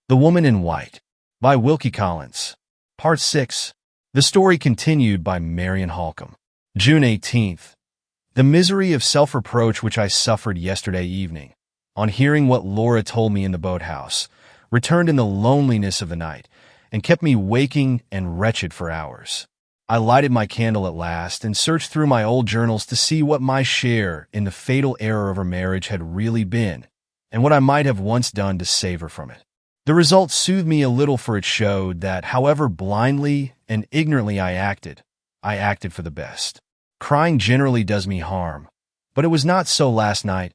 The Woman in White by Wilkie. Part 6. The story continued by Marian Halcombe. June 18th. The misery of self-reproach which I suffered yesterday evening, on hearing what Laura told me in the boathouse, returned in the loneliness of the night, and kept me waking and wretched for hours. I lighted my candle at last and searched through my old journals to see what my share in the fatal error of her marriage had really been, and what I might have once done to save her from it. The result soothed me a little, for it showed that, however blindly and ignorantly I acted for the best. Crying generally does me harm, but it was not so last night.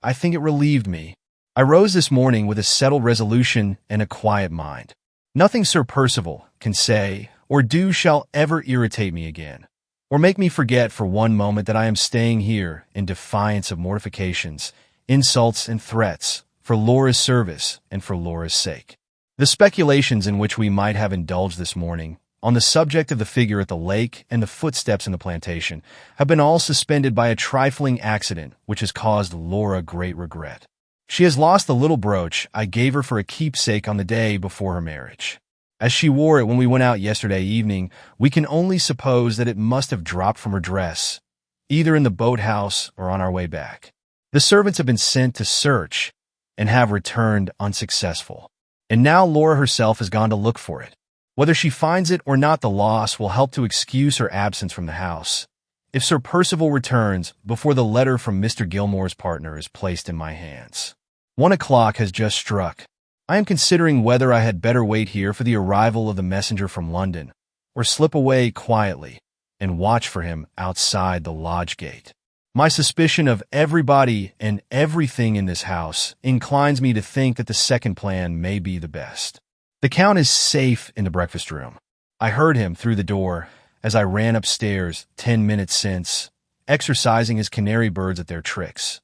I think it relieved me. I rose this morning with a settled resolution and a quiet mind. Nothing Sir Percival can say or do shall ever irritate me again, or make me forget for one moment that I am staying here in defiance of mortifications, insults, and threats, for Laura's service and for Laura's sake. The speculations in which we might have indulged this morning, on the subject of the figure at the lake and the footsteps in the plantation, have been all suspended by a trifling accident which has caused Laura great regret. She has lost the little brooch I gave her for a keepsake on the day before her marriage. As she wore it when we went out yesterday evening, we can only suppose that it must have dropped from her dress, either in the boathouse or on our way back. The servants have been sent to search, and have returned unsuccessful. And now Laura herself has gone to look for it. Whether she finds it or not, the loss will help to excuse her absence from the house, if Sir Percival returns before the letter from Mr. Gilmore's partner is placed in my hands. 1 o'clock has just struck. I am considering whether I had better wait here for the arrival of the messenger from London, or slip away quietly and watch for him outside the lodge gate. My suspicion of everybody and everything in this house inclines me to think that the second plan may be the best. The Count is safe in the breakfast room. I heard him through the door as I ran upstairs 10 minutes since, exercising his canary birds at their tricks.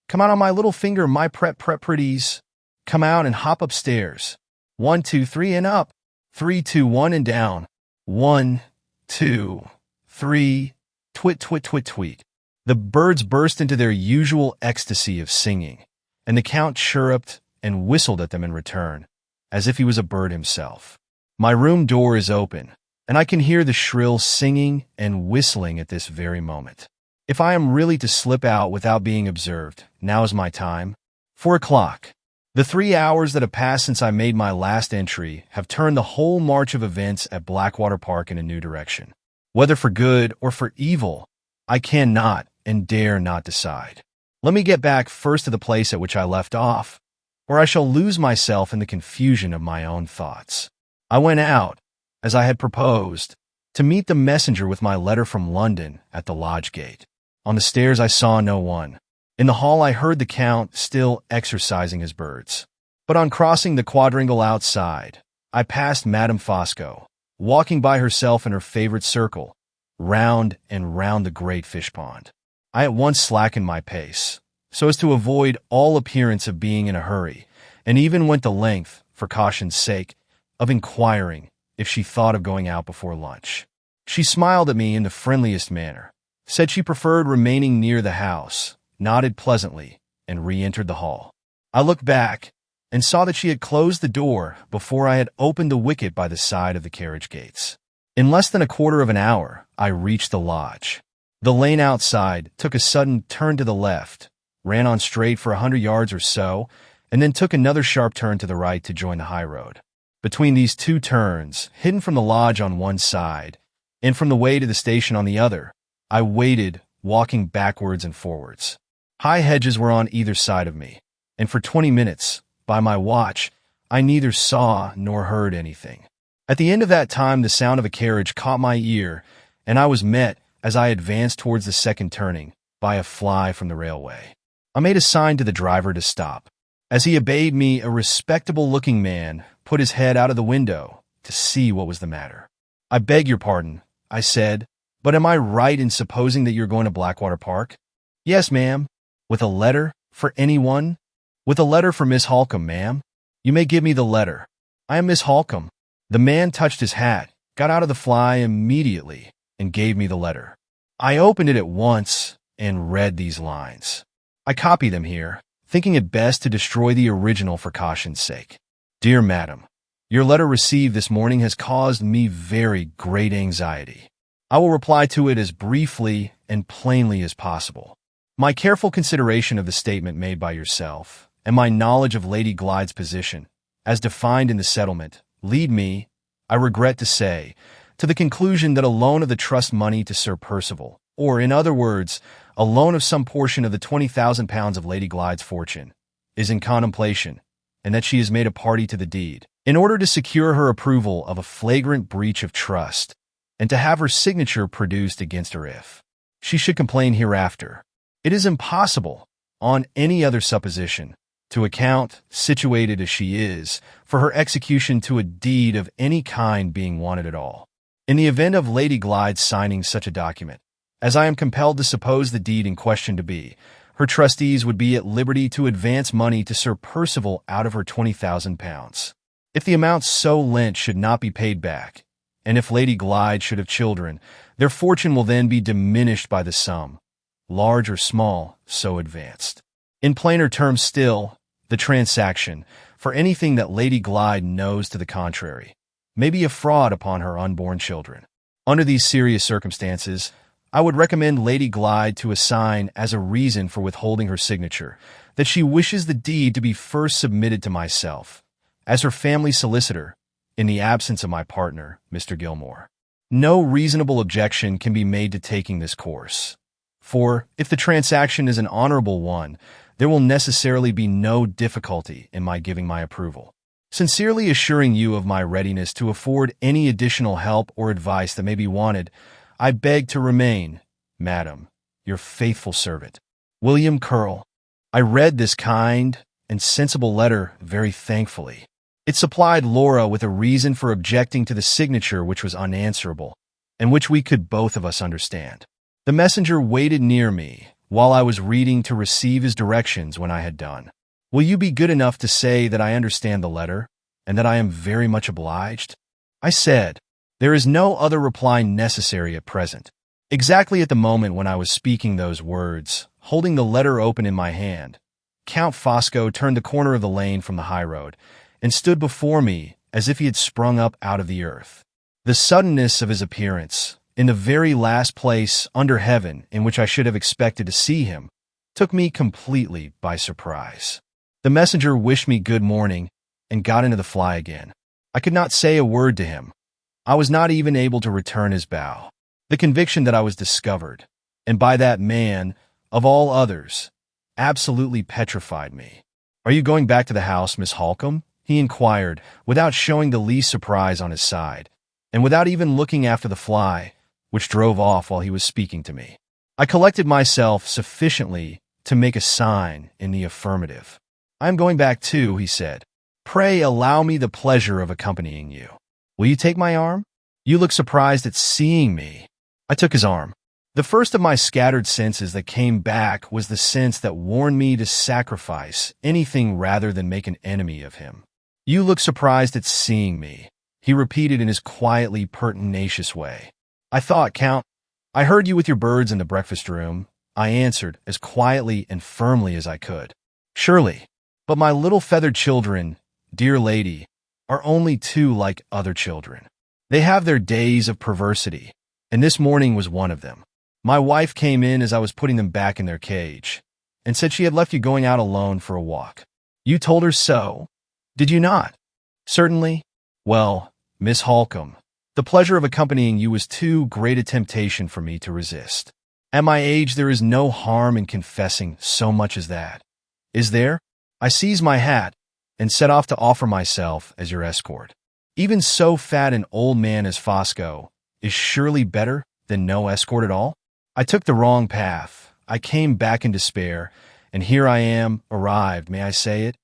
Come out on my little finger, my pretties. Come out and hop upstairs. 1, 2, 3 and up. 3, 2, 1 and down. 1, 2, 3. Twit, twit, twit, tweet. The birds burst into their usual ecstasy of singing, and the Count chirruped and whistled at them in return, as if he was a bird himself. My room door is open, and I can hear the shrill singing and whistling at this very moment. If I am really to slip out without being observed, now is my time. 4 o'clock. The 3 hours that have passed since I made my last entry have turned the whole march of events at Blackwater Park in a new direction. Whether for good or for evil, I cannot and dare not decide. Let me get back first to the place at which I left off, or I shall lose myself in the confusion of my own thoughts. I went out, as I had proposed, to meet the messenger with my letter from London at the lodge gate. On the stairs I saw no one. In the hall I heard the Count still exercising his birds. But on crossing the quadrangle outside, I passed Madame Fosco, walking by herself in her favorite circle, round and round the great fish pond. I at once slackened my pace, so as to avoid all appearance of being in a hurry, and even went the length, for caution's sake, of inquiring if she thought of going out before lunch. She smiled at me in the friendliest manner, said she preferred remaining near the house, nodded pleasantly, and re-entered the hall. I looked back and saw that she had closed the door before I had opened the wicket by the side of the carriage gates. In less than a quarter of an hour, I reached the lodge. The lane outside took a sudden turn to the left, ran on straight for 100 yards or so, and then took another sharp turn to the right to join the high road. Between these two turns, hidden from the lodge on one side, and from the way to the station on the other, I waited, walking backwards and forwards. High hedges were on either side of me, and for 20 minutes, by my watch, I neither saw nor heard anything. At the end of that time, the sound of a carriage caught my ear, and I was met, as I advanced towards the second turning, by a fly from the railway. I made a sign to the driver to stop. As he obeyed me, a respectable-looking man put his head out of the window to see what was the matter. "I beg your pardon," I said, "but am I right in supposing that you're going to Blackwater Park?" "Yes, ma'am." "With a letter for anyone?" "With a letter for Miss Halcombe, ma'am." "You may give me the letter." "I am Miss Halcombe." The man touched his hat, got out of the fly immediately, and gave me the letter. I opened it at once and read these lines. I copy them here, thinking it best to destroy the original for caution's sake. Dear Madam, your letter received this morning has caused me very great anxiety. I will reply to it as briefly and plainly as possible. My careful consideration of the statement made by yourself and my knowledge of Lady Glyde's position, as defined in the settlement, lead me, I regret to say, to the conclusion that a loan of the trust money to Sir Percival, or in other words, a loan of some portion of the £20,000 of Lady Glyde's fortune, is in contemplation, and that she is made a party to the deed, in order to secure her approval of a flagrant breach of trust, and to have her signature produced against her if she should complain hereafter. It is impossible, on any other supposition, to account, situated as she is, for her execution to a deed of any kind being wanted at all. In the event of Lady Glyde signing such a document, as I am compelled to suppose the deed in question to be, her trustees would be at liberty to advance money to Sir Percival out of her £20,000. If the amount so lent should not be paid back, and if Lady Glyde should have children, their fortune will then be diminished by the sum, large or small, so advanced. In plainer terms still, the transaction, for anything that Lady Glyde knows to the contrary, may be a fraud upon her unborn children. Under these serious circumstances, I would recommend Lady Glyde to assign as a reason for withholding her signature that she wishes the deed to be first submitted to myself, as her family solicitor, in the absence of my partner, Mr. Gilmore. No reasonable objection can be made to taking this course. For, if the transaction is an honorable one, there will necessarily be no difficulty in my giving my approval. Sincerely assuring you of my readiness to afford any additional help or advice that may be wanted, I beg to remain, Madam, your faithful servant, William Curl. I read this kind and sensible letter very thankfully. It supplied Laura with a reason for objecting to the signature which was unanswerable, and which we could both of us understand. The messenger waited near me while I was reading to receive his directions when I had done. Will you be good enough to say that I understand the letter, and that I am very much obliged? I said, there is no other reply necessary at present. Exactly at the moment when I was speaking those words, holding the letter open in my hand, Count Fosco turned the corner of the lane from the highroad, and stood before me as if he had sprung up out of the earth. The suddenness of his appearance, in the very last place under heaven in which I should have expected to see him, took me completely by surprise. The messenger wished me good morning and got into the fly again. I could not say a word to him. I was not even able to return his bow. The conviction that I was discovered, and by that man, of all others, absolutely petrified me. "Are you going back to the house, Miss Halcombe?" he inquired, without showing the least surprise on his side, and without even looking after the fly, which drove off while he was speaking to me. I collected myself sufficiently to make a sign in the affirmative. "I am going back too," he said. "Pray allow me the pleasure of accompanying you. Will you take my arm? You look surprised at seeing me." I took his arm. The first of my scattered senses that came back was the sense that warned me to sacrifice anything rather than make an enemy of him. "You look surprised at seeing me," he repeated in his quietly pertinacious way. "I thought, Count, I heard you with your birds in the breakfast room," I answered as quietly and firmly as I could. "Surely, but my little feathered children, dear lady, are only too like other children. They have their days of perversity, and this morning was one of them. My wife came in as I was putting them back in their cage, and said she had left you going out alone for a walk. You told her so, did you not?" "Certainly." "Well, Miss Halcombe, the pleasure of accompanying you was too great a temptation for me to resist. At my age there is no harm in confessing so much as that. Is there?" I seized my hat and set off to offer myself as your escort. Even so fat an old man as Fosco is surely better than no escort at all. I took the wrong path. I came back in despair, and here I am, arrived, may I say it,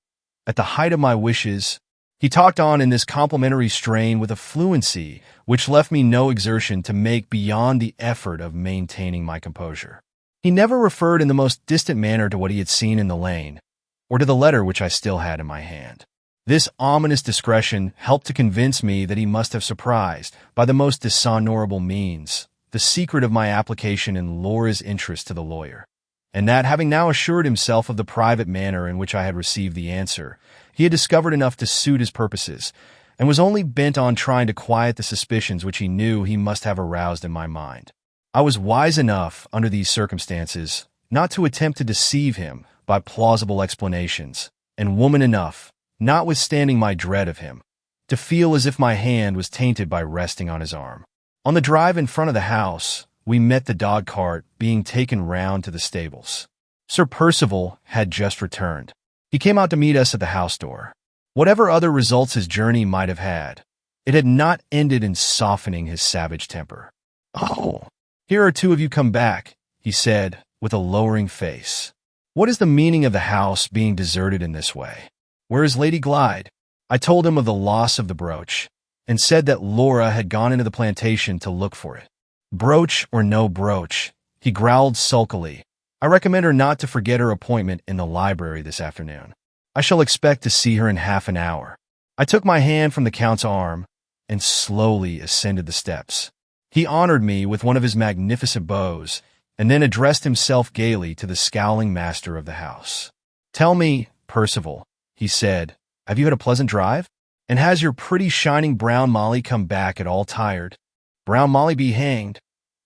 at the height of my wishes. He talked on in this complimentary strain with a fluency which left me no exertion to make beyond the effort of maintaining my composure. He never referred in the most distant manner to what he had seen in the lane, or to the letter which I still had in my hand. This ominous discretion helped to convince me that he must have surprised, by the most dishonorable means, the secret of my application in Laura's interest to the lawyer, and that, having now assured himself of the private manner in which I had received the answer, He had discovered enough to suit his purposes, and was only bent on trying to quiet the suspicions which he knew he must have aroused in my mind. I was wise enough, under these circumstances, not to attempt to deceive him by plausible explanations, and woman enough, notwithstanding my dread of him, to feel as if my hand was tainted by resting on his arm. On the drive in front of the house, we met the dog cart being taken round to the stables. Sir Percival had just returned. He came out to meet us at the house door. Whatever other results his journey might have had, it had not ended in softening his savage temper. "Oh, here are two of you come back," he said, with a lowering face. "What is the meaning of the house being deserted in this way? Where is Lady Glyde?" I told him of the loss of the brooch, and said that Laura had gone into the plantation to look for it. "Brooch or no brooch," he growled sulkily, "I recommend her not to forget her appointment in the library this afternoon. I shall expect to see her in half an hour." I took my hand from the Count's arm and slowly ascended the steps. He honored me with one of his magnificent bows, and then addressed himself gaily to the scowling master of the house. "Tell me, Percival," he said, "have you had a pleasant drive? And has your pretty shining brown Molly come back at all tired?" "Brown Molly be hanged.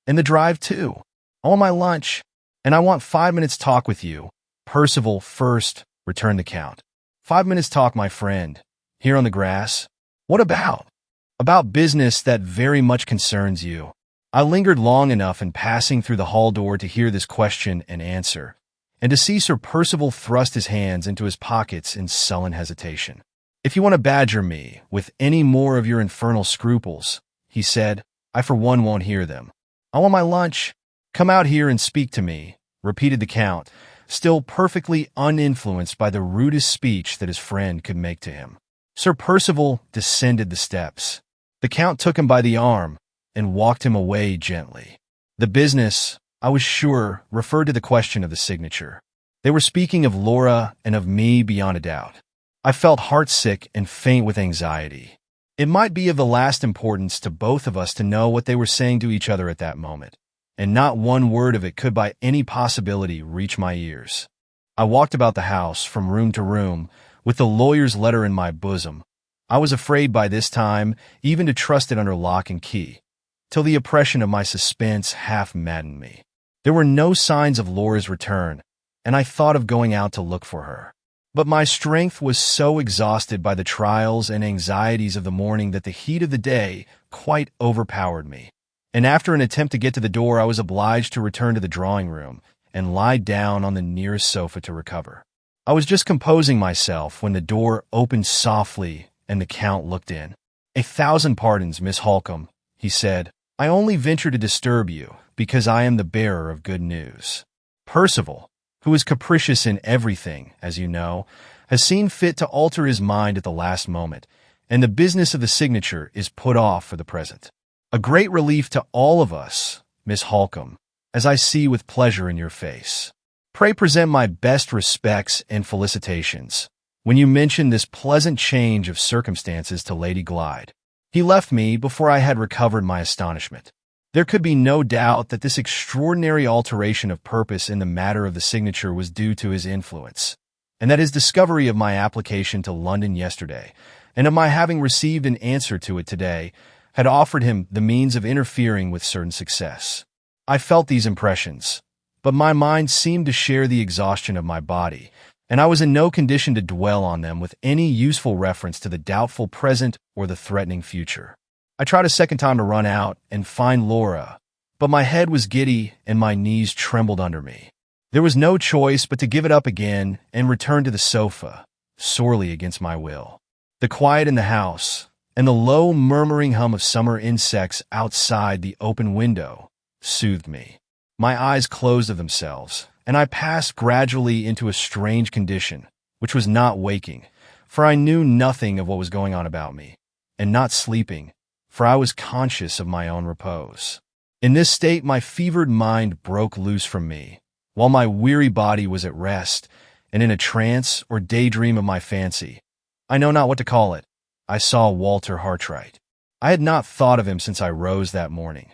And the drive, too. I want my lunch, and I want 5 minutes' talk with you." "Percival first," returned the Count. "5 minutes' talk, my friend. Here on the grass? What about?" "About business that very much concerns you." I lingered long enough in passing through the hall door to hear this question and answer, and to see Sir Percival thrust his hands into his pockets in sullen hesitation. "If you want to badger me with any more of your infernal scruples," he said, "I for one won't hear them. I want my lunch." "Come out here and speak to me," repeated the Count, still perfectly uninfluenced by the rudest speech that his friend could make to him. Sir Percival descended the steps. The Count took him by the arm and walked him away gently. The business, I was sure, referred to the question of the signature. They were speaking of Laura and of me beyond a doubt. I felt heartsick and faint with anxiety. It might be of the last importance to both of us to know what they were saying to each other at that moment, and not one word of it could by any possibility reach my ears. I walked about the house from room to room, with the lawyer's letter in my bosom. I was afraid by this time even to trust it under lock and key, till the oppression of my suspense half maddened me. There were no signs of Laura's return, and I thought of going out to look for her. But my strength was so exhausted by the trials and anxieties of the morning that the heat of the day quite overpowered me, and after an attempt to get to the door I was obliged to return to the drawing-room and lie down on the nearest sofa to recover. I was just composing myself when the door opened softly and the Count looked in. "1,000 pardons, Miss Halcombe," he said. "I only venture to disturb you because I am the bearer of good news. Percival, who is capricious in everything, as you know, has seen fit to alter his mind at the last moment, and the business of the signature is put off for the present. A great relief to all of us, Miss Halcombe, as I see with pleasure in your face. Pray present my best respects and felicitations when you mention this pleasant change of circumstances to Lady Glyde." He left me before I had recovered my astonishment. There could be no doubt that this extraordinary alteration of purpose in the matter of the signature was due to his influence, and that his discovery of my application to London yesterday, and of my having received an answer to it today, had offered him the means of interfering with certain success. I felt these impressions, but my mind seemed to share the exhaustion of my body, and I was in no condition to dwell on them with any useful reference to the doubtful present or the threatening future. I tried a second time to run out and find Laura, but my head was giddy and my knees trembled under me. There was no choice but to give it up again and return to the sofa, sorely against my will. The quiet in the house, and the low murmuring hum of summer insects outside the open window, soothed me. My eyes closed of themselves, and I passed gradually into a strange condition, which was not waking, for I knew nothing of what was going on about me, and not sleeping, for I was conscious of my own repose. In this state my fevered mind broke loose from me, while my weary body was at rest, and in a trance or daydream of my fancy, I know not what to call it, I saw Walter Hartwright. I had not thought of him since I rose that morning.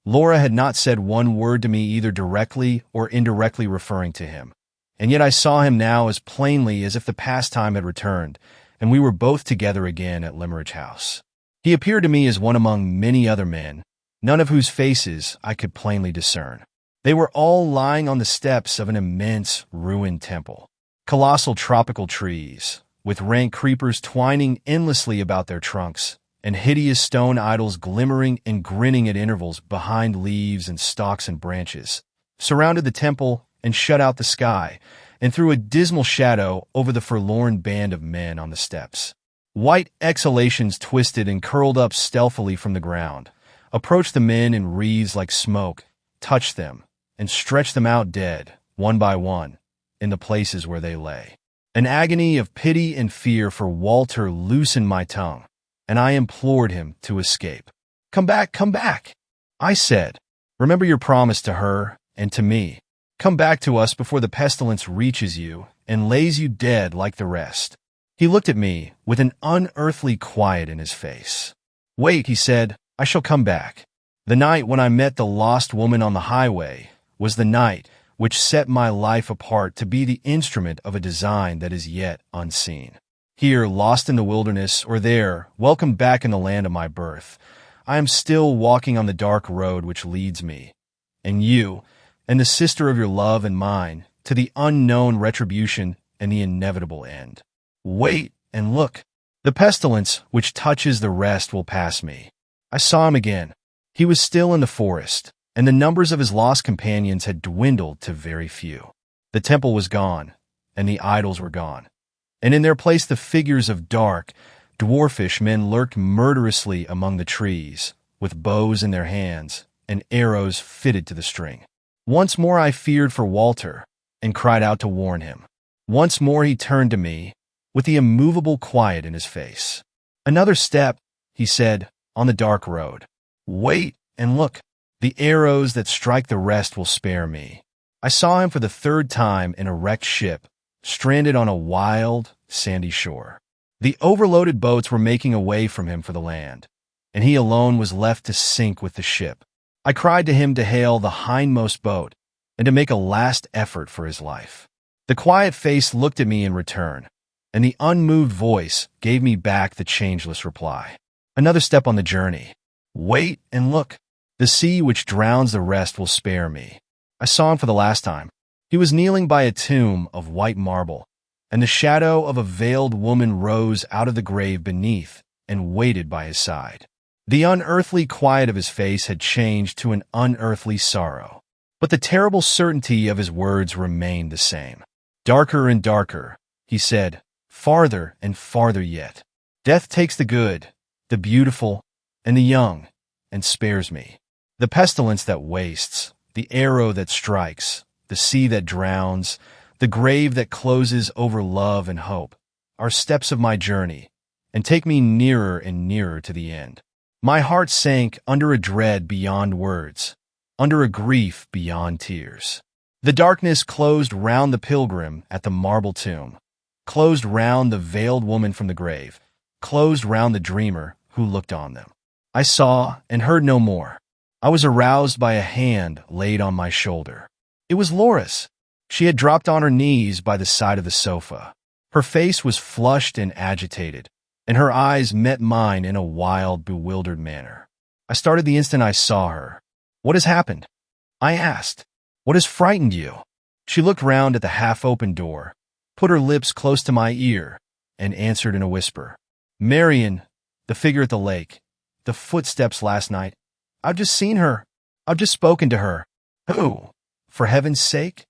Laura had not said one word to me either directly or indirectly referring to him, and yet I saw him now as plainly as if the past time had returned, and we were both together again at Limmeridge House. He appeared to me as one among many other men, none of whose faces I could plainly discern. They were all lying on the steps of an immense, ruined temple. Colossal tropical trees, with rank creepers twining endlessly about their trunks, and hideous stone idols glimmering and grinning at intervals behind leaves and stalks and branches, surrounded the temple and shut out the sky, and threw a dismal shadow over the forlorn band of men on the steps. White exhalations twisted and curled up stealthily from the ground, approached the men in wreaths like smoke, touched them, and stretched them out dead, one by one, in the places where they lay. An agony of pity and fear for Walter loosened my tongue, and I implored him to escape. Come back, I said. Remember your promise to her and to me. Come back to us before the pestilence reaches you and lays you dead like the rest. He looked at me with an unearthly quiet in his face. Wait, he said, I shall come back. The night when I met the lost woman on the highway was the night which set my life apart to be the instrument of a design that is yet unseen. Here, lost in the wilderness, or there, welcomed back in the land of my birth, I am still walking on the dark road which leads me, and you, and the sister of your love and mine, to the unknown retribution and the inevitable end. Wait and look. The pestilence which touches the rest will pass me. I saw him again. He was still in the forest, and the numbers of his lost companions had dwindled to very few. The temple was gone, and the idols were gone, and in their place the figures of dark, dwarfish men lurked murderously among the trees, with bows in their hands and arrows fitted to the string. Once more I feared for Walter, and cried out to warn him. Once more he turned to me, with the immovable quiet in his face. Another step, he said, on the dark road. Wait and look. The arrows that strike the rest will spare me. I saw him for the third time in a wrecked ship, stranded on a wild, sandy shore. The overloaded boats were making away from him for the land, and he alone was left to sink with the ship. I cried to him to hail the hindmost boat and to make a last effort for his life. The quiet face looked at me in return, and the unmoved voice gave me back the changeless reply. Another step on the journey. Wait and look. The sea which drowns the rest will spare me. I saw him for the last time. He was kneeling by a tomb of white marble, and the shadow of a veiled woman rose out of the grave beneath and waited by his side. The unearthly quiet of his face had changed to an unearthly sorrow, but the terrible certainty of his words remained the same. Darker and darker, he said, farther and farther yet. Death takes the good, the beautiful, and the young, and spares me. The pestilence that wastes, the arrow that strikes, the sea that drowns, the grave that closes over love and hope, are steps of my journey, and take me nearer and nearer to the end. My heart sank under a dread beyond words, under a grief beyond tears. The darkness closed round the pilgrim at the marble tomb, closed round the veiled woman from the grave, closed round the dreamer who looked on them. I saw and heard no more. I was aroused by a hand laid on my shoulder. It was Laura's. She had dropped on her knees by the side of the sofa. Her face was flushed and agitated, and her eyes met mine in a wild, bewildered manner. I started the instant I saw her. What has happened? I asked. What has frightened you? She looked round at the half-open door, put her lips close to my ear, and answered in a whisper. Marian, the figure at the lake, the footsteps last night. I've just seen her. I've just spoken to her. Who? For heaven's sake?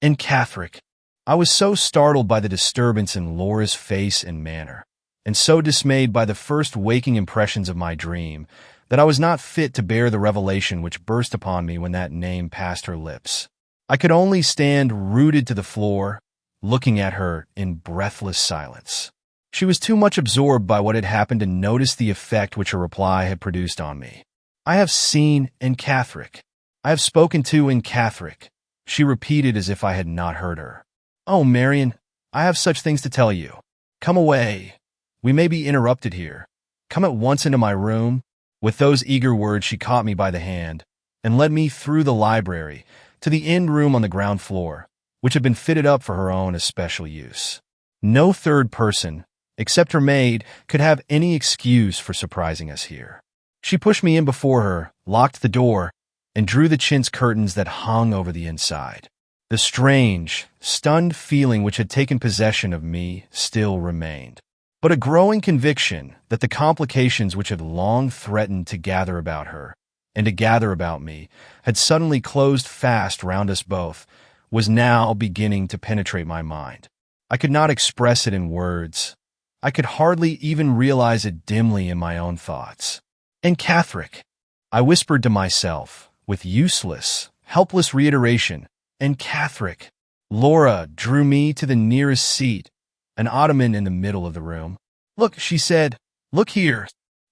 And Catherick. I was so startled by the disturbance in Laura's face and manner, and so dismayed by the first waking impressions of my dream, that I was not fit to bear the revelation which burst upon me when that name passed her lips. I could only stand rooted to the floor, looking at her in breathless silence. She was too much absorbed by what had happened to notice the effect which her reply had produced on me. I have seen in Catherick. I have spoken to in Catherick, she repeated as if I had not heard her. Oh, Marian, I have such things to tell you. Come away. We may be interrupted here. Come at once into my room. With those eager words she caught me by the hand and led me through the library to the end room on the ground floor, which had been fitted up for her own especial use. No third person, except her maid, could have any excuse for surprising us here. She pushed me in before her, locked the door, and drew the chintz curtains that hung over the inside. The strange, stunned feeling which had taken possession of me still remained, but a growing conviction that the complications which had long threatened to gather about her and to gather about me had suddenly closed fast round us both was now beginning to penetrate my mind. I could not express it in words. I could hardly even realize it dimly in my own thoughts. "And Catherick," I whispered to myself, with useless, helpless reiteration, "and Catherick." Laura drew me to the nearest seat, an ottoman in the middle of the room. "Look," she said, "look here,"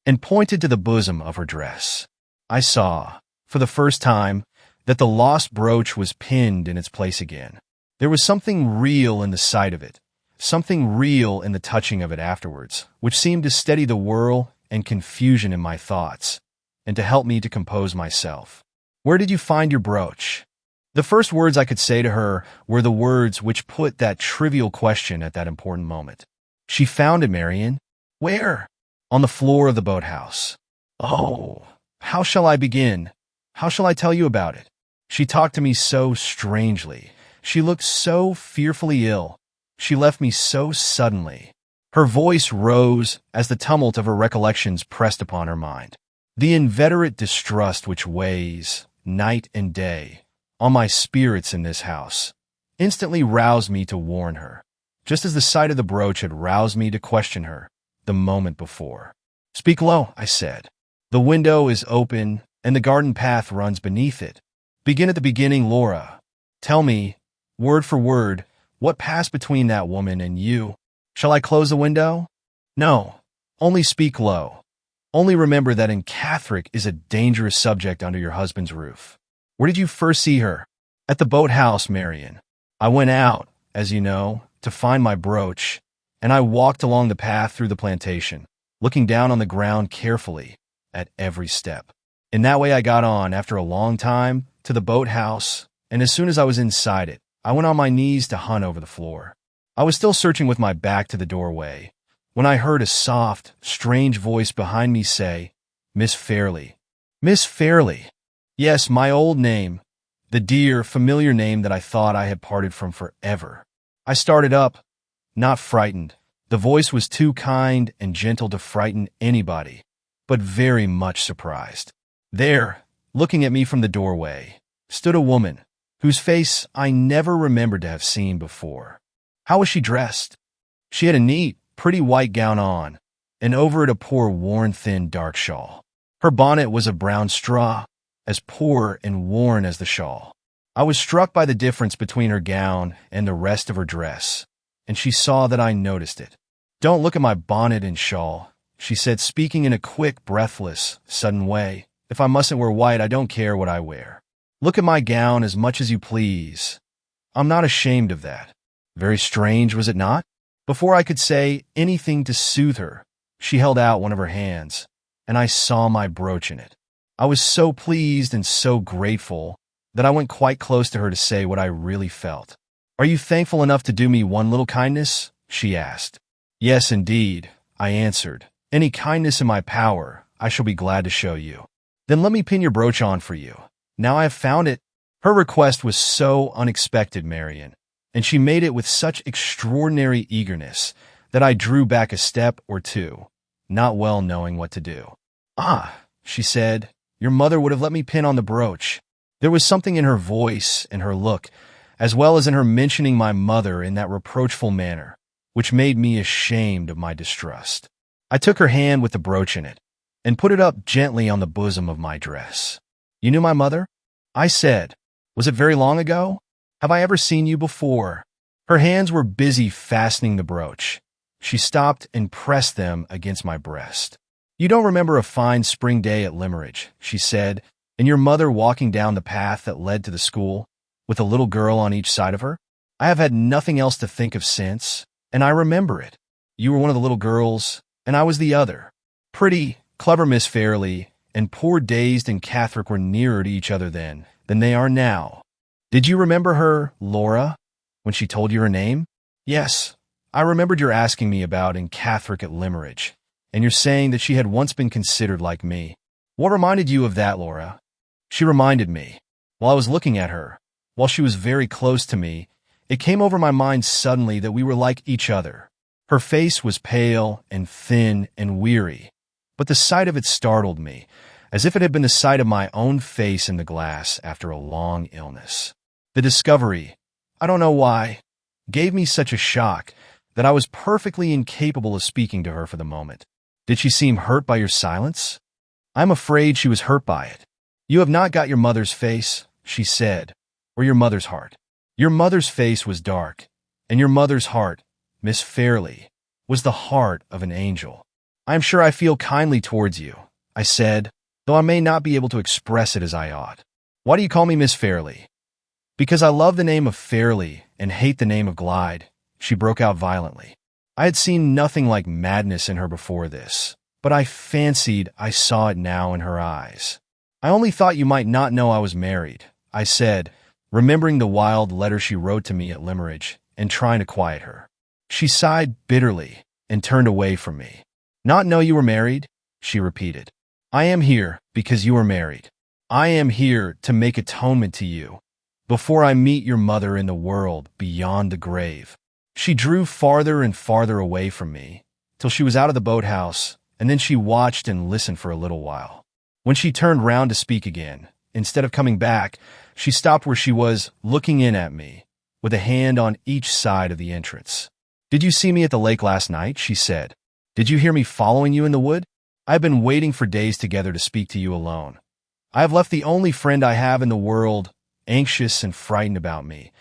and pointed to the bosom of her dress. I saw, for the first time, that the lost brooch was pinned in its place again. There was something real in the sight of it, something real in the touching of it afterwards, which seemed to steady the whirl and confusion in my thoughts, and to help me to compose myself. "Where did you find your brooch?" The first words I could say to her were the words which put that trivial question at that important moment. "She found it, Marian." "Where?" "On the floor of the boathouse." "Oh, how shall I begin? How shall I tell you about it?" She talked to me so strangely. She looked so fearfully ill. She left me so suddenly. Her voice rose as the tumult of her recollections pressed upon her mind. The inveterate distrust which weighs, night and day, on my spirits in this house instantly roused me to warn her, just as the sight of the brooch had roused me to question her the moment before. "Speak low," I said. "The window is open, and the garden path runs beneath it. Begin at the beginning, Laura. Tell me, word for word, what passed between that woman and you. Shall I close the window?" "No, only speak low. Only remember that in Catherick is a dangerous subject under your husband's roof." "Where did you first see her?" "At the boathouse, Marian. I went out, as you know, to find my brooch, and I walked along the path through the plantation, looking down on the ground carefully at every step. In that way I got on, after a long time, to the boathouse, and as soon as I was inside it, I went on my knees to hunt over the floor. I was still searching with my back to the doorway, when I heard a soft, strange voice behind me say, 'Miss Fairley.'" "Miss Fairley?" "Yes, my old name, the dear, familiar name that I thought I had parted from forever." I started up, not frightened. The voice was too kind and gentle to frighten anybody, but very much surprised. There, looking at me from the doorway, stood a woman, whose face I never remembered to have seen before. How was she dressed? She had a neat, pretty white gown on, and over it a poor, worn, thin, dark shawl. Her bonnet was of brown straw, as poor and worn as the shawl. I was struck by the difference between her gown and the rest of her dress, and she saw that I noticed it. "Don't look at my bonnet and shawl," she said, speaking in a quick, breathless, sudden way. "If I mustn't wear white, I don't care what I wear. Look at my gown as much as you please. I'm not ashamed of that." Very strange, was it not? Before I could say anything to soothe her, she held out one of her hands, and I saw my brooch in it. I was so pleased and so grateful that I went quite close to her to say what I really felt. "Are you thankful enough to do me one little kindness?" she asked. "Yes, indeed," I answered. "Any kindness in my power, I shall be glad to show you." "Then let me pin your brooch on for you. Now I have found it." Her request was so unexpected, Marian, and she made it with such extraordinary eagerness that I drew back a step or two, not well knowing what to do. "Ah," she said, "your mother would have let me pin on the brooch." There was something in her voice and her look, as well as in her mentioning my mother in that reproachful manner, which made me ashamed of my distrust. I took her hand with the brooch in it, and put it up gently on the bosom of my dress. "You knew my mother?" I said. "Was it very long ago? Have I ever seen you before?" Her hands were busy fastening the brooch. She stopped and pressed them against my breast. "You don't remember a fine spring day at Limmeridge," she said, "and your mother walking down the path that led to the school, with a little girl on each side of her? I have had nothing else to think of since, and I remember it. You were one of the little girls, and I was the other. Pretty, clever Miss Fairley and poor dazed and Catherick were nearer to each other then than they are now. Did you remember her, Laura?" When she told you her name? Yes. I remembered your asking me about in Catholic at Limmeridge, and you're saying that she had once been considered like me. What reminded you of that, Laura? She reminded me. While I was looking at her, while she was very close to me, it came over my mind suddenly that we were like each other. Her face was pale and thin and weary, but the sight of it startled me, as if it had been the sight of my own face in the glass after a long illness. The discovery, I don't know why, gave me such a shock that I was perfectly incapable of speaking to her for the moment. Did she seem hurt by your silence? I'm afraid she was hurt by it. You have not got your mother's face, she said, or your mother's heart. Your mother's face was dark, and your mother's heart, Miss Fairley, was the heart of an angel. I am sure I feel kindly towards you, I said, though I may not be able to express it as I ought. Why do you call me Miss Fairley? Because I love the name of Fairley and hate the name of Glyde, she broke out violently. I had seen nothing like madness in her before this, but I fancied I saw it now in her eyes. I only thought you might not know I was married, I said, remembering the wild letter she wrote to me at Limmeridge and trying to quiet her. She sighed bitterly and turned away from me. Not know you were married? She repeated. I am here because you are married. I am here to make atonement to you before I meet your mother in the world beyond the grave. She drew farther and farther away from me till she was out of the boathouse, and then she watched and listened for a little while. When she turned round to speak again, instead of coming back, she stopped where she was, looking in at me, with a hand on each side of the entrance. Did you see me at the lake last night? She said. Did you hear me following you in the wood? I have been waiting for days together to speak to you alone. I have left the only friend I have in the world, anxious and frightened about me.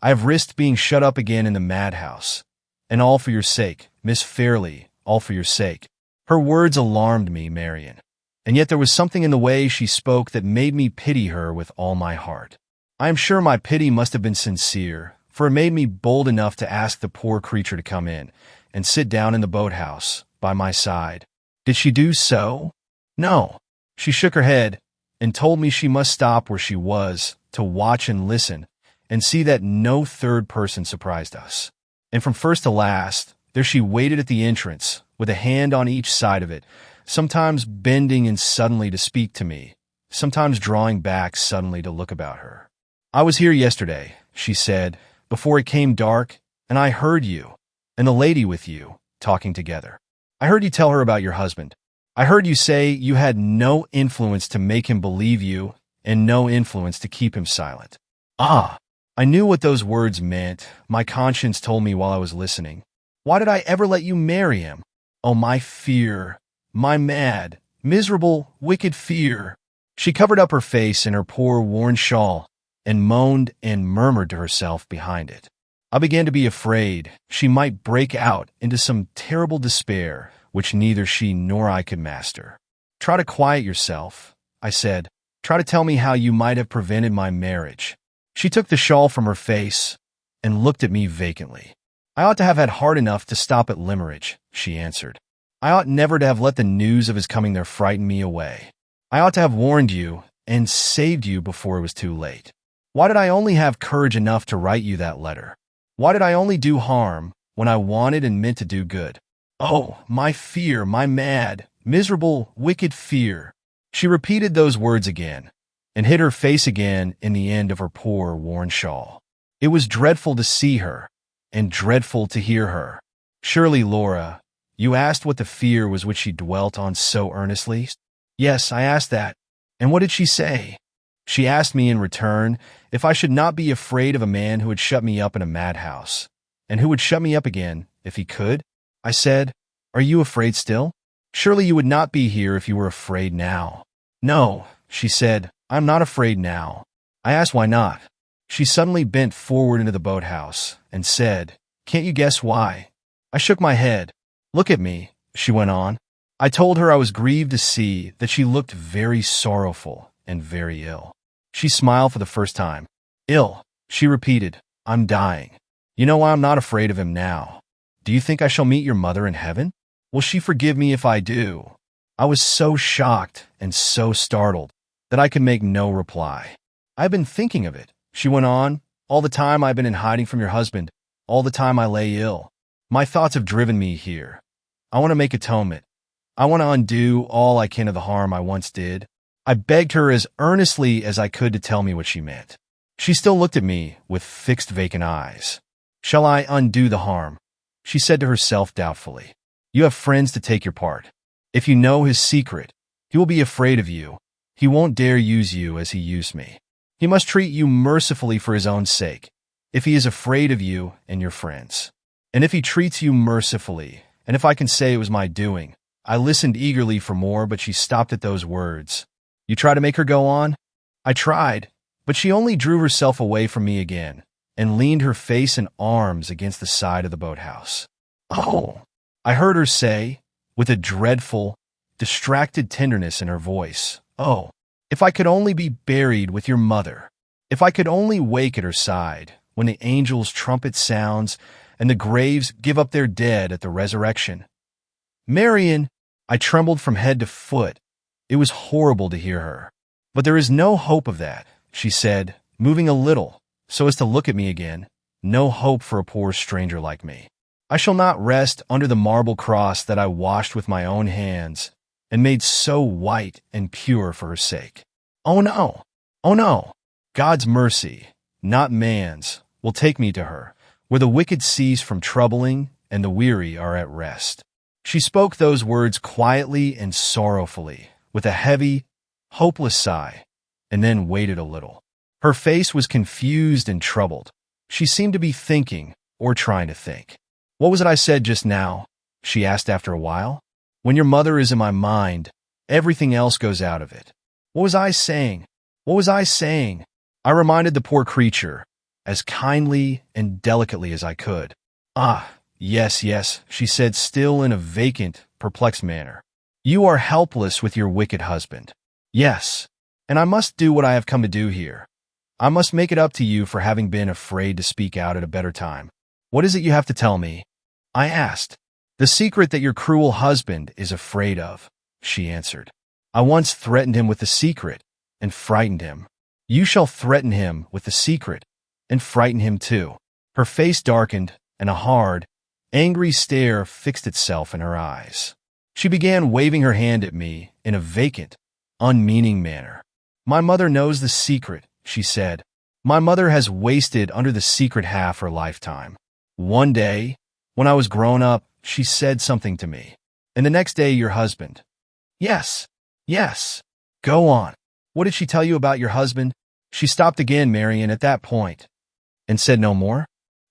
I have risked being shut up again in the madhouse. And all for your sake, Miss Fairley, all for your sake. Her words alarmed me, Marian. And yet there was something in the way she spoke that made me pity her with all my heart. I am sure my pity must have been sincere, for it made me bold enough to ask the poor creature to come in and sit down in the boathouse by my side. Did she do so? No. She shook her head and told me she must stop where she was to watch and listen and see that no third person surprised us. And from first to last, there she waited at the entrance with a hand on each side of it, sometimes bending in suddenly to speak to me, sometimes drawing back suddenly to look about her. I was here yesterday, she said, before it came dark, and I heard you, and the lady with you, talking together. I heard you tell her about your husband. I heard you say you had no influence to make him believe you, and no influence to keep him silent. Ah! I knew what those words meant. My conscience told me while I was listening. Why did I ever let you marry him? Oh, my fear, my mad, miserable, wicked fear. She covered up her face in her poor worn shawl and moaned and murmured to herself behind it. I began to be afraid she might break out into some terrible despair which neither she nor I could master. Try to quiet yourself, I said. Try to tell me how you might have prevented my marriage. She took the shawl from her face and looked at me vacantly. I ought to have had heart enough to stop at Limmeridge, she answered. I ought never to have let the news of his coming there frighten me away. I ought to have warned you and saved you before it was too late. Why did I only have courage enough to write you that letter? Why did I only do harm when I wanted and meant to do good? Oh, my fear, my mad, miserable, wicked fear. She repeated those words again and hid her face again in the end of her poor worn shawl. It was dreadful to see her and dreadful to hear her. Surely, Laura, you asked what the fear was which she dwelt on so earnestly? Yes, I asked that. And what did she say? She asked me in return if I should not be afraid of a man who had shut me up in a madhouse, and who would shut me up again if he could. I said, Are you afraid still? Surely you would not be here if you were afraid now. No, she said, I'm not afraid now. I asked why not. She suddenly bent forward into the boathouse and said, Can't you guess why? I shook my head. Look at me, she went on. I told her I was grieved to see that she looked very sorrowful and very ill. She smiled for the first time. Ill, she repeated. I'm dying. You know why I'm not afraid of him now. Do you think I shall meet your mother in heaven? Will she forgive me if I do? I was so shocked and so startled that I could make no reply. I've been thinking of it, she went on, All the time I've been in hiding from your husband. All the time I lay ill. My thoughts have driven me here. I want to make atonement. I want to undo all I can of the harm I once did. I begged her as earnestly as I could to tell me what she meant. She still looked at me with fixed, vacant eyes. Shall I undo the harm? She said to herself doubtfully. You have friends to take your part. If you know his secret, he will be afraid of you. He won't dare use you as he used me. He must treat you mercifully for his own sake, if he is afraid of you and your friends. And if he treats you mercifully, and if I can say it was my doing, I listened eagerly for more, but she stopped at those words. You try to make her go on? I tried, but she only drew herself away from me again and leaned her face and arms against the side of the boathouse. Oh, I heard her say, with a dreadful, distracted tenderness in her voice, oh, if I could only be buried with your mother, if I could only wake at her side when the angels' trumpet sounds and the graves give up their dead at the resurrection. Marian, I trembled from head to foot. It was horrible to hear her. But there is no hope of that, she said, moving a little, so as to look at me again. No hope for a poor stranger like me. I shall not rest under the marble cross that I washed with my own hands and made so white and pure for her sake. Oh no, oh no. God's mercy, not man's, will take me to her, where the wicked cease from troubling and the weary are at rest. She spoke those words quietly and sorrowfully, with a heavy, hopeless sigh, and then waited a little. Her face was confused and troubled. She seemed to be thinking, or trying to think. What was it I said just now? She asked after a while. When your mother is in my mind, everything else goes out of it. What was I saying? What was I saying? I reminded the poor creature, as kindly and delicately as I could. Ah, yes, yes, she said, still in a vacant, perplexed manner. You are helpless with your wicked husband. Yes, and I must do what I have come to do here. I must make it up to you for having been afraid to speak out at a better time. What is it you have to tell me? I asked. The secret that your cruel husband is afraid of, she answered. I once threatened him with the secret and frightened him. You shall threaten him with the secret and frighten him too. Her face darkened and a hard, angry stare fixed itself in her eyes. She began waving her hand at me in a vacant, unmeaning manner. My mother knows the secret, she said. My mother has wasted under the secret half her lifetime. One day, when I was grown up, she said something to me. And the next day, your husband. Yes, yes. Go on. What did she tell you about your husband? She stopped again, Marian, at that point, and said no more,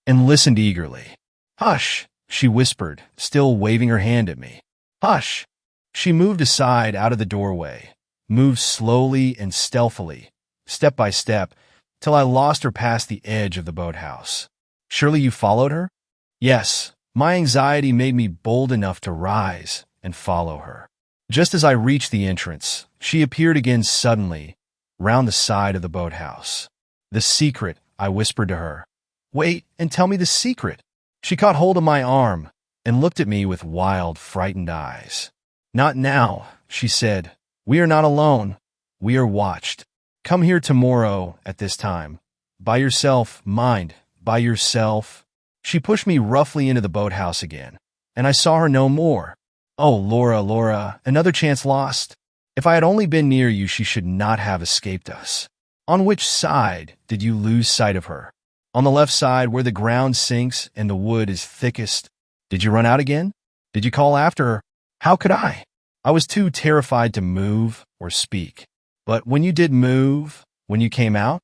and listened eagerly. Hush, she whispered, still waving her hand at me. Hush. She moved aside out of the doorway, moved slowly and stealthily, step by step, till I lost her past the edge of the boathouse. Surely you followed her? Yes. My anxiety made me bold enough to rise and follow her. Just as I reached the entrance, she appeared again suddenly, round the side of the boathouse. The secret, I whispered to her. Wait and tell me the secret. She caught hold of my arm and looked at me with wild, frightened eyes. Not now, she said. We are not alone. We are watched. Come here tomorrow at this time. By yourself, mind, by yourself. She pushed me roughly into the boathouse again, and I saw her no more. Oh, Laura, Laura, another chance lost. If I had only been near you, she should not have escaped us. On which side did you lose sight of her? On the left side, where the ground sinks and the wood is thickest. Did you run out again? Did you call after her? How could I? I was too terrified to move or speak. But when you did move, when you came out,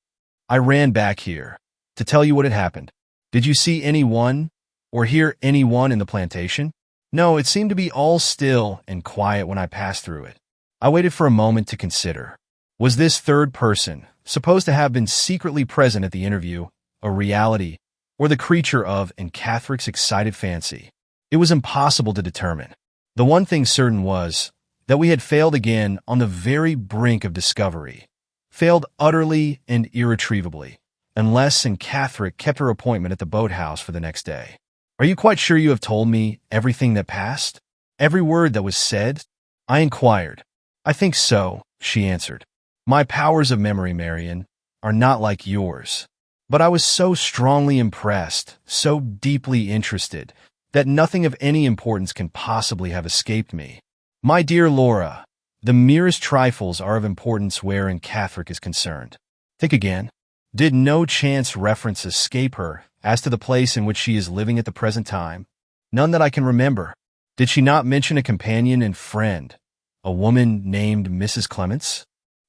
I ran back here to tell you what had happened. Did you see anyone or hear anyone in the plantation? No, it seemed to be all still and quiet when I passed through it. I waited for a moment to consider. Was this third person, supposed to have been secretly present at the interview, a reality, or the creature of in Catherick's excited fancy? It was impossible to determine. The one thing certain was that we had failed again on the very brink of discovery, failed utterly and irretrievably, unless and Catherick kept her appointment at the boathouse for the next day. Are you quite sure you have told me everything that passed? Every word that was said? I inquired. I think so, she answered. My powers of memory, Marian, are not like yours. But I was so strongly impressed, so deeply interested, that nothing of any importance can possibly have escaped me. My dear Laura, the merest trifles are of importance wherein Gothic is concerned. Think again. Did no chance reference escape her as to the place in which she is living at the present time? None that I can remember. Did she not mention a companion and friend, a woman named Mrs. Clements?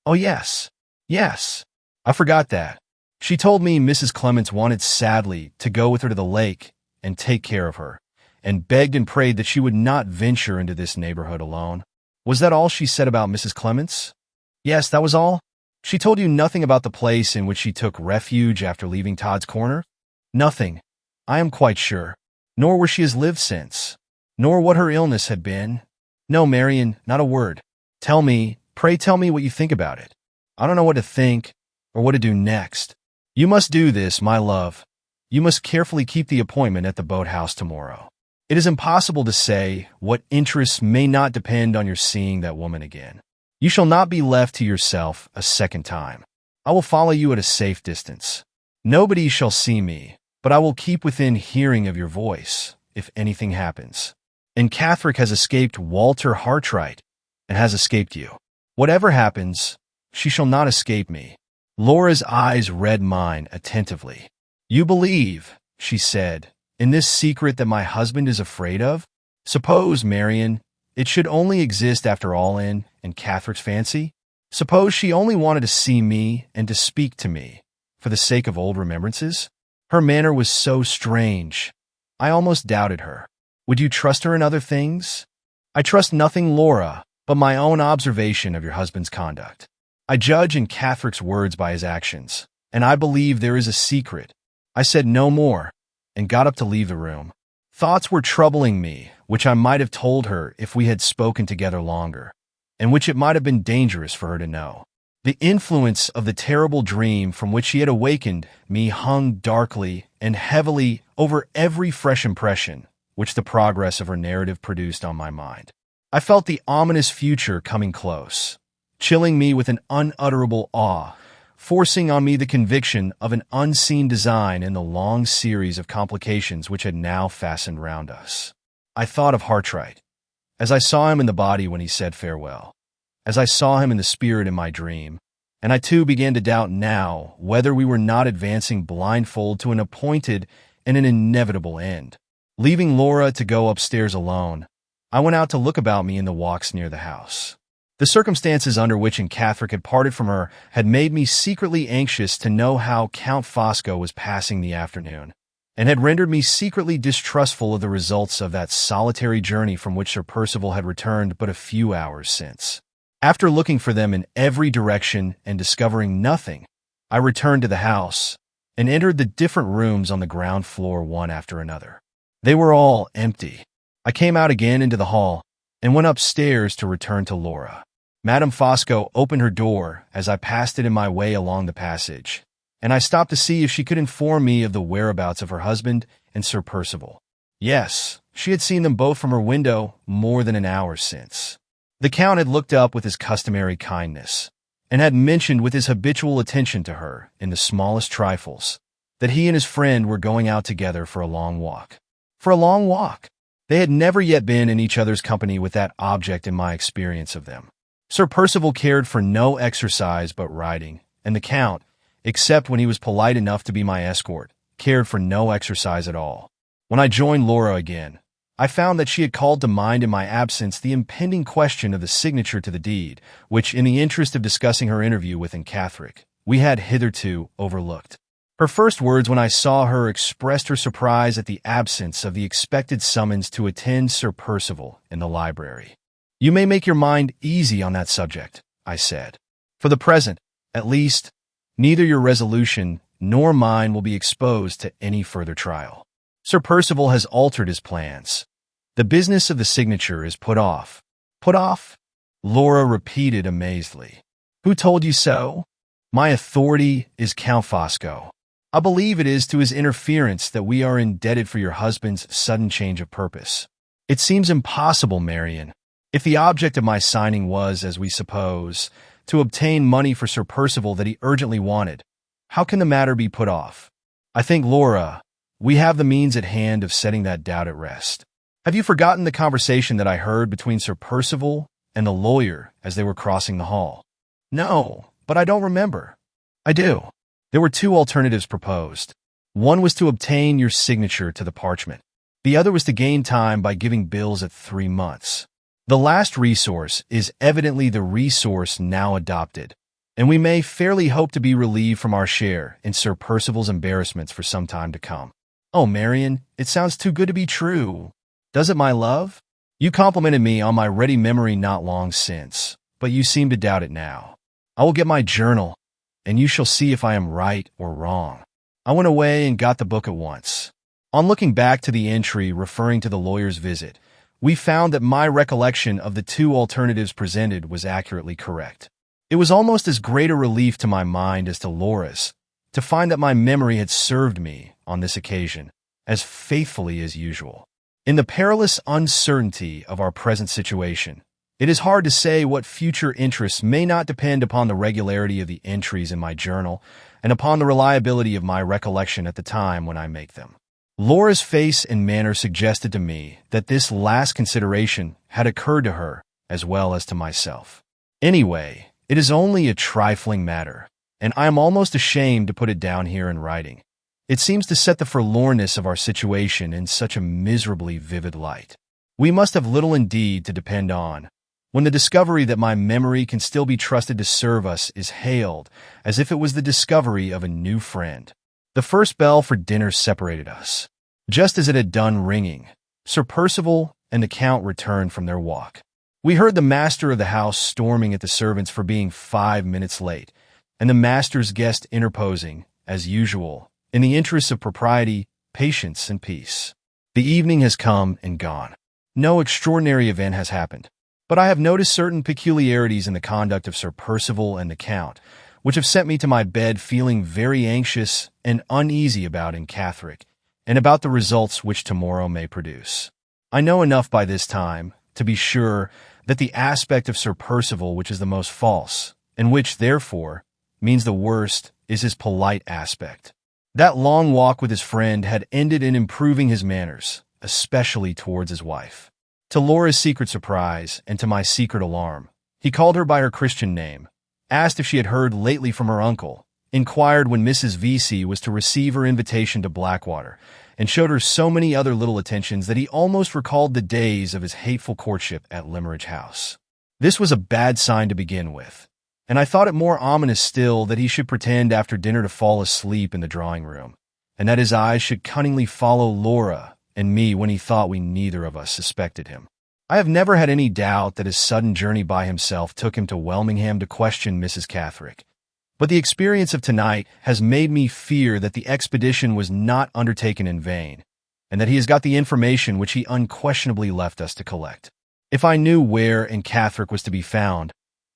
Oh, yes. Yes. I forgot that. She told me Mrs. Clements wanted sadly to go with her to the lake and take care of her, and begged and prayed that she would not venture into this neighborhood alone. Was that all she said about Mrs. Clements? Yes, that was all? She told you nothing about the place in which she took refuge after leaving Todd's Corner? Nothing, I am quite sure. Nor where she has lived since. Nor what her illness had been. No, Marian, not a word. Tell me, pray tell me what you think about it. I don't know what to think, or what to do next. You must do this, my love. You must carefully keep the appointment at the boathouse tomorrow. It is impossible to say what interests may not depend on your seeing that woman again. You shall not be left to yourself a second time. I will follow you at a safe distance. Nobody shall see me, but I will keep within hearing of your voice, if anything happens. And Gothic has escaped Walter Hartwright, and has escaped you. Whatever happens, she shall not escape me. Laura's eyes read mine attentively. You believe, she said, in this secret that my husband is afraid of? Suppose, Marian, it should only exist after all in Gothic's fancy? Suppose she only wanted to see me and to speak to me, for the sake of old remembrances? Her manner was so strange. I almost doubted her. Would you trust her in other things? I trust nothing, Laura, but my own observation of your husband's conduct. I judge in Gothic's words by his actions, and I believe there is a secret. I said no more, and got up to leave the room. Thoughts were troubling me, which I might have told her if we had spoken together longer, and which it might have been dangerous for her to know. The influence of the terrible dream from which she had awakened me hung darkly and heavily over every fresh impression which the progress of her narrative produced on my mind. I felt the ominous future coming close, chilling me with an unutterable awe, forcing on me the conviction of an unseen design in the long series of complications which had now fastened round us. I thought of Hartwright, as I saw him in the body when he said farewell, as I saw him in the spirit in my dream, and I too began to doubt now whether we were not advancing blindfold to an appointed and an inevitable end. Leaving Laura to go upstairs alone, I went out to look about me in the walks near the house. The circumstances under which Gothic had parted from her had made me secretly anxious to know how Count Fosco was passing the afternoon, and had rendered me secretly distrustful of the results of that solitary journey from which Sir Percival had returned but a few hours since. After looking for them in every direction and discovering nothing, I returned to the house and entered the different rooms on the ground floor one after another. They were all empty. I came out again into the hall and went upstairs to return to Laura. Madame Fosco opened her door as I passed it in my way along the passage, and I stopped to see if she could inform me of the whereabouts of her husband and Sir Percival. Yes, she had seen them both from her window more than an hour since. The Count had looked up with his customary kindness, and had mentioned with his habitual attention to her, in the smallest trifles, that he and his friend were going out together for a long walk. For a long walk! They had never yet been in each other's company with that object in my experience of them. Sir Percival cared for no exercise but riding, and the Count, except when he was polite enough to be my escort, cared for no exercise at all. When I joined Laura again, I found that she had called to mind in my absence the impending question of the signature to the deed, which, in the interest of discussing her interview with Gothic, we had hitherto overlooked. Her first words when I saw her expressed her surprise at the absence of the expected summons to attend Sir Percival in the library. You may make your mind easy on that subject, I said. For the present, at least, neither your resolution nor mine will be exposed to any further trial. Sir Percival has altered his plans. The business of the signature is put off. Put off? Laura repeated amazedly. Who told you so? My authority is Count Fosco. I believe it is to his interference that we are indebted for your husband's sudden change of purpose. It seems impossible, Marian. If the object of my signing was, as we suppose, to obtain money for Sir Percival that he urgently wanted, how can the matter be put off? I think, Laura, we have the means at hand of setting that doubt at rest. Have you forgotten the conversation that I heard between Sir Percival and the lawyer as they were crossing the hall? No, but I don't remember. I do. There were two alternatives proposed. One was to obtain your signature to the parchment. The other was to gain time by giving bills at 3 months. The last resource is evidently the resource now adopted, and we may fairly hope to be relieved from our share in Sir Percival's embarrassments for some time to come. Oh, Marian, it sounds too good to be true. Does it, my love? You complimented me on my ready memory not long since, but you seem to doubt it now. I will get my journal, and you shall see if I am right or wrong. I went away and got the book at once. On looking back to the entry referring to the lawyer's visit, we found that my recollection of the two alternatives presented was accurately correct. It was almost as great a relief to my mind as to Laura's to find that my memory had served me, on this occasion, as faithfully as usual. In the perilous uncertainty of our present situation, it is hard to say what future interests may not depend upon the regularity of the entries in my journal and upon the reliability of my recollection at the time when I make them. Laura's face and manner suggested to me that this last consideration had occurred to her as well as to myself. Anyway, it is only a trifling matter, and I am almost ashamed to put it down here in writing. It seems to set the forlornness of our situation in such a miserably vivid light. We must have little indeed to depend on when the discovery that my memory can still be trusted to serve us is hailed as if it was the discovery of a new friend. The first bell for dinner separated us. Just as it had done ringing, Sir Percival and the Count returned from their walk. We heard the master of the house storming at the servants for being 5 minutes late, and the master's guest interposing, as usual, in the interests of propriety, patience, and peace. The evening has come and gone. No extraordinary event has happened, but I have noticed certain peculiarities in the conduct of Sir Percival and the Count, which have sent me to my bed feeling very anxious and uneasy about in Gothic, and about the results which tomorrow may produce. I know enough by this time, to be sure, that the aspect of Sir Percival which is the most false, and which, therefore, means the worst, is his polite aspect. That long walk with his friend had ended in improving his manners, especially towards his wife. To Laura's secret surprise, and to my secret alarm, he called her by her Christian name, asked if she had heard lately from her uncle, inquired when Mrs. V.C. was to receive her invitation to Blackwater, and showed her so many other little attentions that he almost recalled the days of his hateful courtship at Limmeridge House. This was a bad sign to begin with, and I thought it more ominous still that he should pretend after dinner to fall asleep in the drawing-room, and that his eyes should cunningly follow Laura and me when he thought we neither of us suspected him. I have never had any doubt that his sudden journey by himself took him to Welmingham to question Mrs. Gothic, but the experience of tonight has made me fear that the expedition was not undertaken in vain, and that he has got the information which he unquestionably left us to collect. If I knew where in Gothic was to be found,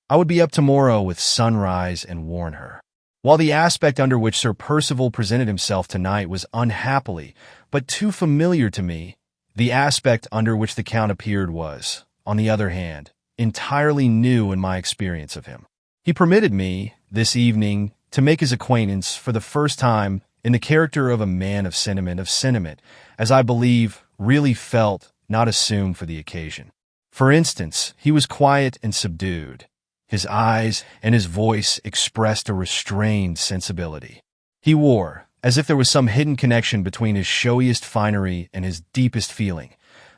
I would be up tomorrow with sunrise and warn her. While the aspect under which Sir Percival presented himself tonight was unhappily, but too familiar to me, the aspect under which the Count appeared was, on the other hand, entirely new in my experience of him. He permitted me, this evening, to make his acquaintance for the first time in the character of a man of sentiment, as I believe, really felt, not assumed for the occasion. For instance, he was quiet and subdued. His eyes and his voice expressed a restrained sensibility. He wore, as if there was some hidden connection between his showiest finery and his deepest feeling,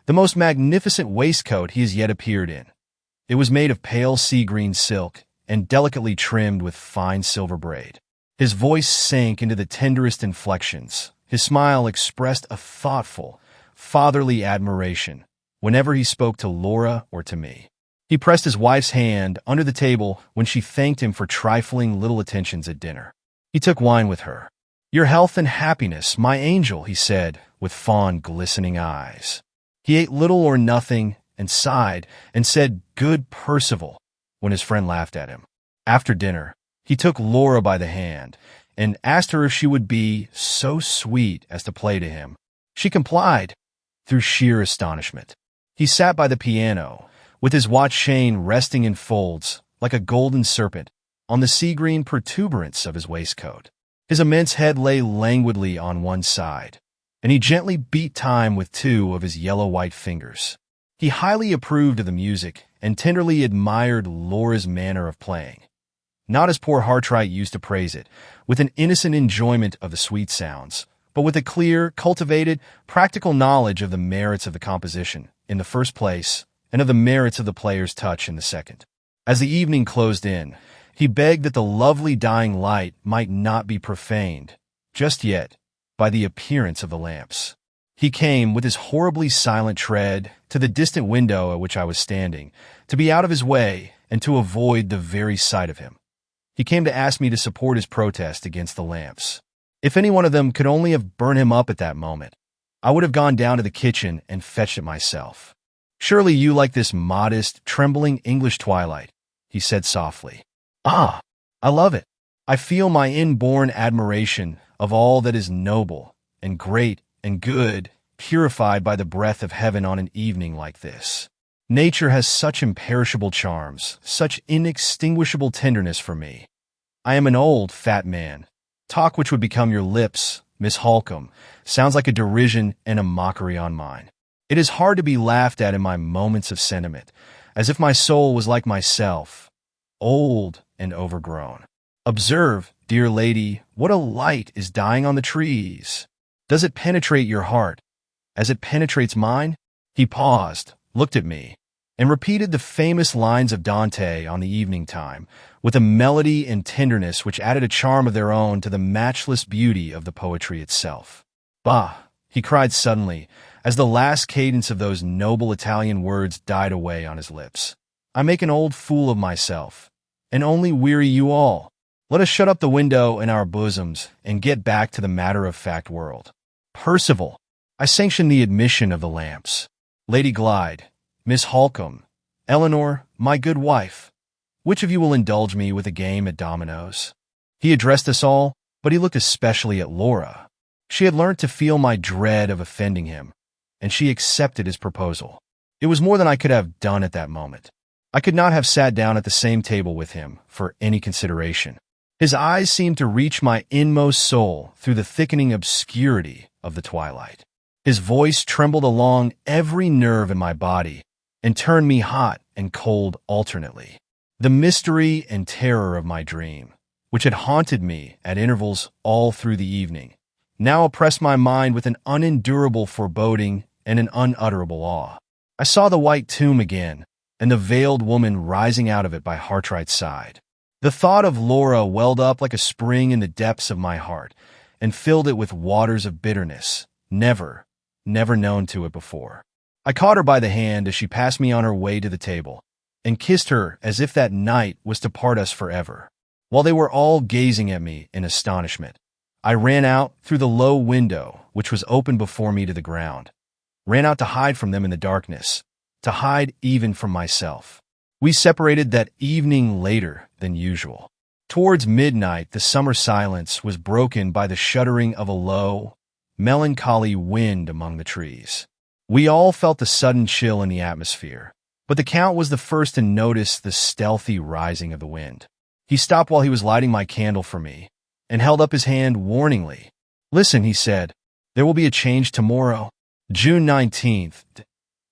the most magnificent waistcoat he has yet appeared in. It was made of pale sea-green silk and delicately trimmed with fine silver braid. His voice sank into the tenderest inflections. His smile expressed a thoughtful, fatherly admiration whenever he spoke to Laura or to me. He pressed his wife's hand under the table when she thanked him for trifling little attentions at dinner. He took wine with her. "Your health and happiness, my angel," he said, with fond, glistening eyes. He ate little or nothing, and sighed, and said, "Good Percival," when his friend laughed at him. After dinner, he took Laura by the hand, and asked her if she would be so sweet as to play to him. She complied, through sheer astonishment. He sat by the piano, with his watch chain resting in folds, like a golden serpent, on the sea-green protuberance of his waistcoat. His immense head lay languidly on one side, and he gently beat time with two of his yellow-white fingers. He highly approved of the music and tenderly admired Laura's manner of playing. Not as poor Hartright used to praise it, with an innocent enjoyment of the sweet sounds, but with a clear, cultivated, practical knowledge of the merits of the composition, in the first place, and of the merits of the player's touch in the second. As the evening closed in, he begged that the lovely dying light might not be profaned, just yet, by the appearance of the lamps. He came, with his horribly silent tread, to the distant window at which I was standing, to be out of his way and to avoid the very sight of him. He came to ask me to support his protest against the lamps. If any one of them could only have burned him up at that moment, I would have gone down to the kitchen and fetched it myself. "Surely you like this modest, trembling English twilight," he said softly. "Ah, I love it. I feel my inborn admiration of all that is noble and great and good, purified by the breath of heaven on an evening like this. Nature has such imperishable charms, such inextinguishable tenderness for me. I am an old, fat man. Talk which would become your lips, Miss Halcombe, sounds like a derision and a mockery on mine. It is hard to be laughed at in my moments of sentiment, as if my soul was like myself, old and overgrown. Observe, dear lady, what a light is dying on the trees. Does it penetrate your heart, as it penetrates mine?" He paused, looked at me, and repeated the famous lines of Dante on the evening time, with a melody and tenderness which added a charm of their own to the matchless beauty of the poetry itself. "Bah!" he cried suddenly, as the last cadence of those noble Italian words died away on his lips. "I make an old fool of myself, and only weary you all. Let us shut up the window in our bosoms and get back to the matter-of-fact world. Percival, I sanction the admission of the lamps. Lady Glyde, Miss Halcombe, Eleanor, my good wife, which of you will indulge me with a game at dominoes?" He addressed us all, but he looked especially at Laura. She had learnt to feel my dread of offending him, and she accepted his proposal. It was more than I could have done at that moment. I could not have sat down at the same table with him for any consideration. His eyes seemed to reach my inmost soul through the thickening obscurity of the twilight. His voice trembled along every nerve in my body and turned me hot and cold alternately. The mystery and terror of my dream, which had haunted me at intervals all through the evening, now oppressed my mind with an unendurable foreboding and an unutterable awe. I saw the white tomb again, and the veiled woman rising out of it by Hartright's side. The thought of Laura welled up like a spring in the depths of my heart and filled it with waters of bitterness, never known to it before. I caught her by the hand as she passed me on her way to the table, and kissed her as if that night was to part us forever. While they were all gazing at me in astonishment, I ran out through the low window, which was open before me to the ground, ran out to hide from them in the darkness, to hide even from myself. We separated that evening later than usual. Towards midnight, the summer silence was broken by the shuddering of a low, melancholy wind among the trees. We all felt the sudden chill in the atmosphere, but the Count was the first to notice the stealthy rising of the wind. He stopped while he was lighting my candle for me, and held up his hand warningly. "Listen," he said, "there will be a change tomorrow. June 19th.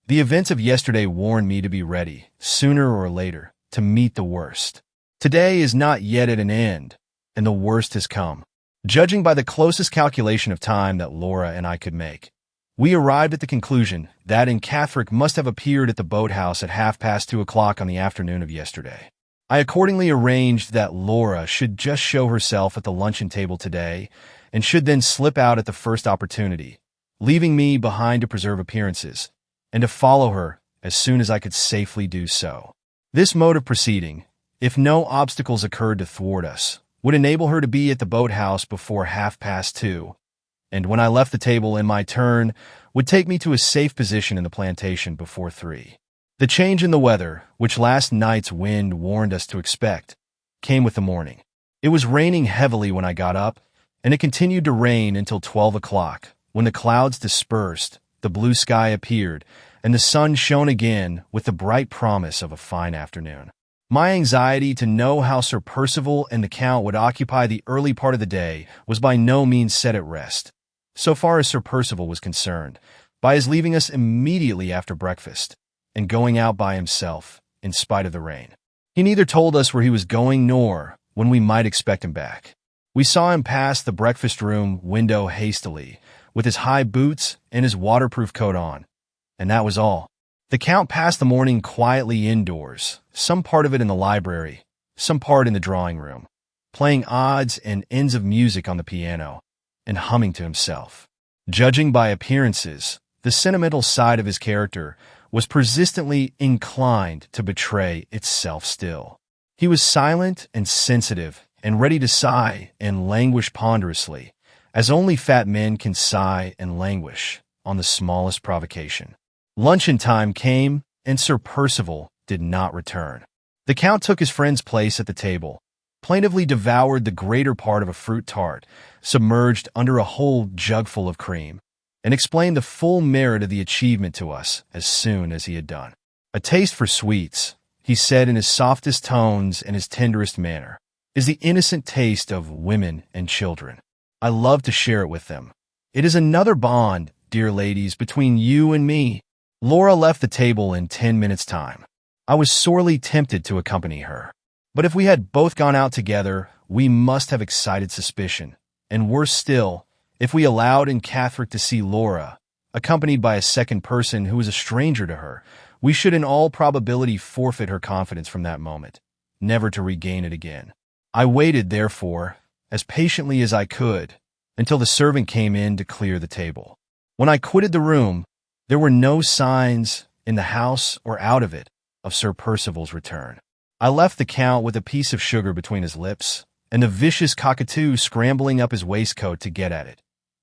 The events of yesterday warned me to be ready, sooner or later, to meet the worst. Today is not yet at an end, and the worst has come. Judging by the closest calculation of time that Laura and I could make, we arrived at the conclusion that in Catherick must have appeared at the boathouse at 2:30 on the afternoon of yesterday. I accordingly arranged that Laura should just show herself at the luncheon table today, and should then slip out at the first opportunity, leaving me behind to preserve appearances, and to follow her as soon as I could safely do so. This mode of proceeding, if no obstacles occurred to thwart us, would enable her to be at the boathouse before 2:30, and when I left the table in my turn, would take me to a safe position in the plantation before 3. The change in the weather, which last night's wind warned us to expect, came with the morning. It was raining heavily when I got up, and it continued to rain until 12 o'clock, when the clouds dispersed, the blue sky appeared, and the sun shone again with the bright promise of a fine afternoon. My anxiety to know how Sir Percival and the Count would occupy the early part of the day was by no means set at rest, so far as Sir Percival was concerned, by his leaving us immediately after breakfast and going out by himself, in spite of the rain. He neither told us where he was going nor when we might expect him back. We saw him pass the breakfast room window hastily, with his high boots and his waterproof coat on, and that was all. The Count passed the morning quietly indoors, some part of it in the library, some part in the drawing room, playing odds and ends of music on the piano, and humming to himself. Judging by appearances, the sentimental side of his character was persistently inclined to betray itself still. He was silent and sensitive and ready to sigh and languish ponderously, as only fat men can sigh and languish on the smallest provocation. Luncheon time came, and Sir Percival did not return. The Count took his friend's place at the table, plaintively devoured the greater part of a fruit tart, submerged under a whole jugful of cream, and explained the full merit of the achievement to us as soon as he had done. A taste for sweets, he said in his softest tones and his tenderest manner, is the innocent taste of women and children. I love to share it with them. It is another bond, dear ladies, between you and me. Laura left the table in 10 minutes' time. I was sorely tempted to accompany her. But if we had both gone out together, we must have excited suspicion. And worse still, if we allowed in Catherine to see Laura, accompanied by a second person who was a stranger to her, we should in all probability forfeit her confidence from that moment, never to regain it again. I waited, therefore, as patiently as I could, until the servant came in to clear the table. When I quitted the room, there were no signs, in the house or out of it, of Sir Percival's return. I left the Count with a piece of sugar between his lips, and the vicious cockatoo scrambling up his waistcoat to get at it,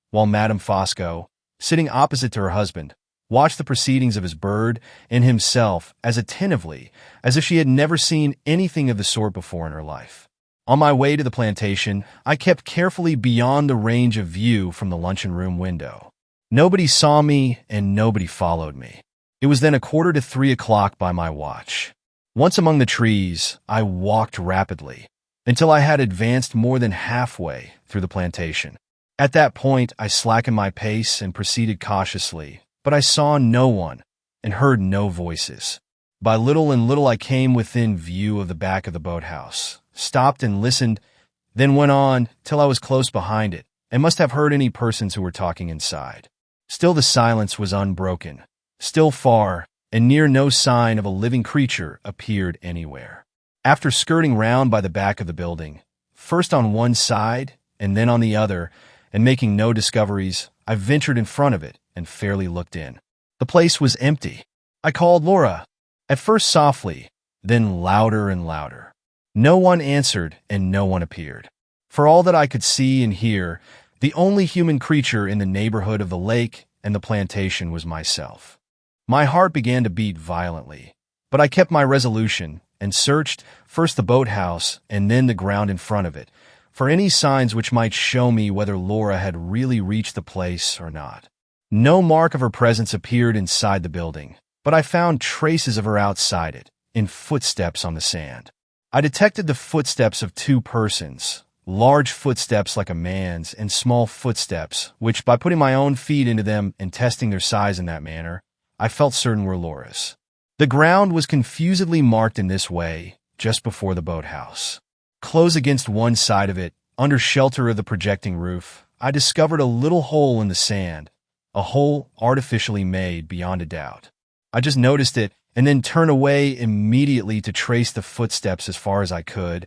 while Madame Fosco, sitting opposite to her husband, watched the proceedings of his bird and himself as attentively as if she had never seen anything of the sort before in her life. On my way to the plantation, I kept carefully beyond the range of view from the luncheon-room window. Nobody saw me, and nobody followed me. It was then 2:45 by my watch. Once among the trees, I walked rapidly, until I had advanced more than halfway through the plantation. At that point, I slackened my pace and proceeded cautiously, but I saw no one and heard no voices. By little and little I came within view of the back of the boathouse, stopped and listened, then went on till I was close behind it, and must have heard any persons who were talking inside. Still the silence was unbroken. Still far and near no sign of a living creature appeared anywhere. After skirting round by the back of the building, first on one side and then on the other, and making no discoveries, I ventured in front of it and fairly looked in. The place was empty. I called Laura, at first softly, then louder and louder. No one answered and no one appeared. For all that I could see and hear, the only human creature in the neighborhood of the lake and the plantation was myself. My heart began to beat violently, but I kept my resolution and searched first the boathouse and then the ground in front of it for any signs which might show me whether Laura had really reached the place or not. No mark of her presence appeared inside the building, but I found traces of her outside it, in footsteps on the sand. I detected the footsteps of two persons, large footsteps like a man's and small footsteps, which, by putting my own feet into them and testing their size in that manner, I felt certain were Laura's. The ground was confusedly marked in this way just before the boathouse. Close against one side of it, under shelter of the projecting roof, I discovered a little hole in the sand, a hole artificially made beyond a doubt. I just noticed it and then turned away immediately to trace the footsteps as far as I could,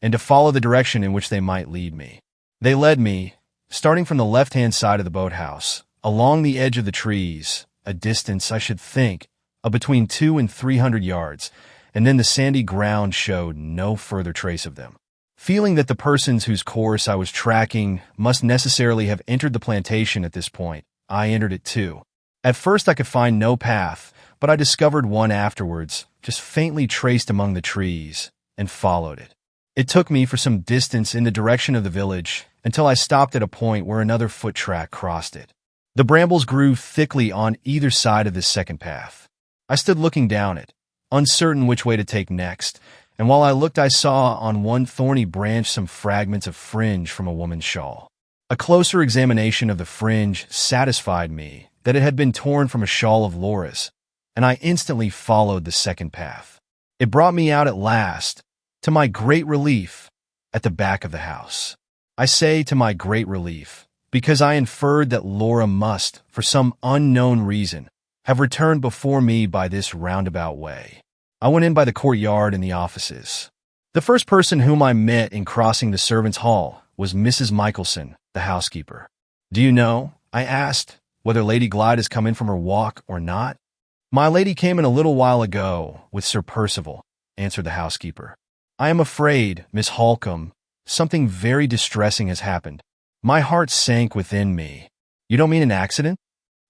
and to follow the direction in which they might lead me. They led me, starting from the left-hand side of the boathouse, along the edge of the trees, a distance, I should think, of between 200 and 300 yards, and then the sandy ground showed no further trace of them. Feeling that the persons whose course I was tracking must necessarily have entered the plantation at this point, I entered it too. At first I could find no path, but I discovered one afterwards, just faintly traced among the trees, and followed it. It took me for some distance in the direction of the village until I stopped at a point where another foot track crossed it. The brambles grew thickly on either side of this second path. I stood looking down it, uncertain which way to take next, and while I looked I saw on one thorny branch some fragments of fringe from a woman's shawl. A closer examination of the fringe satisfied me that it had been torn from a shawl of Laura's, and I instantly followed the second path. It brought me out at last, to my great relief, at the back of the house. I say to my great relief, because I inferred that Laura must, for some unknown reason, have returned before me by this roundabout way. I went in by the courtyard and the offices. The first person whom I met in crossing the servants' hall was Mrs. Michelson, the housekeeper. "Do you know," I asked, "whether Lady Glyde has come in from her walk or not?" "My lady came in a little while ago with Sir Percival," answered the housekeeper. "I am afraid, Miss Halcombe, something very distressing has happened." My heart sank within me. "You don't mean an accident?"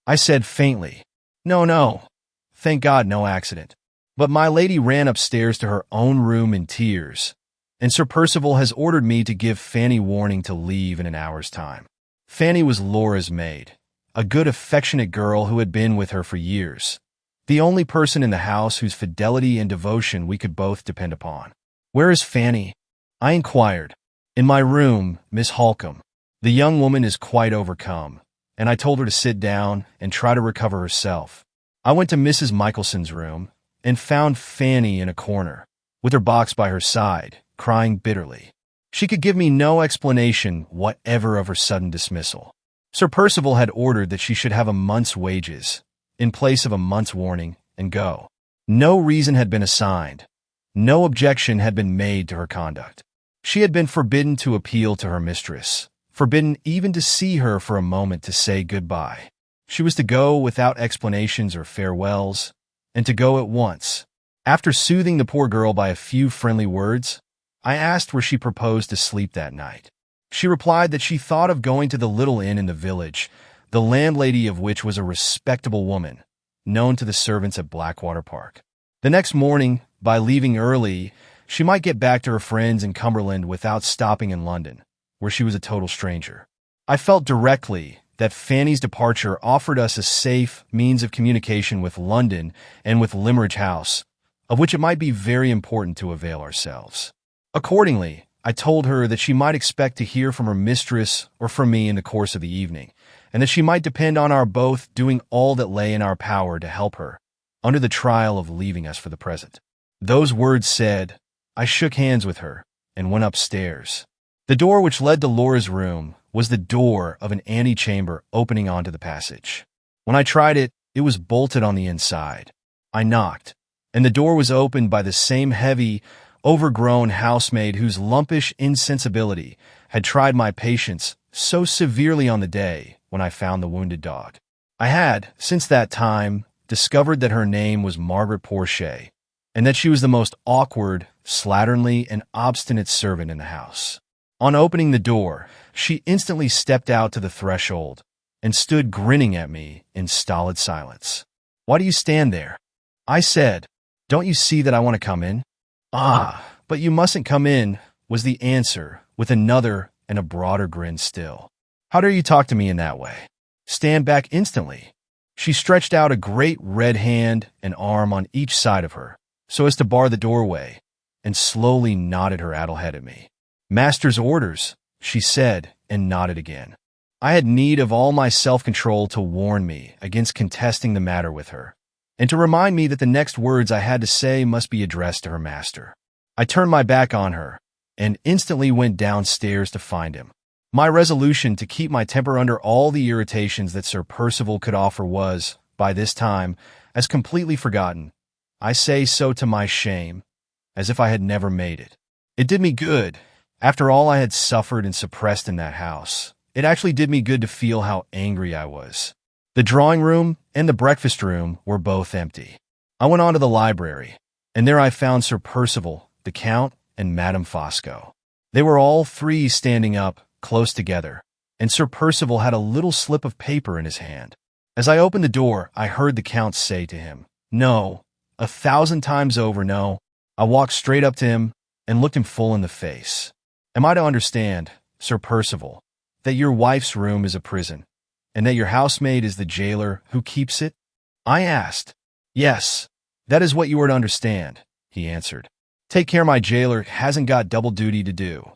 I said faintly. "No, no. Thank God, no accident. But my lady ran upstairs to her own room in tears, and Sir Percival has ordered me to give Fanny warning to leave in an hour's time." Fanny was Laura's maid, a good, affectionate girl who had been with her for years, the only person in the house whose fidelity and devotion we could both depend upon. "Where is Fanny?" I inquired. "In my room, Miss Halcombe. The young woman is quite overcome, and I told her to sit down and try to recover herself." I went to Mrs. Michelson's room and found Fanny in a corner, with her box by her side, crying bitterly. She could give me no explanation whatever of her sudden dismissal. Sir Percival had ordered that she should have a month's wages, in place of a month's warning, and go. No reason had been assigned. No objection had been made to her conduct. She had been forbidden to appeal to her mistress, forbidden even to see her for a moment to say goodbye. She was to go without explanations or farewells, and to go at once. After soothing the poor girl by a few friendly words, I asked where she proposed to sleep that night. She replied that she thought of going to the little inn in the village, the landlady of which was a respectable woman, known to the servants at Blackwater Park. The next morning, by leaving early, she might get back to her friends in Cumberland without stopping in London, where she was a total stranger. I felt directly that Fanny's departure offered us a safe means of communication with London and with Limmeridge House, of which it might be very important to avail ourselves. Accordingly, I told her that she might expect to hear from her mistress or from me in the course of the evening, and that she might depend on our both doing all that lay in our power to help her, under the trial of leaving us for the present. Those words said, I shook hands with her and went upstairs. The door which led to Laura's room was the door of an antechamber opening onto the passage. When I tried it, it was bolted on the inside. I knocked, and the door was opened by the same heavy, overgrown housemaid whose lumpish insensibility had tried my patience so severely on the day when I found the wounded dog. I had, since that time, discovered that her name was Margaret Porchet, and that she was the most awkward, slatternly, and obstinate servant in the house. On opening the door, she instantly stepped out to the threshold and stood grinning at me in stolid silence. "Why do you stand there?" I said. "Don't you see that I want to come in?" "Ah, but you mustn't come in," was the answer, with another and a broader grin still. "How dare you talk to me in that way? Stand back instantly." She stretched out a great red hand and arm on each side of her, so as to bar the doorway, and slowly nodded her addle head at me. "Master's orders," she said, and nodded again. I had need of all my self-control to warn me against contesting the matter with her, and to remind me that the next words I had to say must be addressed to her master. I turned my back on her, and instantly went downstairs to find him. My resolution to keep my temper under all the irritations that Sir Percival could offer was, by this time, as completely forgotten, I say so to my shame, as if I had never made it. It did me good. After all I had suffered and suppressed in that house, it actually did me good to feel how angry I was. The drawing room and the breakfast room were both empty. I went on to the library, and there I found Sir Percival, the Count, and Madame Fosco. They were all three standing up, close together, and Sir Percival had a little slip of paper in his hand. As I opened the door, I heard the Count say to him, "No, 1,000 times over, no." I walked straight up to him and looked him full in the face. "Am I to understand, Sir Percival, that your wife's room is a prison, and that your housemaid is the jailer who keeps it?" I asked. "Yes, that is what you are to understand," he answered. Take care my jailer hasn't got double duty to do.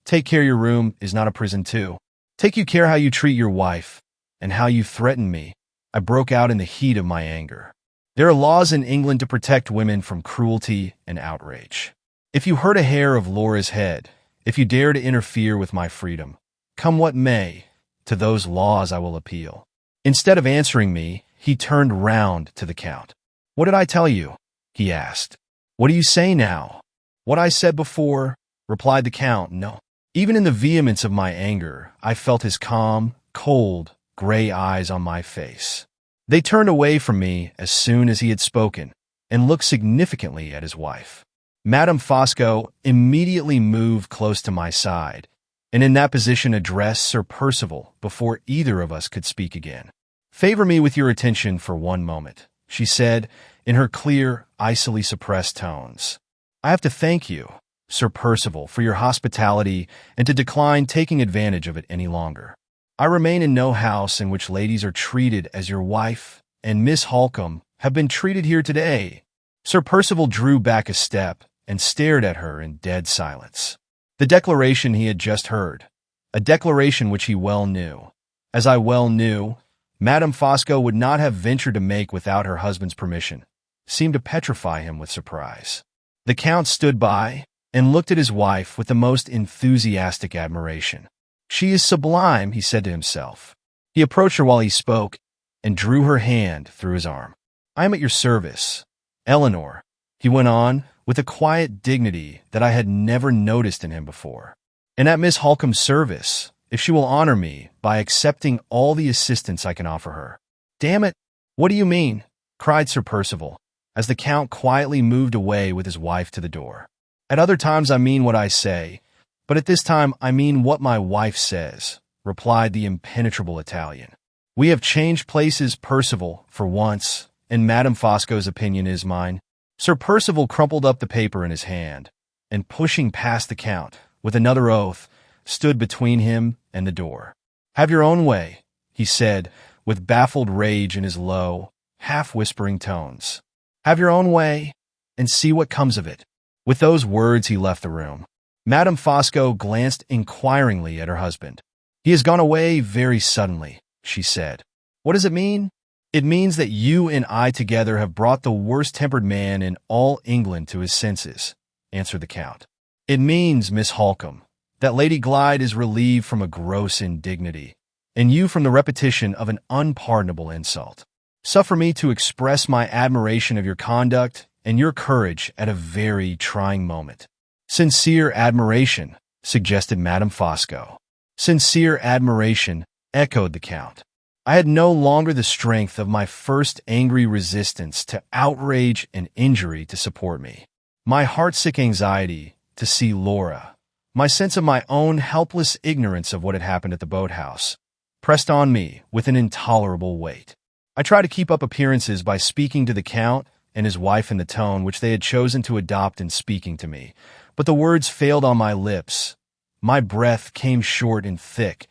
Take care your room is not a prison too. Take you care how you treat your wife, and how you threaten me. I broke out in the heat of my anger. There are laws in England to protect women from cruelty and outrage. If you hurt a hair of Laura's head, if you dare to interfere with my freedom, come what may, to those laws I will appeal. Instead of answering me, he turned round to the Count. What did I tell you? He asked. What do you say now? What I said before, replied the Count. No. Even in the vehemence of my anger, I felt his calm, cold, gray eyes on my face. They turned away from me as soon as he had spoken, and looked significantly at his wife. Madame Fosco immediately moved close to my side, and in that position addressed Sir Percival before either of us could speak again. Favor me with your attention for one moment, she said, in her clear, icily suppressed tones. I have to thank you, Sir Percival, for your hospitality and to decline taking advantage of it any longer. I remain in no house in which ladies are treated as your wife and Miss Halcombe have been treated here today. Sir Percival drew back a step and stared at her in dead silence. The declaration he had just heard, a declaration which he well knew, as I well knew, Madame Fosco would not have ventured to make without her husband's permission, seemed to petrify him with surprise. The Count stood by and looked at his wife with the most enthusiastic admiration. She is sublime, he said to himself. He approached her while he spoke and drew her hand through his arm. I am at your service, Eleanor, he went on with a quiet dignity that I had never noticed in him before. And at Miss Halcombe's service, if she will honor me by accepting all the assistance I can offer her. Damn it, what do you mean? Cried Sir Percival, as the Count quietly moved away with his wife to the door. At other times I mean what I say, but at this time I mean what my wife says, replied the impenetrable Italian. We have changed places, Percival, for once, and Madame Fosco's opinion is mine. Sir Percival crumpled up the paper in his hand, and pushing past the Count, with another oath, stood between him and the door. Have your own way, he said, with baffled rage in his low, half-whispering tones. Have your own way, and see what comes of it. With those words he left the room. Madame Fosco glanced inquiringly at her husband. He has gone away very suddenly, she said. What does it mean? It means that you and I together have brought the worst-tempered man in all England to his senses, answered the Count. It means, Miss Halcombe, that Lady Glyde is relieved from a gross indignity, and you from the repetition of an unpardonable insult. Suffer me to express my admiration of your conduct and your courage at a very trying moment. Sincere admiration, suggested Madame Fosco. Sincere admiration, echoed the Count. I had no longer the strength of my first angry resistance to outrage and injury to support me. My heartsick anxiety to see Laura, my sense of my own helpless ignorance of what had happened at the boathouse, pressed on me with an intolerable weight. I tried to keep up appearances by speaking to the Count and his wife in the tone which they had chosen to adopt in speaking to me, but the words failed on my lips. My breath came short and thick.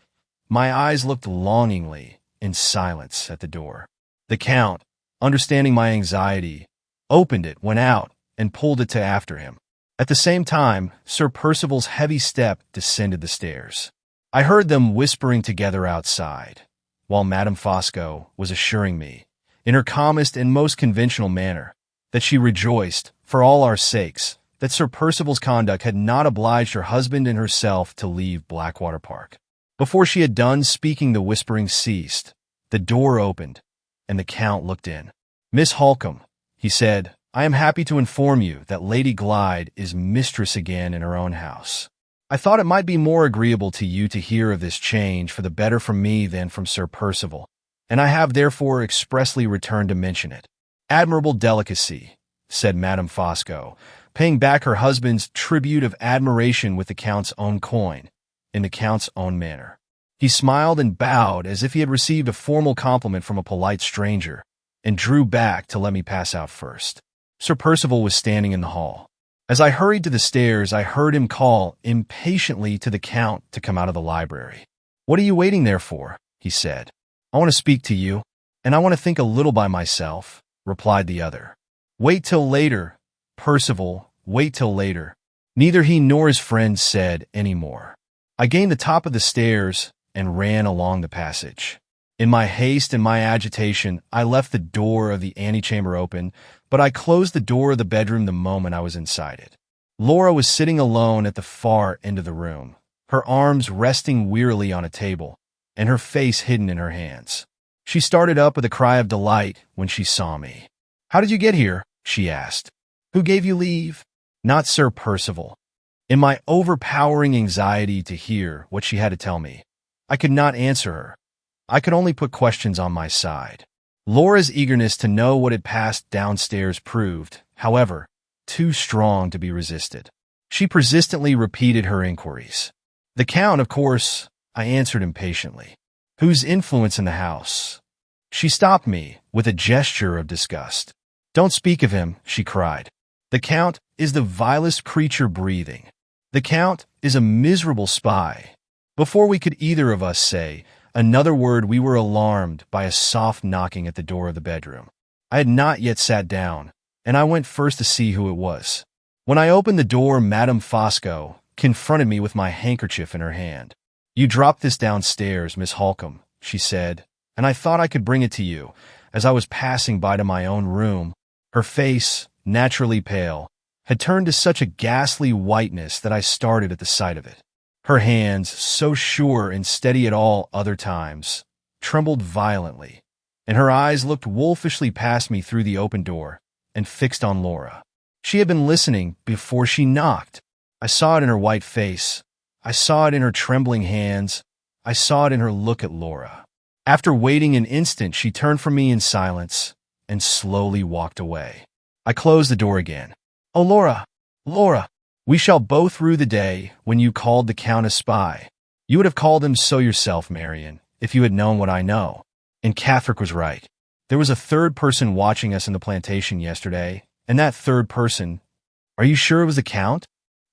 My eyes looked longingly in silence at the door. The Count, understanding my anxiety, opened it, went out, and pulled it to after him. At the same time, Sir Percival's heavy step descended the stairs. I heard them whispering together outside, while Madame Fosco was assuring me, in her calmest and most conventional manner, that she rejoiced, for all our sakes, that Sir Percival's conduct had not obliged her husband and herself to leave Blackwater Park. Before she had done speaking, the whispering ceased. The door opened, and the Count looked in. Miss Halcombe, he said, I am happy to inform you that Lady Glyde is mistress again in her own house. I thought it might be more agreeable to you to hear of this change for the better from me than from Sir Percival, and I have therefore expressly returned to mention it. Admirable delicacy, said Madame Fosco, paying back her husband's tribute of admiration with the Count's own coin, in the Count's own manner. He smiled and bowed as if he had received a formal compliment from a polite stranger, and drew back to let me pass out first. Sir Percival was standing in the hall. As I hurried to the stairs, I heard him call impatiently to the Count to come out of the library. What are you waiting there for? He said. I want to speak to you, and I want to think a little by myself, replied the other. Wait till later, Percival, wait till later. Neither he nor his friend said any more. I gained the top of the stairs and ran along the passage. In my haste and my agitation, I left the door of the antechamber open, but I closed the door of the bedroom the moment I was inside it. Laura was sitting alone at the far end of the room, her arms resting wearily on a table, and her face hidden in her hands. She started up with a cry of delight when she saw me. "How did you get here?" she asked. "Who gave you leave?" "Not Sir Percival." In my overpowering anxiety to hear what she had to tell me, I could not answer her. I could only put questions on my side. Laura's eagerness to know what had passed downstairs proved, however, too strong to be resisted. She persistently repeated her inquiries. "The Count, of course," I answered impatiently. "Whose influence in the house?" She stopped me with a gesture of disgust. "Don't speak of him," she cried. "The Count is the vilest creature breathing. The Count is a miserable spy." Before we could either of us say another word, we were alarmed by a soft knocking at the door of the bedroom. I had not yet sat down, and I went first to see who it was. When I opened the door, Madame Fosco confronted me with my handkerchief in her hand. "You dropped this downstairs, Miss Halcombe," she said, "and I thought I could bring it to you as I was passing by to my own room." Her face, naturally pale, had turned to such a ghastly whiteness that I started at the sight of it. Her hands, so sure and steady at all other times, trembled violently, and her eyes looked wolfishly past me through the open door and fixed on Laura. She had been listening before she knocked. I saw it in her white face. I saw it in her trembling hands. I saw it in her look at Laura. After waiting an instant, she turned from me in silence and slowly walked away. I closed the door again. "Oh, Laura, Laura, we shall both rue the day when you called the Count a spy. You would have called him so yourself, Marian, if you had known what I know." And Gothic was right. There was a third person watching us in the plantation yesterday, and that third person— "Are you sure it was the Count?"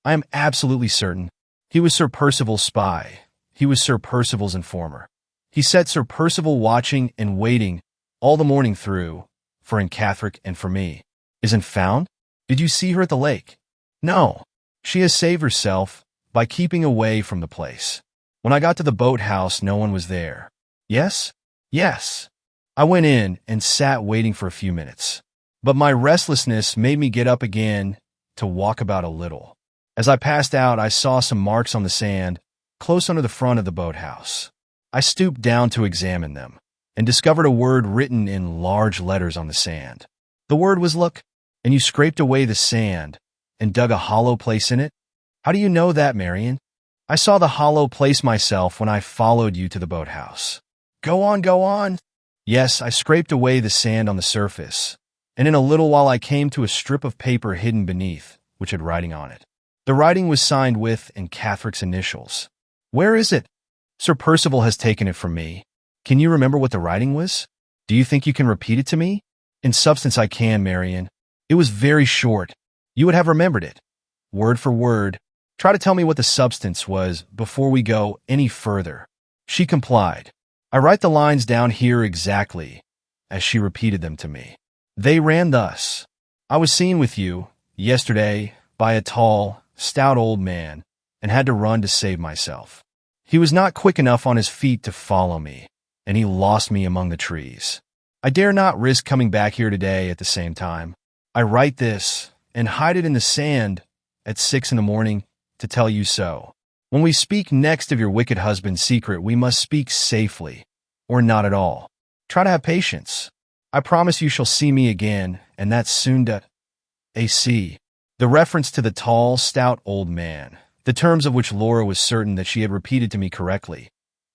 "I am absolutely certain. He was Sir Percival's spy. He was Sir Percival's informer. He set Sir Percival watching and waiting all the morning through, for Gothic and for me." "Isn't found? Did you see her at the lake?" "No. She has saved herself by keeping away from the place. When I got to the boathouse, no one was there." "Yes?" "Yes." I went in and sat waiting for a few minutes, but my restlessness made me get up again to walk about a little. As I passed out, I saw some marks on the sand close under the front of the boathouse. I stooped down to examine them and discovered a word written in large letters on the sand. The word was "look," and you scraped away the sand and dug a hollow place in it? "How do you know that, Marian?" "I saw the hollow place myself when I followed you to the boathouse." Go on, go on." "Yes, I scraped away the sand on the surface, and in a little while I came to a strip of paper hidden beneath, which had writing on it. The writing was signed with Gothic's initials." "Where is it?" "Sir Percival has taken it from me." "Can you remember what the writing was? Do you think you can repeat it to me?" "In substance I can, Marian. It was very short. You would have remembered it, word for word. Try to tell me what the substance was before we go any further." She complied. I write the lines down here exactly as she repeated them to me. They ran thus: "I was seen with you yesterday by a tall, stout old man, and had to run to save myself. He was not quick enough on his feet to follow me, and he lost me among the trees. I dare not risk coming back here today at the same time. I write this and hide it in the sand at 6 in the morning to tell you so. When we speak next of your wicked husband's secret, we must speak safely, or not at all. Try to have patience. I promise you shall see me again, and that's soon to AC." The reference to the tall, stout old man, the terms of which Laura was certain that she had repeated to me correctly,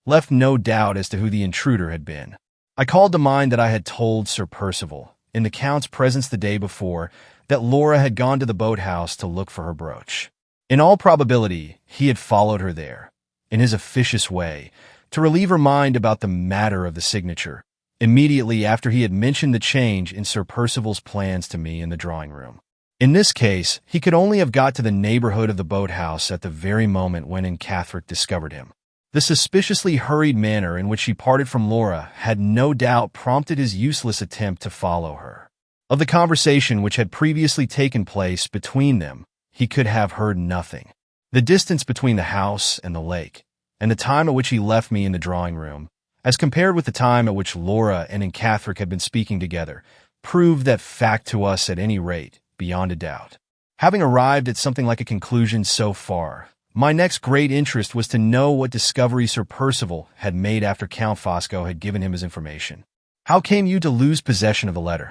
left no doubt as to who the intruder had been. I called to mind that I had told Sir Percival, in the Count's presence the day before, that Laura had gone to the boathouse to look for her brooch. In all probability, he had followed her there, in his officious way, to relieve her mind about the matter of the signature, immediately after he had mentioned the change in Sir Percival's plans to me in the drawing-room. In this case, he could only have got to the neighborhood of the boathouse at the very moment when Gothic discovered him. The suspiciously hurried manner in which he parted from Laura had no doubt prompted his useless attempt to follow her. Of the conversation which had previously taken place between them, he could have heard nothing. The distance between the house and the lake, and the time at which he left me in the drawing room, as compared with the time at which Laura and Catherick had been speaking together, proved that fact to us at any rate, beyond a doubt. Having arrived at something like a conclusion so far, my next great interest was to know what discovery Sir Percival had made after Count Fosco had given him his information. "How came you to lose possession of the letter?"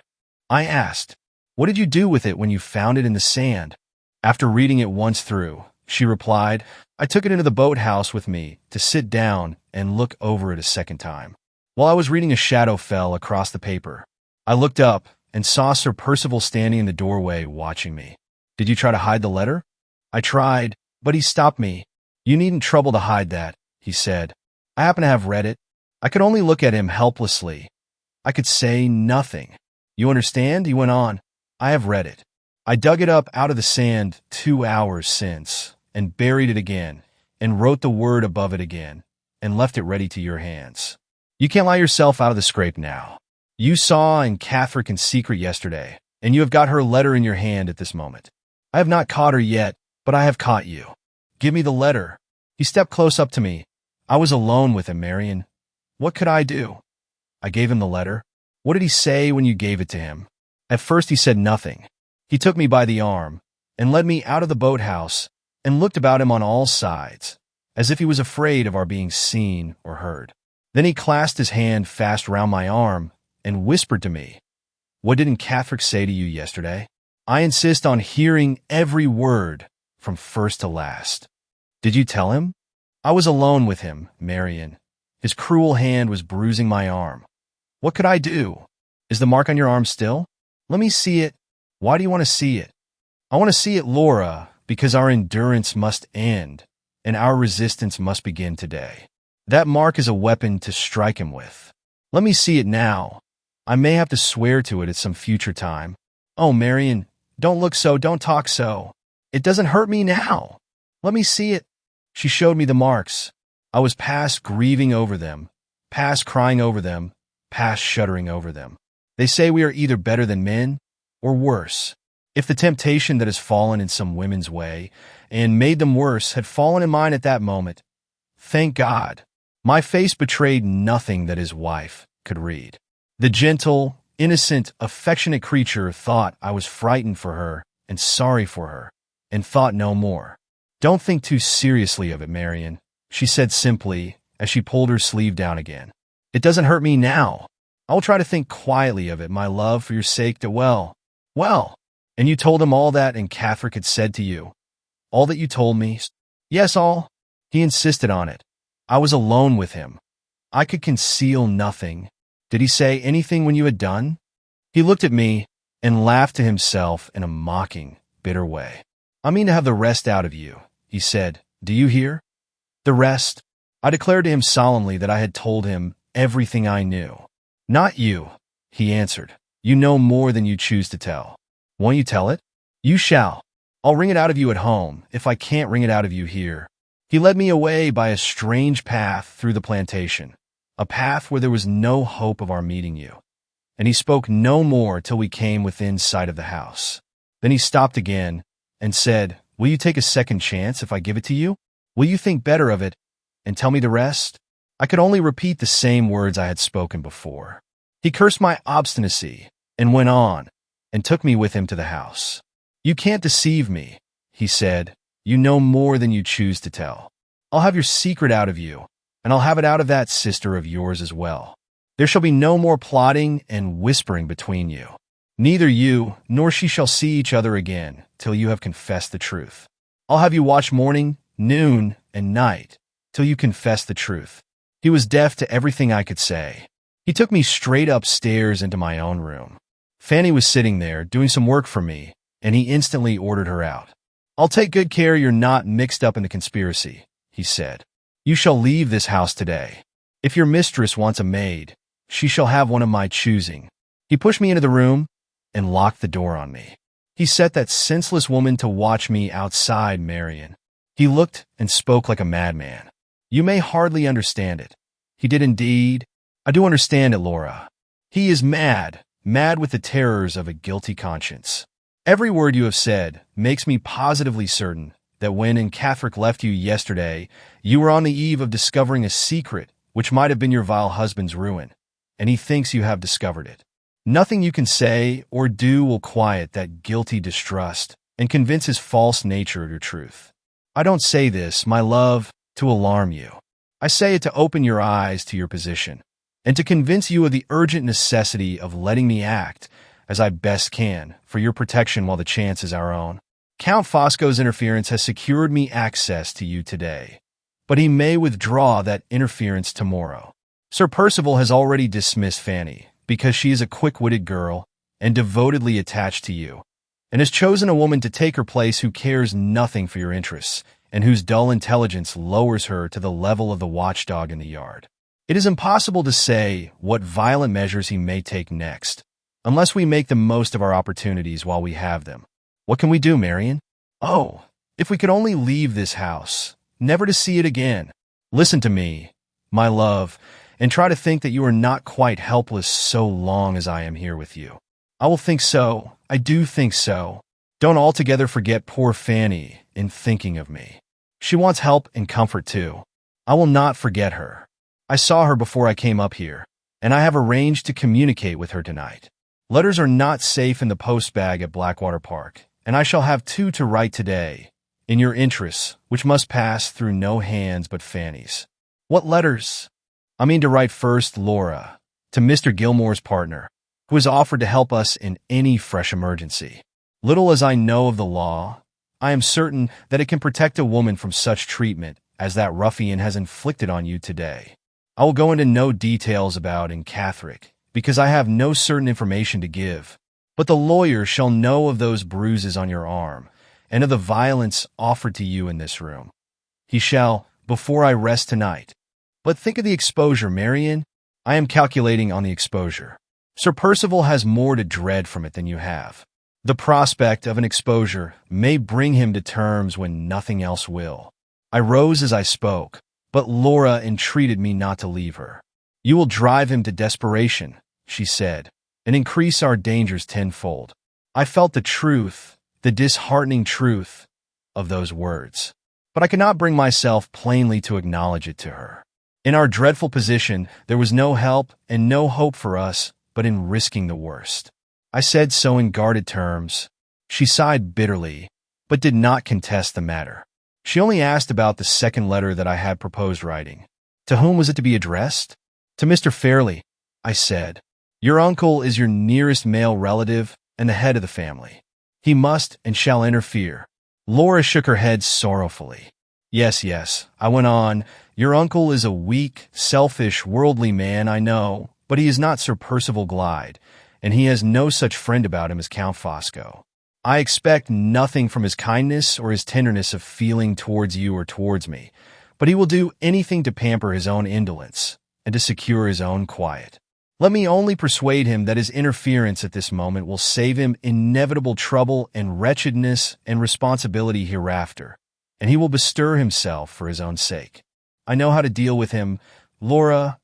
I asked. "What did you do with it when you found it in the sand?" After reading it once through, she replied, "I took it into the boathouse with me to sit down and look over it a second time. While I was reading, a shadow fell across the paper. I looked up and saw Sir Percival standing in the doorway watching me. Did you try to hide the letter?" "I tried, but he stopped me." "You needn't trouble to hide that," he said. "I happen to have read it." I could only look at him helplessly. I could say nothing. "You understand?" he went on. "I have read it. I dug it up out of the sand 2 hours since, and buried it again, and wrote the word above it again, and left it ready to your hands. You can't lie yourself out of the scrape now. You saw Catherick in secret yesterday, and you have got her letter in your hand at this moment. I have not caught her yet, but I have caught you. Give me the letter." He stepped close up to me. I was alone with him, Marian. What could I do? I gave him the letter. "What did he say when you gave it to him?" "At first he said nothing. He took me by the arm and led me out of the boathouse and looked about him on all sides, as if he was afraid of our being seen or heard. Then he clasped his hand fast round my arm and whispered to me, 'What didn't Catherick say to you yesterday?' I insist on hearing every word from first to last." "Did you tell him?" "I was alone with him, Marian. His cruel hand was bruising my arm. What could I do? Is the mark on your arm still?" "Let me see it." "Why do you want to see it?" "I want to see it, Laura, because our endurance must end, and our resistance must begin today. That mark is a weapon to strike him with. Let me see it now. I may have to swear to it at some future time." "Oh, Marian, don't look so, don't talk so. It doesn't hurt me now. Let me see it." She showed me the marks. I was past grieving over them, past crying over them, past shuddering over them. They say we are either better than men or worse. If the temptation that has fallen in some women's way and made them worse had fallen in mine at that moment, thank God, my face betrayed nothing that his wife could read. The gentle, innocent, affectionate creature thought I was frightened for her and sorry for her, and thought no more. "Don't think too seriously of it, Marian," she said simply as she pulled her sleeve down again. "It doesn't hurt me now. I will try to think quietly of it, my love, for your sake. Well, and you told him all that Catherick had said to you? All that you told me?" "Yes, all." He insisted on it. "I was alone with him. I could conceal nothing." "Did he say anything when you had done?" He looked at me and laughed to himself in a mocking, bitter way. "I mean to have the rest out of you," he said. "Do you hear? The rest." I declared to him solemnly that I had told him everything I knew. "Not you," he answered. "You know more than you choose to tell. Won't you tell it?" "You shall. I'll wring it out of you at home, if I can't wring it out of you here." He led me away by a strange path through the plantation, a path where there was no hope of our meeting you, and he spoke no more till we came within sight of the house. Then he stopped again and said, "Will you take a second chance if I give it to you? Will you think better of it and tell me the rest?" I could only repeat the same words I had spoken before. He cursed my obstinacy and went on and took me with him to the house. "You can't deceive me," he said. "You know more than you choose to tell. I'll have your secret out of you, and I'll have it out of that sister of yours as well. There shall be no more plotting and whispering between you. Neither you nor she shall see each other again till you have confessed the truth. I'll have you watch morning, noon, and night till you confess the truth." He was deaf to everything I could say. He took me straight upstairs into my own room. Fanny was sitting there doing some work for me, and he instantly ordered her out. "I'll take good care you're not mixed up in the conspiracy," he said. "You shall leave this house today. If your mistress wants a maid, she shall have one of my choosing." He pushed me into the room and locked the door on me. He set that senseless woman to watch me outside, Marian. He looked and spoke like a madman. "You may hardly understand it." He did indeed. "I do understand it, Laura. He is mad, mad with the terrors of a guilty conscience. Every word you have said makes me positively certain that when Catherick left you yesterday, you were on the eve of discovering a secret which might have been your vile husband's ruin, and he thinks you have discovered it. Nothing you can say or do will quiet that guilty distrust and convince his false nature of your truth. I don't say this, my love, to alarm you. I say it to open your eyes to your position and to convince you of the urgent necessity of letting me act as I best can for your protection while the chance is our own. Count Fosco's interference has secured me access to you today, but he may withdraw that interference tomorrow. Sir Percival has already dismissed Fanny because she is a quick-witted girl and devotedly attached to you, and has chosen a woman to take her place who cares nothing for your interests and whose dull intelligence lowers her to the level of the watchdog in the yard. It is impossible to say what violent measures he may take next, unless we make the most of our opportunities while we have them. What can we do, Marian? Oh, if we could only leave this house, never to see it again. Listen to me, my love, and try to think that you are not quite helpless so long as I am here with you. I will think so. I do think so. Don't altogether forget poor Fanny in thinking of me. She wants help and comfort too. I will not forget her. I saw her before I came up here, and I have arranged to communicate with her tonight. Letters are not safe in the post bag at Blackwater Park, and I shall have 2 to write today, in your interests, which must pass through no hands but Fanny's. What letters? I mean to write first, Laura, to Mr. Gilmore's partner, who has offered to help us in any fresh emergency. Little as I know of the law, I am certain that it can protect a woman from such treatment as that ruffian has inflicted on you today. I will go into no details about Catherick, because I have no certain information to give, but the lawyer shall know of those bruises on your arm, and of the violence offered to you in this room. He shall, before I rest tonight. But think of the exposure, Marian. I am calculating on the exposure. Sir Percival has more to dread from it than you have. The prospect of an exposure may bring him to terms when nothing else will. I rose as I spoke, but Laura entreated me not to leave her. You will drive him to desperation, she said, and increase our dangers tenfold. I felt the truth, the disheartening truth, of those words, but I could not bring myself plainly to acknowledge it to her. In our dreadful position, there was no help and no hope for us but in risking the worst. I said so in guarded terms. She sighed bitterly, but did not contest the matter. She only asked about the second letter that I had proposed writing. To whom was it to be addressed? To Mr. Fairley, I said. Your uncle is your nearest male relative and the head of the family. He must and shall interfere. Laura shook her head sorrowfully. Yes, I went on. Your uncle is a weak, selfish, worldly man, I know, but he is not Sir Percival Glyde, and he has no such friend about him as Count Fosco. I expect nothing from his kindness or his tenderness of feeling towards you or towards me, but he will do anything to pamper his own indolence and to secure his own quiet. Let me only persuade him that his interference at this moment will save him inevitable trouble and wretchedness and responsibility hereafter, and he will bestir himself for his own sake. I know how to deal with him, Laura.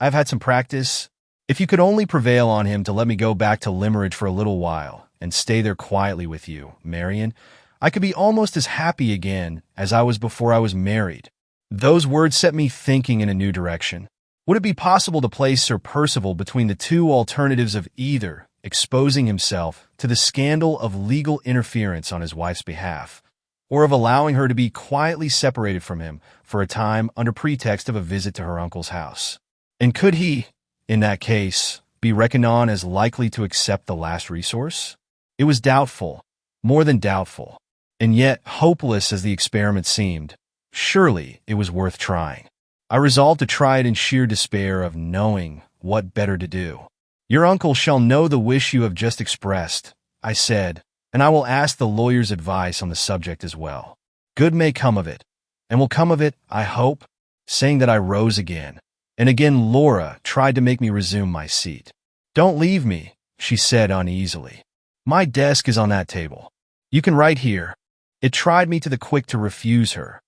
I've had some practice. If you could only prevail on him to let me go back to Limmeridge for a little while and stay there quietly with you, Marian, I could be almost as happy again as I was before I was married. Those words set me thinking in a new direction. Would it be possible to place Sir Percival between the two alternatives of either exposing himself to the scandal of legal interference on his wife's behalf, or of allowing her to be quietly separated from him for a time under pretext of a visit to her uncle's house? And could he, in that case, be reckoned on as likely to accept the last resource? It was doubtful, more than doubtful, and yet, hopeless as the experiment seemed, surely it was worth trying. I resolved to try it in sheer despair of knowing what better to do. Your uncle shall know the wish you have just expressed, I said, and I will ask the lawyer's advice on the subject as well. Good may come of it, and will come of it, I hope, saying that I rose again. And again Laura tried to make me resume my seat. Don't leave me, she said uneasily. My desk is on that table. You can write here. It tried me to the quick to refuse her,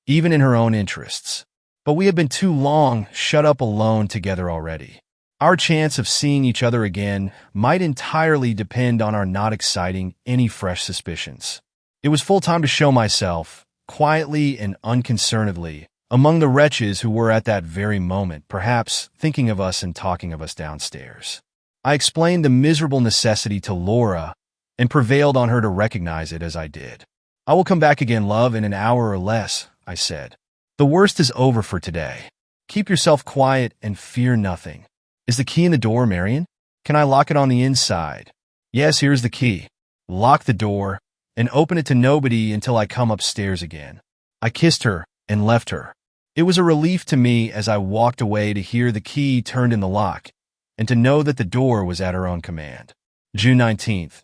even in her own interests. But we have been too long shut up alone together already. Our chance of seeing each other again might entirely depend on our not exciting any fresh suspicions. It was full time to show myself, quietly and unconcernedly, among the wretches who were at that very moment, perhaps thinking of us and talking of us downstairs. I explained the miserable necessity to Laura and prevailed on her to recognize it as I did. "I will come back again, love, in an hour or less," I said. "The worst is over for today. Keep yourself quiet and fear nothing. Is the key in the door, Marian? Can I lock it on the inside?" "Yes, here's the key. Lock the door and open it to nobody until I come upstairs again." I kissed her and left her. It was a relief to me as I walked away to hear the key turned in the lock and to know that the door was at her own command. June 19th.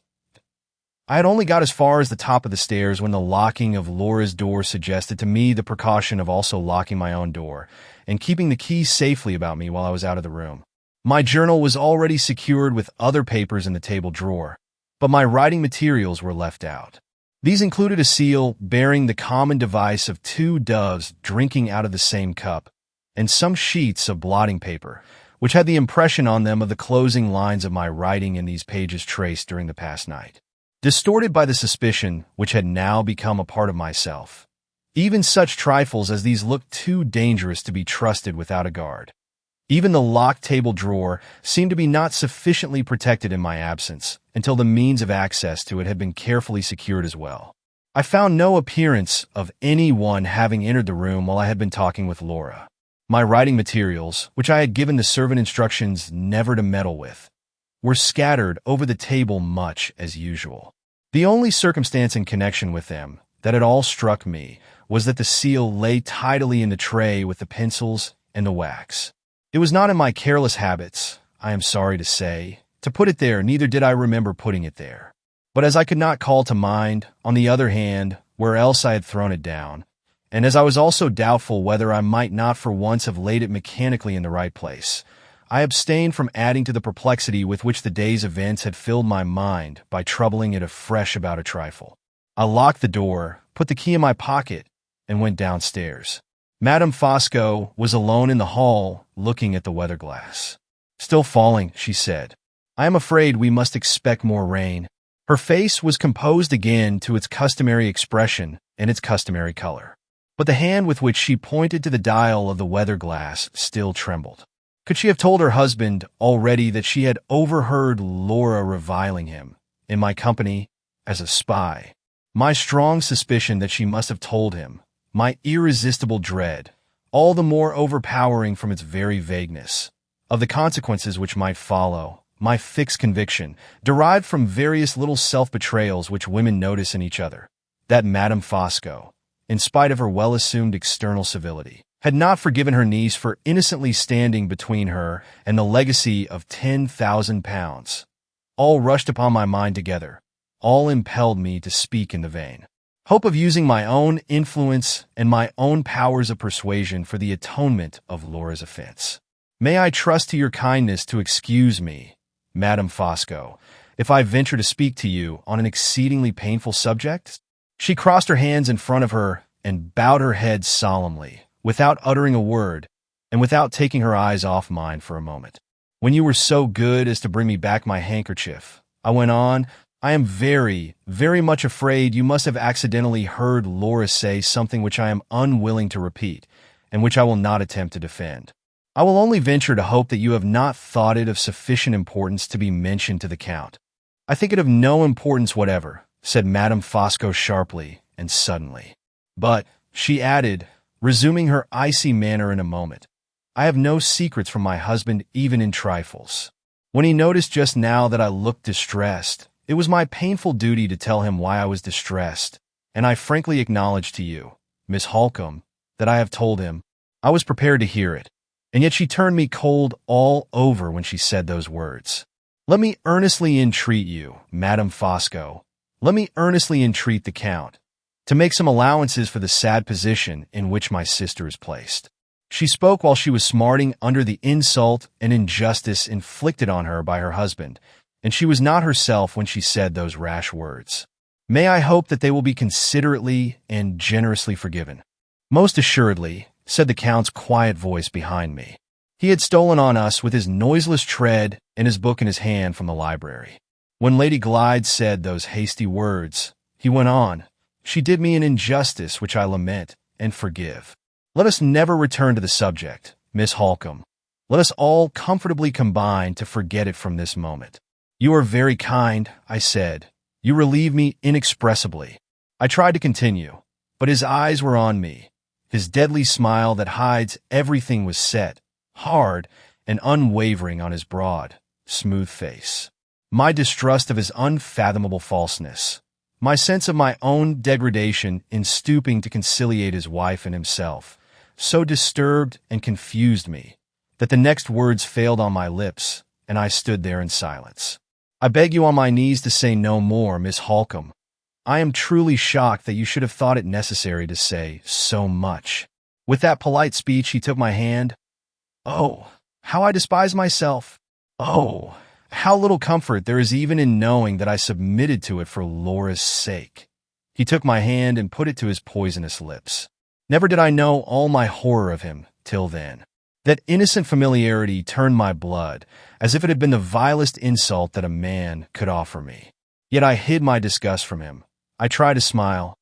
I had only got as far as the top of the stairs when the locking of Laura's door suggested to me the precaution of also locking my own door and keeping the key safely about me while I was out of the room. My journal was already secured with other papers in the table drawer, but my writing materials were left out. These included a seal bearing the common device of two doves drinking out of the same cup, and some sheets of blotting paper, which had the impression on them of the closing lines of my writing in these pages traced during the past night. Distorted by the suspicion which had now become a part of myself, even such trifles as these looked too dangerous to be trusted without a guard. Even the locked table drawer seemed to be not sufficiently protected in my absence until the means of access to it had been carefully secured as well. I found no appearance of anyone having entered the room while I had been talking with Laura. My writing materials, which I had given the servant instructions never to meddle with, were scattered over the table much as usual. The only circumstance in connection with them that at all struck me was that the seal lay tidily in the tray with the pencils and the wax. It was not in my careless habits, I am sorry to say, to put it there, neither did I remember putting it there. But as I could not call to mind, on the other hand, where else I had thrown it down, and as I was also doubtful whether I might not for once have laid it mechanically in the right place, I abstained from adding to the perplexity with which the day's events had filled my mind by troubling it afresh about a trifle. I locked the door, put the key in my pocket, and went downstairs. Madame Fosco was alone in the hall, looking at the weather glass. "Still falling," she said. "I am afraid we must expect more rain." Her face was composed again to its customary expression and its customary color, but the hand with which she pointed to the dial of the weather glass still trembled. Could she have told her husband already that she had overheard Laura reviling him, in my company, as a spy? My strong suspicion that she must have told him, my irresistible dread, all the more overpowering from its very vagueness, of the consequences which might follow, my fixed conviction, derived from various little self-betrayals which women notice in each other, that Madame Fosco, in spite of her well-assumed external civility, had not forgiven her niece for innocently standing between her and the legacy of £10,000. All rushed upon my mind together, all impelled me to speak in the vein hope of using my own influence and my own powers of persuasion for the atonement of Laura's offense. "May I trust to your kindness to excuse me, Madame Fosco, if I venture to speak to you on an exceedingly painful subject?" She crossed her hands in front of her and bowed her head solemnly, without uttering a word, and without taking her eyes off mine for a moment. "When you were so good as to bring me back my handkerchief," I went on, "I am very, very much afraid you must have accidentally heard Laura say something which I am unwilling to repeat, and which I will not attempt to defend. I will only venture to hope that you have not thought it of sufficient importance to be mentioned to the Count." "I think it of no importance whatever," said Madame Fosco sharply and suddenly. "But," she added, resuming her icy manner in a moment, "I have no secrets from my husband even in trifles. When he noticed just now that I looked distressed, it was my painful duty to tell him why I was distressed, and I frankly acknowledge to you, Miss Halcombe, that I have told him. I was prepared to hear it, and yet she turned me cold all over when she said those words. Let me earnestly entreat you, Madame Fosco, let me earnestly entreat the Count, to make some allowances for the sad position in which my sister is placed." She spoke while she was smarting under the insult and injustice inflicted on her by her husband, and she was not herself when she said those rash words. "May I hope that they will be considerately and generously forgiven?" "Most assuredly," said the Count's quiet voice behind me. He had stolen on us with his noiseless tread and his book in his hand from the library. When Lady Glyde said those hasty words, he went on, "She did me an injustice which I lament and forgive. Let us never return to the subject, Miss Halcombe. Let us all comfortably combine to forget it from this moment." "You are very kind," I said. "You relieve me inexpressibly." I tried to continue, but his eyes were on me. His deadly smile that hides everything was set, hard, and unwavering on his broad, smooth face. My distrust of his unfathomable falseness, my sense of my own degradation in stooping to conciliate his wife and himself, so disturbed and confused me that the next words failed on my lips, and I stood there in silence. "I beg you on my knees to say no more, Miss Halcombe. I am truly shocked that you should have thought it necessary to say so much." With that polite speech, he took my hand. Oh, how I despise myself! Oh, how little comfort there is even in knowing that I submitted to it for Laura's sake. He took my hand and put it to his poisonous lips. Never did I know all my horror of him till then. That innocent familiarity turned my blood, as if it had been the vilest insult that a man could offer me. Yet I hid my disgust from him. I tried to smile.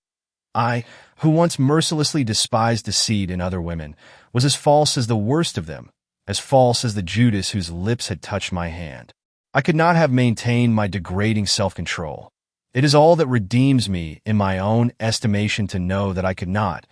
I, who once mercilessly despised deceit in other women, was as false as the worst of them, as false as the Judas whose lips had touched my hand. I could not have maintained my degrading self-control. It is all that redeems me in my own estimation to know that I could not,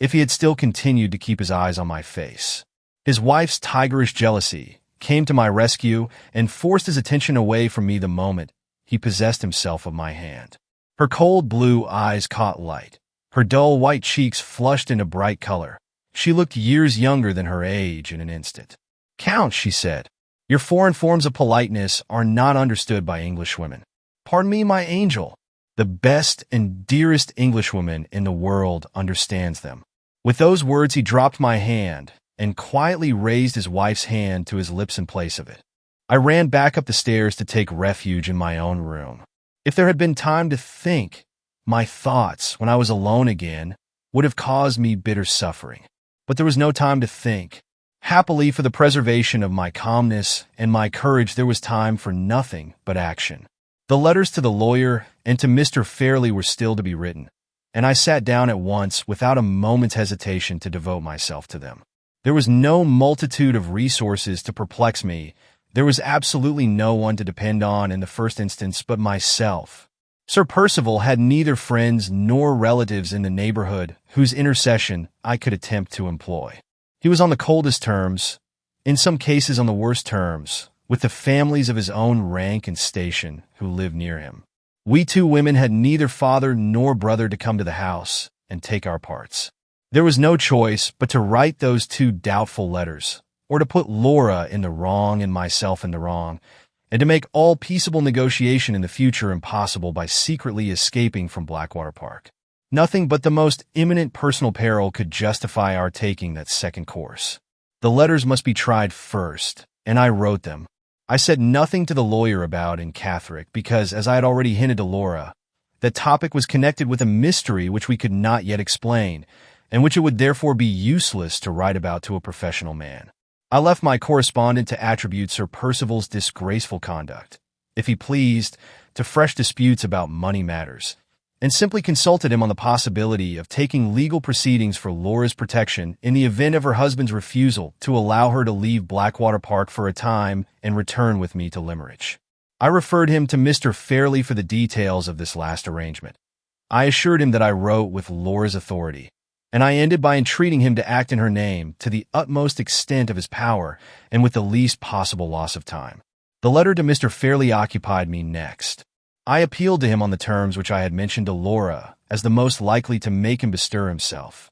if he had still continued to keep his eyes on my face. His wife's tigerish jealousy came to my rescue and forced his attention away from me the moment he possessed himself of my hand. Her cold blue eyes caught light. Her dull white cheeks flushed into bright color. She looked years younger than her age in an instant. "Count," she said, "your foreign forms of politeness are not understood by Englishwomen. Pardon me, my angel. The best and dearest Englishwoman in the world understands them." With those words, he dropped my hand and quietly raised his wife's hand to his lips in place of it. I ran back up the stairs to take refuge in my own room. If there had been time to think, my thoughts, when I was alone again, would have caused me bitter suffering. But there was no time to think. Happily, for the preservation of my calmness and my courage, there was time for nothing but action. The letters to the lawyer and to Mr. Fairley were still to be written, and I sat down at once without a moment's hesitation to devote myself to them. There was no multitude of resources to perplex me. There was absolutely no one to depend on in the first instance but myself. Sir Percival had neither friends nor relatives in the neighborhood whose intercession I could attempt to employ. He was on the coldest terms, in some cases on the worst terms, with the families of his own rank and station who lived near him. We two women had neither father nor brother to come to the house and take our parts. There was no choice but to write those two doubtful letters, or to put Laura in the wrong and myself in the wrong, and to make all peaceable negotiation in the future impossible by secretly escaping from Blackwater Park. Nothing but the most imminent personal peril could justify our taking that second course. The letters must be tried first, and I wrote them. I said nothing to the lawyer about in Catholic because, as I had already hinted to Laura, that topic was connected with a mystery which we could not yet explain, and which it would therefore be useless to write about to a professional man. I left my correspondent to attribute Sir Percival's disgraceful conduct, if he pleased, to fresh disputes about money matters, and simply consulted him on the possibility of taking legal proceedings for Laura's protection in the event of her husband's refusal to allow her to leave Blackwater Park for a time and return with me to Limmeridge. I referred him to Mr. Fairley for the details of this last arrangement. I assured him that I wrote with Laura's authority, and I ended by entreating him to act in her name to the utmost extent of his power and with the least possible loss of time. The letter to Mr. Fairley occupied me next. I appealed to him on the terms which I had mentioned to Laura as the most likely to make him bestir himself.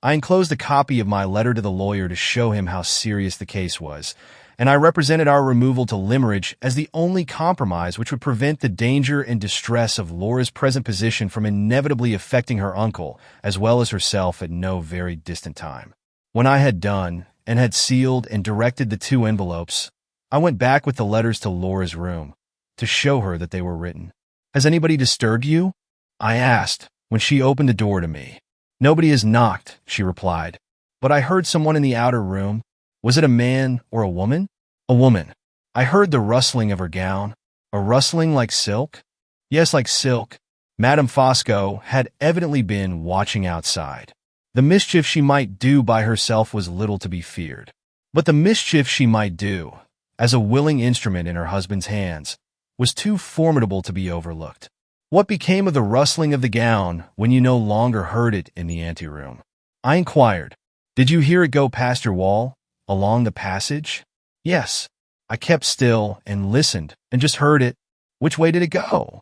I enclosed a copy of my letter to the lawyer to show him how serious the case was, and I represented our removal to Limmeridge as the only compromise which would prevent the danger and distress of Laura's present position from inevitably affecting her uncle as well as herself at no very distant time. When I had done, and had sealed and directed the two envelopes, I went back with the letters to Laura's room, to show her that they were written. "Has anybody disturbed you?" I asked, when she opened the door to me. "Nobody has knocked," she replied, "but I heard someone in the outer room." Was it a man or a woman? A woman. I heard the rustling of her gown. A rustling like silk? Yes, like silk. Madame Fosco had evidently been watching outside. The mischief she might do by herself was little to be feared. But the mischief she might do, as a willing instrument in her husband's hands, was too formidable to be overlooked. What became of the rustling of the gown when you no longer heard it in the anteroom? I inquired. Did you hear it go past your wall, along the passage? Yes. I kept still and listened and just heard it. Which way did it go?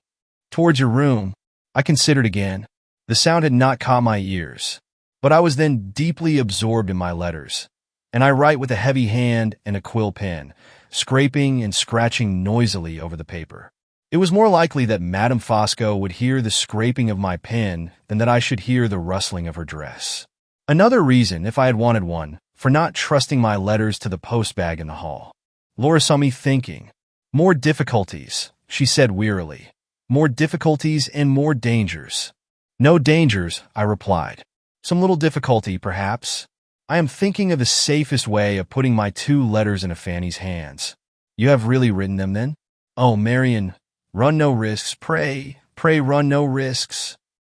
Towards your room. I considered again. The sound had not caught my ears. But I was then deeply absorbed in my letters, and I write with a heavy hand and a quill pen, scraping and scratching noisily over the paper. It was more likely that Madame Fosco would hear the scraping of my pen than that I should hear the rustling of her dress. Another reason, if I had wanted one, for not trusting my letters to the post-bag in the hall. Laura saw me thinking. More difficulties, she said wearily. More difficulties and more dangers. No dangers, I replied. Some little difficulty, perhaps. I am thinking of the safest way of putting my 2 letters into Fanny's hands. You have really written them, then? Oh, Marian, run no risks, pray run no risks.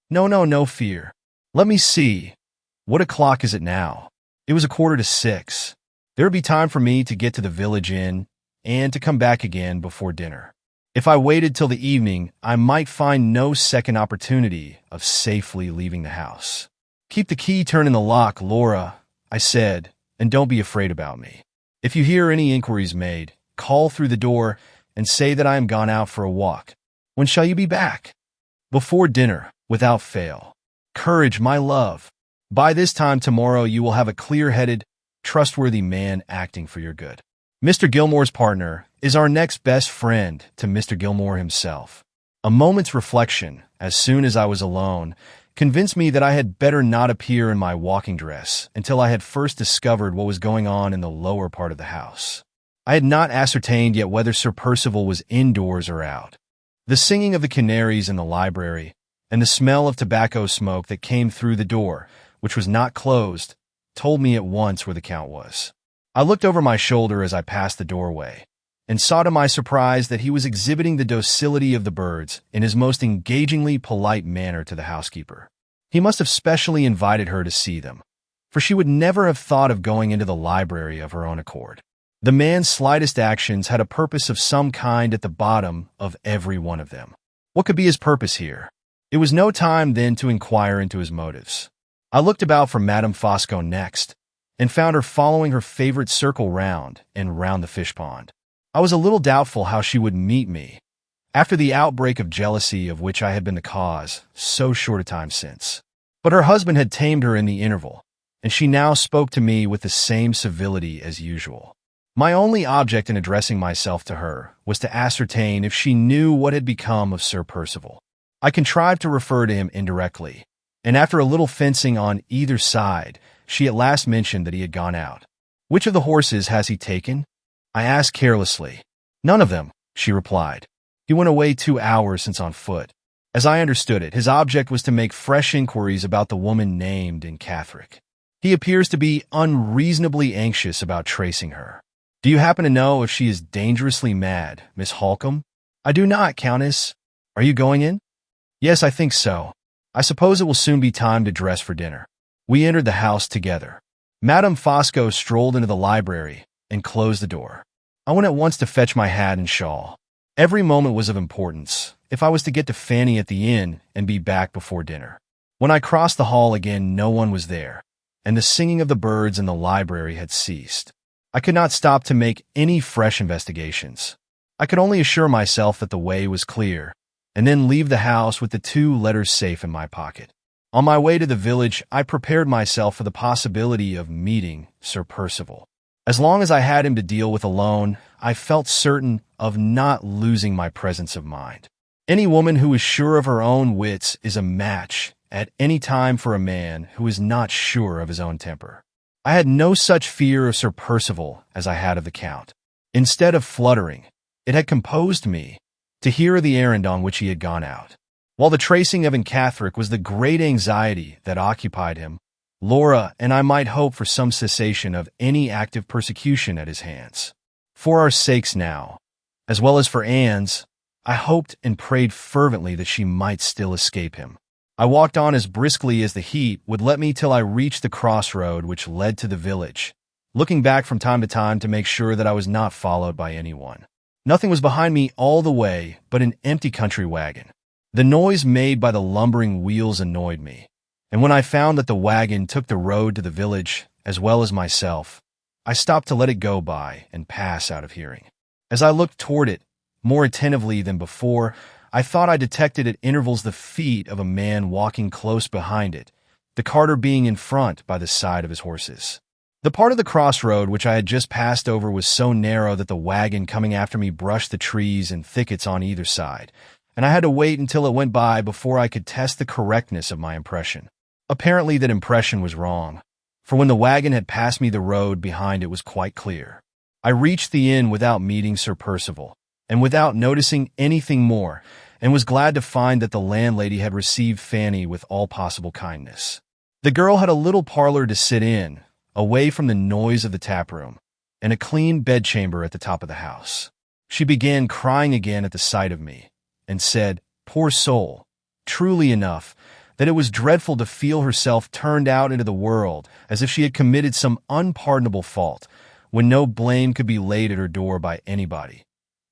No fear. Let me see. What o'clock is it now? It was 5:45. There would be time for me to get to the village inn and to come back again before dinner. If I waited till the evening, I might find no second opportunity of safely leaving the house. Keep the key turned in the lock, Laura, I said, and don't be afraid about me. If you hear any inquiries made, call through the door and say that I am gone out for a walk. When shall you be back? Before dinner, without fail. Courage, my love. By this time tomorrow you will have a clear-headed, trustworthy man acting for your good. Mr. Gilmore's partner is our next best friend to Mr. Gilmore himself. A moment's reflection, as soon as I was alone, convinced me that I had better not appear in my walking dress until I had first discovered what was going on in the lower part of the house. I had not ascertained yet whether Sir Percival was indoors or out. The singing of the canaries in the library, and the smell of tobacco smoke that came through the door, which was not closed, told me at once where the Count was. I looked over my shoulder as I passed the doorway, and saw to my surprise that he was exhibiting the docility of the birds in his most engagingly polite manner to the housekeeper. He must have specially invited her to see them, for she would never have thought of going into the library of her own accord. The man's slightest actions had a purpose of some kind at the bottom of every one of them. What could be his purpose here? It was no time then to inquire into his motives. I looked about for Madame Fosco next, and found her following her favorite circle round and round the fish pond. I was a little doubtful how she would meet me, after the outbreak of jealousy of which I had been the cause so short a time since. But her husband had tamed her in the interval, and she now spoke to me with the same civility as usual. My only object in addressing myself to her was to ascertain if she knew what had become of Sir Percival. I contrived to refer to him indirectly, and after a little fencing on either side, she at last mentioned that he had gone out. Which of the horses has he taken? I asked carelessly. None of them, she replied. He went away 2 hours since on foot. As I understood it, his object was to make fresh inquiries about the woman named in Gothic. He appears to be unreasonably anxious about tracing her. Do you happen to know if she is dangerously mad, Miss Halcombe? I do not, Countess. Are you going in? Yes, I think so. I suppose it will soon be time to dress for dinner. We entered the house together. Madame Fosco strolled into the library and closed the door. I went at once to fetch my hat and shawl. Every moment was of importance, if I was to get to Fanny at the inn and be back before dinner. When I crossed the hall again, no one was there, and the singing of the birds in the library had ceased. I could not stop to make any fresh investigations. I could only assure myself that the way was clear, and then leave the house with the 2 letters safe in my pocket. On my way to the village, I prepared myself for the possibility of meeting Sir Percival. As long as I had him to deal with alone, I felt certain of not losing my presence of mind. Any woman who is sure of her own wits is a match at any time for a man who is not sure of his own temper. I had no such fear of Sir Percival as I had of the Count. Instead of fluttering, it had composed me to hear of the errand on which he had gone out. While the tracing of Gothic was the great anxiety that occupied him, Laura and I might hope for some cessation of any active persecution at his hands. For our sakes now, as well as for Anne's, I hoped and prayed fervently that she might still escape him. I walked on as briskly as the heat would let me till I reached the crossroad which led to the village, looking back from time to time to make sure that I was not followed by anyone. Nothing was behind me all the way but an empty country wagon. The noise made by the lumbering wheels annoyed me, and when I found that the wagon took the road to the village as well as myself, I stopped to let it go by and pass out of hearing. As I looked toward it, more attentively than before, I thought I detected at intervals the feet of a man walking close behind it, the carter being in front by the side of his horses. The part of the crossroad which I had just passed over was so narrow that the wagon coming after me brushed the trees and thickets on either side, and I had to wait until it went by before I could test the correctness of my impression. Apparently that impression was wrong, for when the wagon had passed me the road behind it was quite clear. I reached the inn without meeting Sir Percival, and without noticing anything more, and was glad to find that the landlady had received Fanny with all possible kindness. The girl had a little parlor to sit in, away from the noise of the taproom, and a clean bedchamber at the top of the house. She began crying again at the sight of me, and said, poor soul, truly enough, that it was dreadful to feel herself turned out into the world as if she had committed some unpardonable fault, when no blame could be laid at her door by anybody,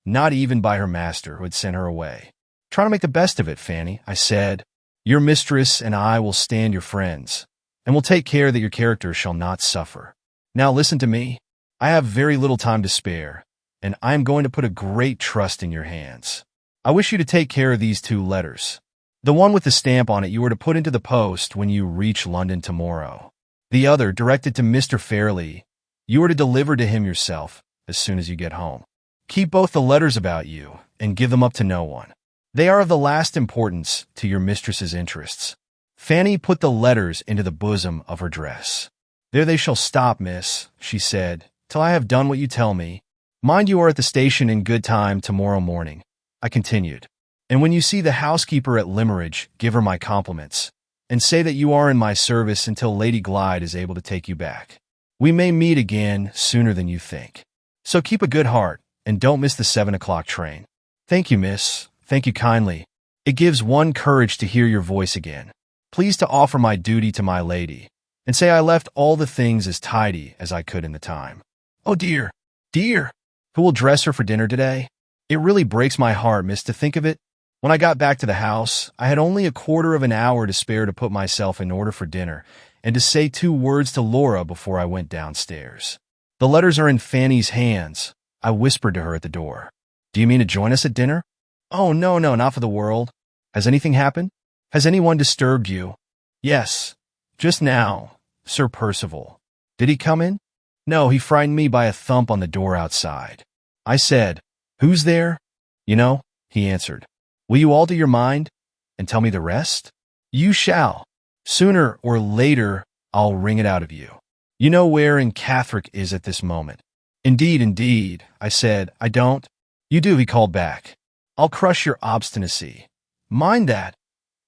not even by her master who had sent her away. Try to make the best of it, Fanny, I said. Your mistress and I will stand your friends, and will take care that your character shall not suffer. Now listen to me. I have very little time to spare, and I am going to put a great trust in your hands. I wish you to take care of these 2 letters. The one with the stamp on it you are to put into the post when you reach London tomorrow. The other, directed to Mr. Fairley, you are to deliver to him yourself as soon as you get home. Keep both the letters about you, and give them up to no one. They are of the last importance to your mistress's interests. Fanny put the letters into the bosom of her dress. There they shall stop, miss, she said, till I have done what you tell me. Mind you are at the station in good time tomorrow morning, I continued. And when you see the housekeeper at Limmeridge, give her my compliments, and say that you are in my service until Lady Glyde is able to take you back. We may meet again sooner than you think. So keep a good heart, and don't miss the 7 o'clock train. Thank you, miss. Thank you kindly. It gives one courage to hear your voice again. Please to offer my duty to my lady, and say I left all the things as tidy as I could in the time. Oh dear, dear! Who will dress her for dinner today? It really breaks my heart, miss, to think of it. When I got back to the house, I had only a quarter of an hour to spare to put myself in order for dinner, and to say 2 words to Laura before I went downstairs. The letters are in Fanny's hands, I whispered to her at the door. Do you mean to join us at dinner? Oh, no, not for the world. Has anything happened? Has anyone disturbed you? Yes, just now, Sir Percival. Did he come in? No, he frightened me by a thump on the door outside. I said, who's there? You know, he answered. Will you alter your mind and tell me the rest? You shall. Sooner or later, I'll wring it out of you. You know where in Gothic is at this moment. Indeed, I said, I don't. You do, he called back. I'll crush your obstinacy. Mind that.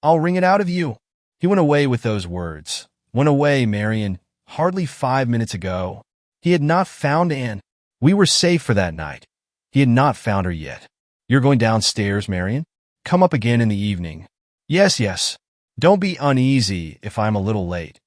I'll wring it out of you. He went away with those words. Went away, Marian, hardly 5 minutes ago. He had not found Anne. We were safe for that night. He had not found her yet. You're going downstairs, Marian? Come up again in the evening. Yes. Don't be uneasy if I'm a little late.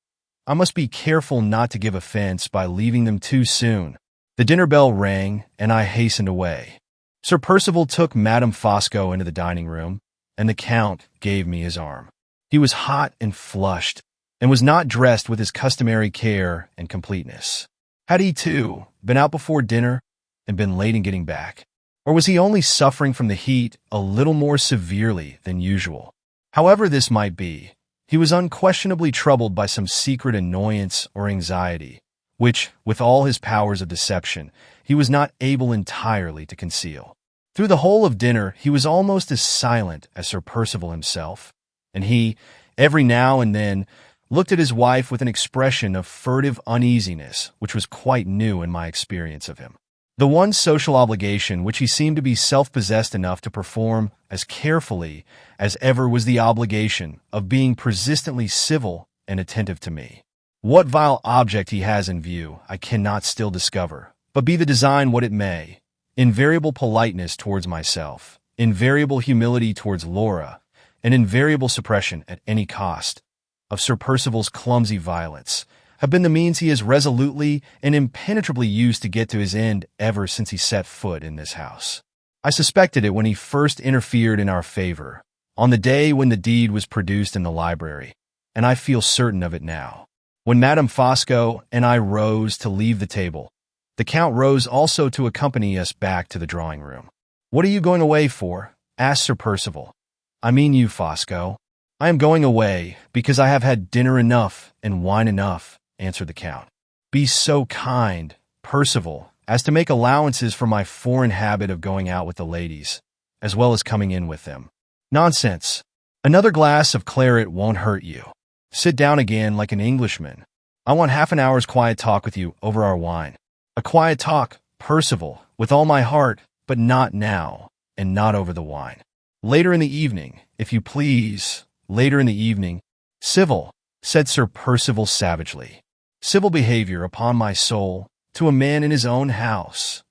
I must be careful not to give offense by leaving them too soon. The dinner bell rang, and I hastened away. Sir Percival took Madame Fosco into the dining room, and the Count gave me his arm. He was hot and flushed, and was not dressed with his customary care and completeness. Had he, too, been out before dinner and been late in getting back? Or was he only suffering from the heat a little more severely than usual? However this might be, he was unquestionably troubled by some secret annoyance or anxiety, which, with all his powers of deception, he was not able entirely to conceal. Through the whole of dinner, he was almost as silent as Sir Percival himself, and he, every now and then, looked at his wife with an expression of furtive uneasiness which was quite new in my experience of him. The one social obligation which he seemed to be self-possessed enough to perform as carefully as ever was the obligation of being persistently civil and attentive to me. What vile object he has in view, I cannot still discover, but be the design what it may. Invariable politeness towards myself, invariable humility towards Laura, and invariable suppression at any cost of Sir Percival's clumsy violence have been the means he has resolutely and impenetrably used to get to his end ever since he set foot in this house. I suspected it when he first interfered in our favor, on the day when the deed was produced in the library, and I feel certain of it now. When Madame Fosco and I rose to leave the table, the Count rose also to accompany us back to the drawing-room. "What are you going away for?" asked Sir Percival. "I mean you, Fosco." "I am going away because I have had dinner enough and wine enough," answered the Count. "Be so kind, Percival, as to make allowances for my foreign habit of going out with the ladies, as well as coming in with them." "Nonsense. Another glass of claret won't hurt you. Sit down again like an Englishman. I want half an hour's quiet talk with you over our wine." "A quiet talk, Percival, with all my heart, but not now, and not over the wine. Later in the evening, if you please, later in the evening." "Civil," said Sir Percival savagely. "Civil behavior, upon my soul, to a man in his own house."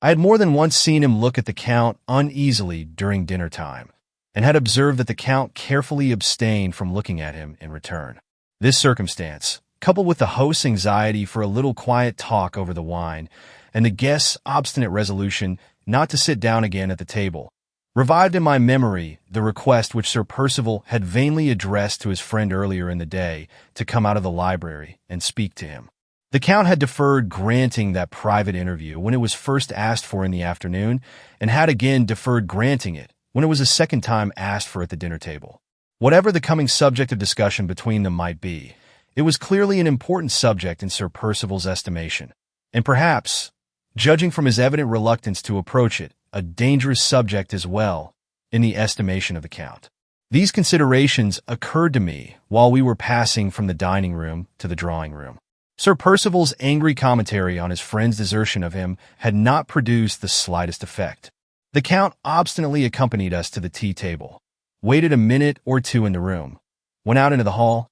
I had more than once seen him look at the Count uneasily during dinner time, and had observed that the Count carefully abstained from looking at him in return. This circumstance, coupled with the host's anxiety for a little quiet talk over the wine, and the guest's obstinate resolution not to sit down again at the table, revived in my memory the request which Sir Percival had vainly addressed to his friend earlier in the day to come out of the library and speak to him. The Count had deferred granting that private interview when it was first asked for in the afternoon, and had again deferred granting it when it was a second time asked for at the dinner table. Whatever the coming subject of discussion between them might be, it was clearly an important subject in Sir Percival's estimation, and perhaps, judging from his evident reluctance to approach it, a dangerous subject as well in the estimation of the Count. These considerations occurred to me while we were passing from the dining-room to the drawing-room. Sir Percival's angry commentary on his friend's desertion of him had not produced the slightest effect. The Count obstinately accompanied us to the tea-table, waited a minute or two in the room, went out into the hall,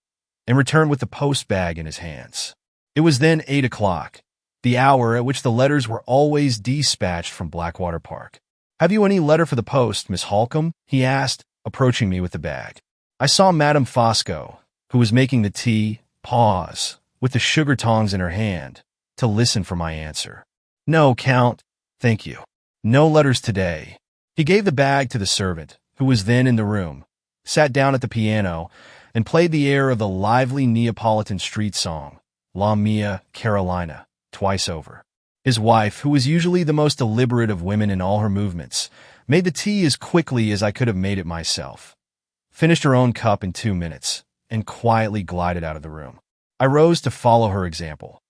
and returned with the post-bag in his hands. It was then 8 o'clock, the hour at which the letters were always dispatched from Blackwater Park. "Have you any letter for the post, Miss Halcombe?" he asked, approaching me with the bag. I saw Madame Fosco, who was making the tea, pause, with the sugar tongs in her hand, to listen for my answer. "No, Count, thank you. No letters today." He gave the bag to the servant, who was then in the room, sat down at the piano, and played the air of the lively Neapolitan street song, La Mia Carolina, twice over. His wife, who was usually the most deliberate of women in all her movements, made the tea as quickly as I could have made it myself, finished her own cup in 2 minutes, and quietly glided out of the room. I rose to follow her example,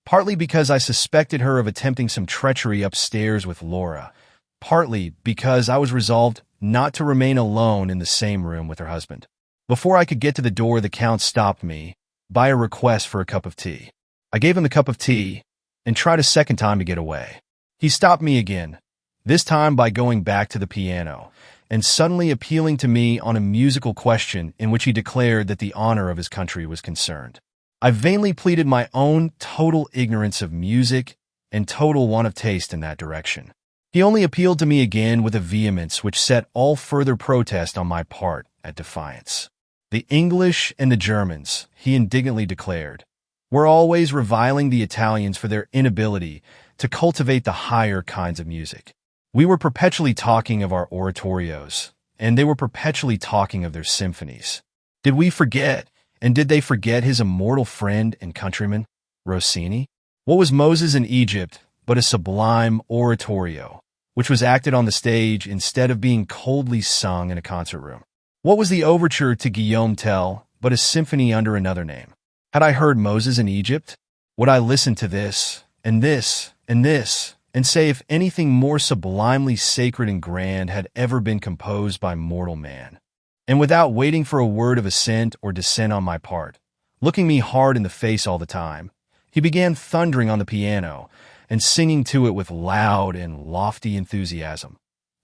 partly because I suspected her of attempting some treachery upstairs with Laura, partly because I was resolved not to remain alone in the same room with her husband. Before I could get to the door, the Count stopped me by a request for a cup of tea. I gave him the cup of tea and tried a second time to get away. He stopped me again, this time by going back to the piano and suddenly appealing to me on a musical question in which he declared that the honor of his country was concerned. I vainly pleaded my own total ignorance of music and total want of taste in that direction. He only appealed to me again with a vehemence which set all further protest on my part at defiance. The English and the Germans, he indignantly declared, were always reviling the Italians for their inability to cultivate the higher kinds of music. We were perpetually talking of our oratorios, and they were perpetually talking of their symphonies. Did we forget, and did they forget his immortal friend and countryman, Rossini? What was Moses in Egypt but a sublime oratorio, which was acted on the stage instead of being coldly sung in a concert room? What was the overture to Guillaume Tell but a symphony under another name? Had I heard Moses in Egypt, would I listen to this, and this, and this, and say if anything more sublimely sacred and grand had ever been composed by mortal man? And without waiting for a word of assent or dissent on my part, looking me hard in the face all the time, he began thundering on the piano and singing to it with loud and lofty enthusiasm,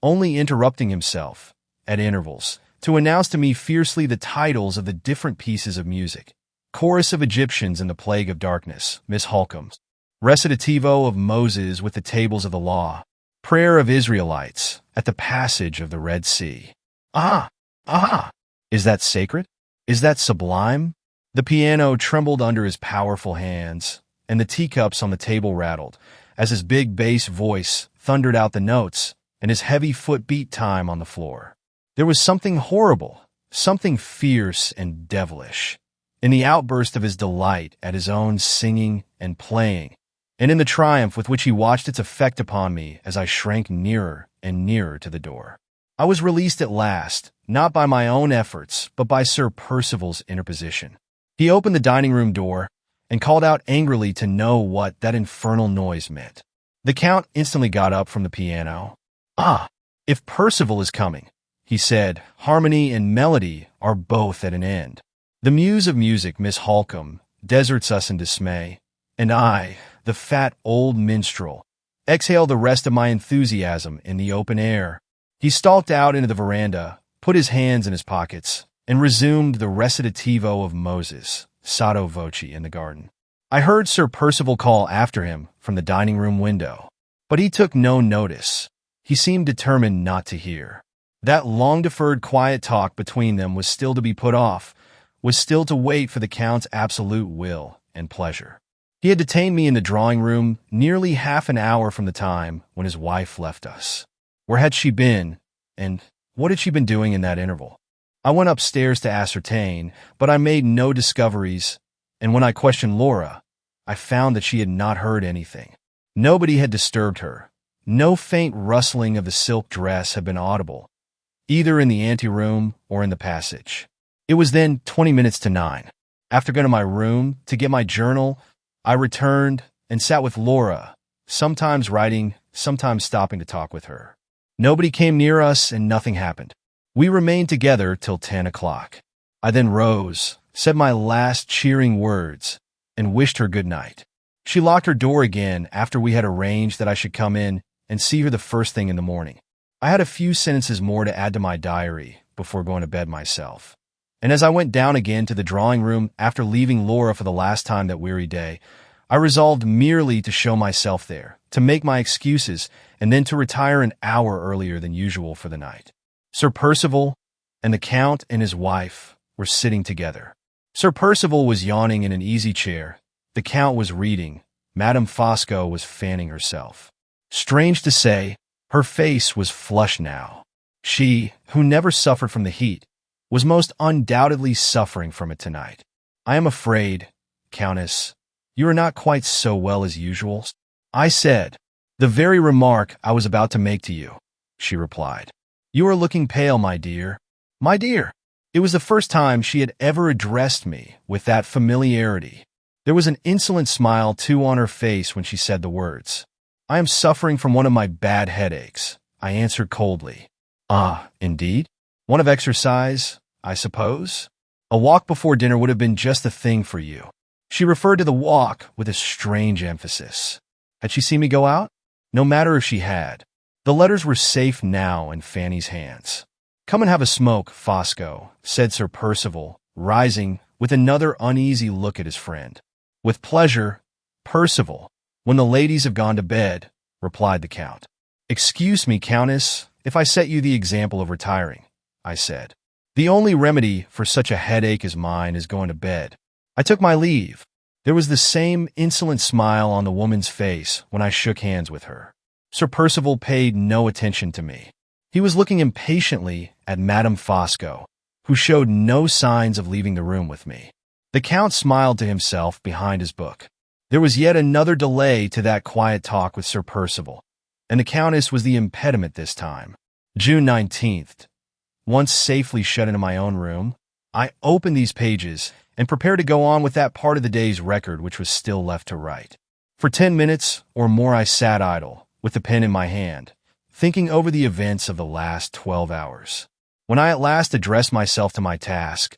only interrupting himself, at intervals, to announce to me fiercely the titles of the different pieces of music, Chorus of Egyptians in the Plague of Darkness, Miss Halcombe. Recitativo of Moses with the tables of the law. Prayer of Israelites at the passage of the Red Sea. Ah! Ah! Is that sacred? Is that sublime? The piano trembled under his powerful hands, and the teacups on the table rattled, as his big bass voice thundered out the notes, and his heavy foot beat time on the floor. There was something horrible, something fierce and devilish, in the outburst of his delight at his own singing and playing, and in the triumph with which he watched its effect upon me as I shrank nearer and nearer to the door. I was released at last, not by my own efforts, but by Sir Percival's interposition. He opened the dining room door and called out angrily to know what that infernal noise meant. The Count instantly got up from the piano. "Ah, if Percival is coming," he said, "harmony and melody are both at an end. The muse of music, Miss Halcombe, deserts us in dismay, and I, the fat old minstrel, exhale the rest of my enthusiasm in the open air." He stalked out into the veranda, put his hands in his pockets, and resumed the recitativo of Moses, sotto voce, in the garden. I heard Sir Percival call after him from the dining-room window, but he took no notice. He seemed determined not to hear. That long-deferred quiet talk between them was still to be put off, was still to wait for the Count's absolute will and pleasure. He had detained me in the drawing-room nearly half an hour from the time when his wife left us. Where had she been, and what had she been doing in that interval? I went upstairs to ascertain, but I made no discoveries, and when I questioned Laura, I found that she had not heard anything. Nobody had disturbed her. No faint rustling of the silk dress had been audible, either in the anteroom or in the passage. It was then 20 minutes to 9. After going to my room to get my journal, I returned and sat with Laura, sometimes writing, sometimes stopping to talk with her. Nobody came near us and nothing happened. We remained together till 10 o'clock. I then rose, said my last cheering words, and wished her good night. She locked her door again after we had arranged that I should come in and see her the first thing in the morning. I had a few sentences more to add to my diary before going to bed myself. And as I went down again to the drawing room after leaving Laura for the last time that weary day, I resolved merely to show myself there, to make my excuses, and then to retire an hour earlier than usual for the night. Sir Percival and the Count and his wife were sitting together. Sir Percival was yawning in an easy chair. The Count was reading. Madame Fosco was fanning herself. Strange to say, her face was flushed now. She, who never suffered from the heat, was most undoubtedly suffering from it tonight. "I am afraid, Countess, you are not quite so well as usual," I said. "The very remark I was about to make to you," she replied. "You are looking pale, my dear." My dear! It was the first time she had ever addressed me with that familiarity. There was an insolent smile, too, on her face when she said the words. "I am suffering from one of my bad headaches," I answered coldly. "Ah, indeed? One of exercise, I suppose? A walk before dinner would have been just the thing for you." She referred to the walk with a strange emphasis. Had she seen me go out? No matter if she had. The letters were safe now in Fanny's hands. "Come and have a smoke, Fosco," said Sir Percival, rising with another uneasy look at his friend. "With pleasure, Percival, when the ladies have gone to bed," replied the Count. "Excuse me, Countess, if I set you the example of retiring," I said. "The only remedy for such a headache as mine is going to bed." I took my leave. There was the same insolent smile on the woman's face when I shook hands with her. Sir Percival paid no attention to me. He was looking impatiently at Madame Fosco, who showed no signs of leaving the room with me. The Count smiled to himself behind his book. There was yet another delay to that quiet talk with Sir Percival, and the Countess was the impediment this time. June 19th. Once safely shut into my own room, I opened these pages and prepared to go on with that part of the day's record which was still left to write. For 10 minutes or more I sat idle, with the pen in my hand, thinking over the events of the last 12 hours. When I at last addressed myself to my task,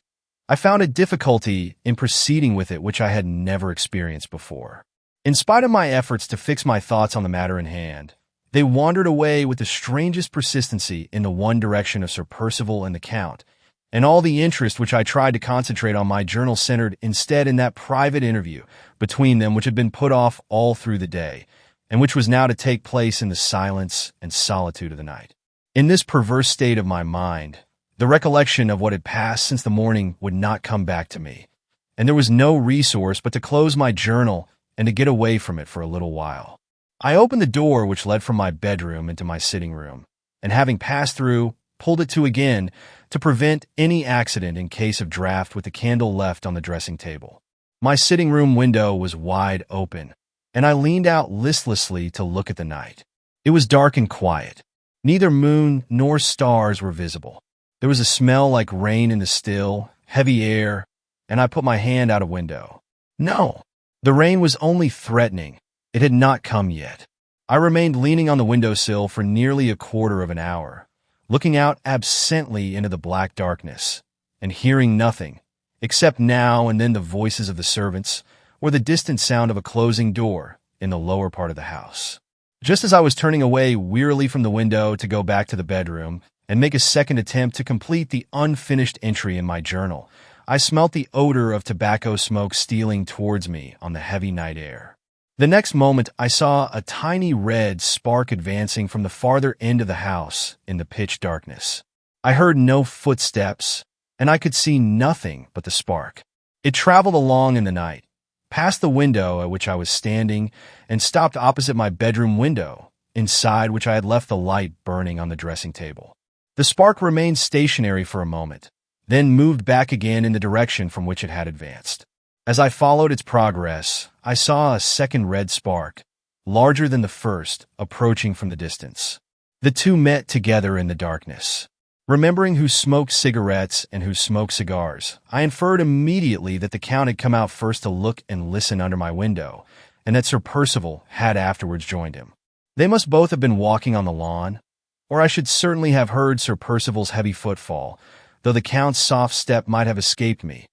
I found a difficulty in proceeding with it which I had never experienced before. In spite of my efforts to fix my thoughts on the matter in hand, they wandered away with the strangest persistency in the one direction of Sir Percival and the Count, and all the interest which I tried to concentrate on my journal centered instead in that private interview between them which had been put off all through the day, and which was now to take place in the silence and solitude of the night. In this perverse state of my mind, the recollection of what had passed since the morning would not come back to me, and there was no resource but to close my journal and to get away from it for a little while. I opened the door which led from my bedroom into my sitting room, and having passed through, pulled it to again to prevent any accident in case of draught with the candle left on the dressing table. My sitting room window was wide open, and I leaned out listlessly to look at the night. It was dark and quiet. Neither moon nor stars were visible. There was a smell like rain in the still, heavy air, and I put my hand out a window. No, the rain was only threatening. It had not come yet. I remained leaning on the windowsill for nearly a quarter of an hour, looking out absently into the black darkness, and hearing nothing, except now and then the voices of the servants or the distant sound of a closing door in the lower part of the house. Just as I was turning away wearily from the window to go back to the bedroom and make a second attempt to complete the unfinished entry in my journal, I smelt the odor of tobacco smoke stealing towards me on the heavy night air. The next moment, I saw a tiny red spark advancing from the farther end of the house in the pitch darkness. I heard no footsteps, and I could see nothing but the spark. It traveled along in the night, past the window at which I was standing, and stopped opposite my bedroom window, inside which I had left the light burning on the dressing table. The spark remained stationary for a moment, then moved back again in the direction from which it had advanced. As I followed its progress, I saw a second red spark, larger than the first, approaching from the distance. The two met together in the darkness. Remembering who smoked cigarettes and who smoked cigars, I inferred immediately that the Count had come out first to look and listen under my window, and that Sir Percival had afterwards joined him. They must both have been walking on the lawn, or I should certainly have heard Sir Percival's heavy footfall, though the Count's soft step might have escaped me,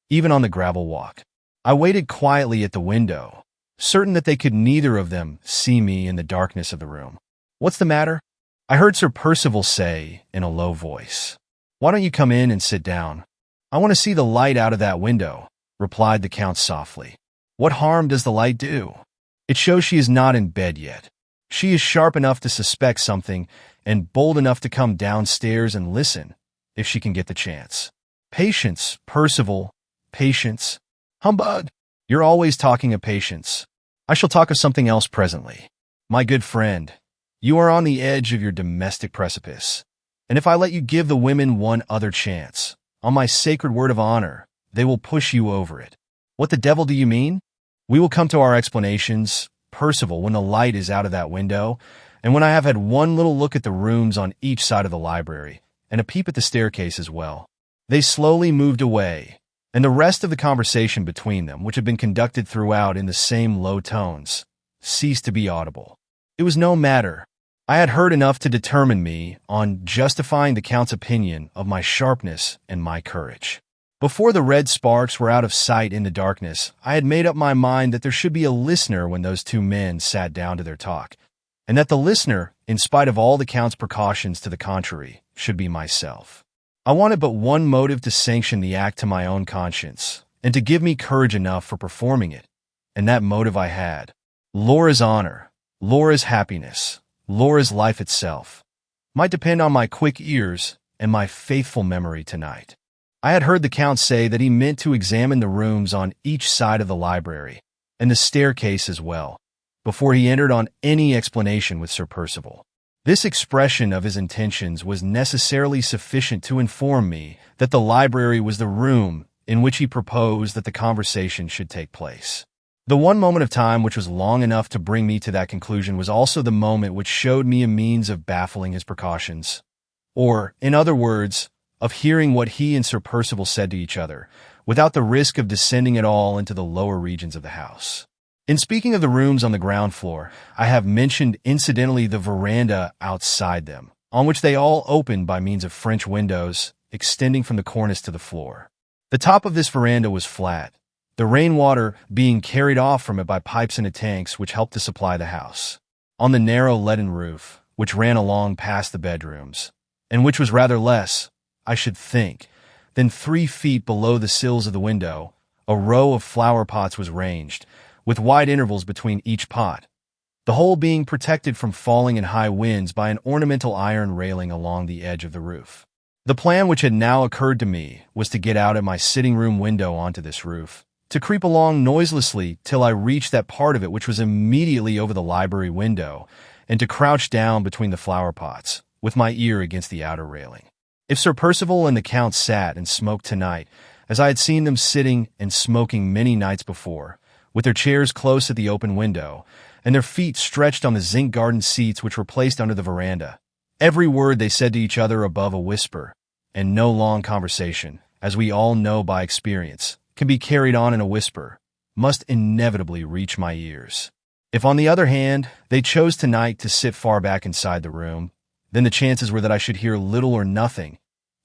even on the gravel walk. I waited quietly at the window, certain that they could neither of them see me in the darkness of the room. "What's the matter?" I heard Sir Percival say in a low voice. "Why don't you come in and sit down?" "I want to see the light out of that window," replied the Count softly. "What harm does the light do?" "It shows she is not in bed yet. She is sharp enough to suspect something and bold enough to come downstairs and listen, if she can get the chance." "Patience, Percival, patience." "Humbug! You're always talking of patience. I shall talk of something else presently. My good friend, you are on the edge of your domestic precipice, and if I let you give the women one other chance, on my sacred word of honor, they will push you over it." "What the devil do you mean?" "We will come to our explanations, Percival, when the light is out of that window, and when I have had one little look at the rooms on each side of the library, and a peep at the staircase as well." They slowly moved away, and the rest of the conversation between them, which had been conducted throughout in the same low tones, ceased to be audible. It was no matter. I had heard enough to determine me on justifying the Count's opinion of my sharpness and my courage. Before the red sparks were out of sight in the darkness, I had made up my mind that there should be a listener when those two men sat down to their talk, and that the listener, in spite of all the Count's precautions to the contrary, should be myself. I wanted but one motive to sanction the act to my own conscience, and to give me courage enough for performing it, and that motive I had. Laura's honor, Laura's happiness, Laura's life itself, might depend on my quick ears and my faithful memory tonight. I had heard the Count say that he meant to examine the rooms on each side of the library, and the staircase as well, before he entered on any explanation with Sir Percival. This expression of his intentions was necessarily sufficient to inform me that the library was the room in which he proposed that the conversation should take place. The one moment of time which was long enough to bring me to that conclusion was also the moment which showed me a means of baffling his precautions, or, in other words, of hearing what he and Sir Percival said to each other, without the risk of descending at all into the lower regions of the house. In speaking of the rooms on the ground floor, I have mentioned incidentally the veranda outside them, on which they all opened by means of French windows, extending from the cornice to the floor. The top of this veranda was flat, the rainwater being carried off from it by pipes into tanks which helped to supply the house. On the narrow leaden roof, which ran along past the bedrooms, and which was rather less, I should think, Then 3 feet below the sills of the window, a row of flower pots was ranged, with wide intervals between each pot, the whole being protected from falling and high winds by an ornamental iron railing along the edge of the roof. The plan which had now occurred to me was to get out at my sitting room window onto this roof, to creep along noiselessly till I reached that part of it which was immediately over the library window, and to crouch down between the flower pots, with my ear against the outer railing. If Sir Percival and the Count sat and smoked tonight, as I had seen them sitting and smoking many nights before, with their chairs close at the open window, and their feet stretched on the zinc garden seats which were placed under the veranda, every word they said to each other above a whisper, and no long conversation, as we all know by experience, can be carried on in a whisper, must inevitably reach my ears. If, on the other hand, they chose tonight to sit far back inside the room, then the chances were that I should hear little or nothing,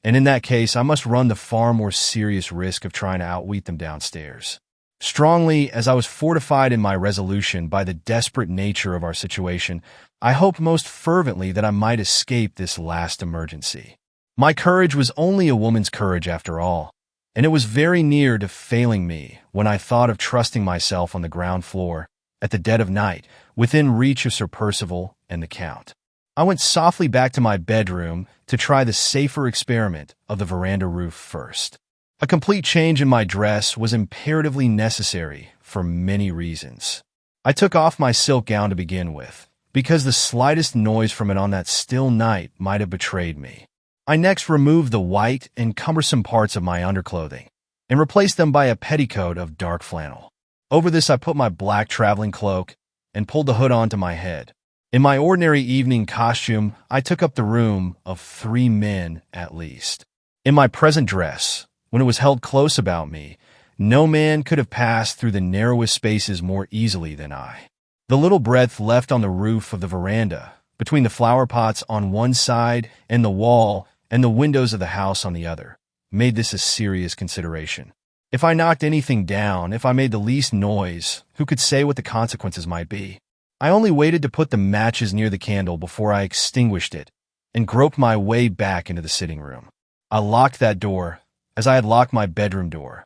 and in that case I must run the far more serious risk of trying to outwit them downstairs. Strongly as I was fortified in my resolution by the desperate nature of our situation, I hoped most fervently that I might escape this last emergency. My courage was only a woman's courage after all, and it was very near to failing me when I thought of trusting myself on the ground floor, at the dead of night, within reach of Sir Percival and the Count. I went softly back to my bedroom to try the safer experiment of the veranda roof first. A complete change in my dress was imperatively necessary for many reasons. I took off my silk gown to begin with, because the slightest noise from it on that still night might have betrayed me. I next removed the white and cumbersome parts of my underclothing, and replaced them by a petticoat of dark flannel. Over this I put my black traveling cloak, and pulled the hood onto my head. In my ordinary evening costume, I took up the room of 3 men at least. In my present dress, when it was held close about me, no man could have passed through the narrowest spaces more easily than I. The little breadth left on the roof of the veranda, between the flower pots on one side and the wall and the windows of the house on the other, made this a serious consideration. If I knocked anything down, if I made the least noise, who could say what the consequences might be? I only waited to put the matches near the candle before I extinguished it, and groped my way back into the sitting room. I locked that door, as I had locked my bedroom door,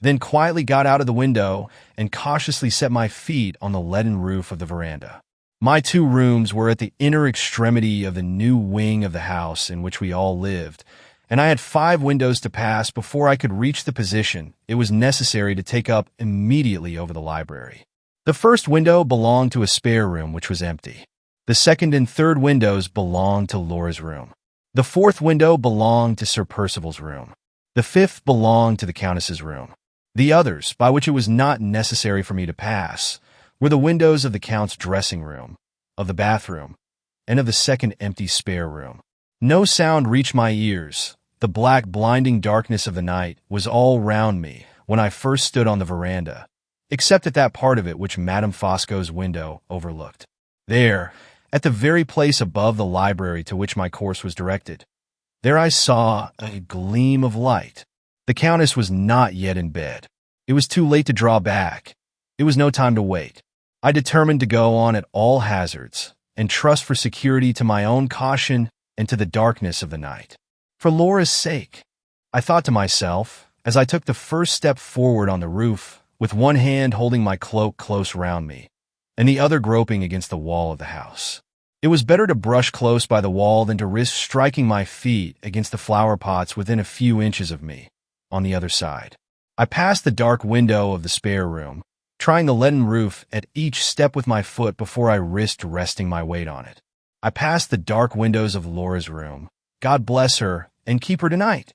then quietly got out of the window and cautiously set my feet on the leaden roof of the veranda. My 2 rooms were at the inner extremity of the new wing of the house in which we all lived, and I had 5 windows to pass before I could reach the position it was necessary to take up immediately over the library. The first window belonged to a spare room which was empty. The second and third windows belonged to Laura's room. The fourth window belonged to Sir Percival's room. The fifth belonged to the Countess's room. The others, by which it was not necessary for me to pass, were the windows of the Count's dressing room, of the bathroom, and of the second empty spare room. No sound reached my ears. The black, blinding darkness of the night was all round me when I first stood on the veranda, except at that part of it which Madame Fosco's window overlooked. There, at the very place above the library to which my course was directed, there I saw a gleam of light. The Countess was not yet in bed. It was too late to draw back. It was no time to wait. I determined to go on at all hazards, and trust for security to my own caution and to the darkness of the night. For Laura's sake, I thought to myself, as I took the first step forward on the roof, with one hand holding my cloak close round me, and the other groping against the wall of the house. It was better to brush close by the wall than to risk striking my feet against the flower pots within a few inches of me, on the other side. I passed the dark window of the spare room, trying the leaden roof at each step with my foot before I risked resting my weight on it. I passed the dark windows of Laura's room. God bless her and keep her tonight.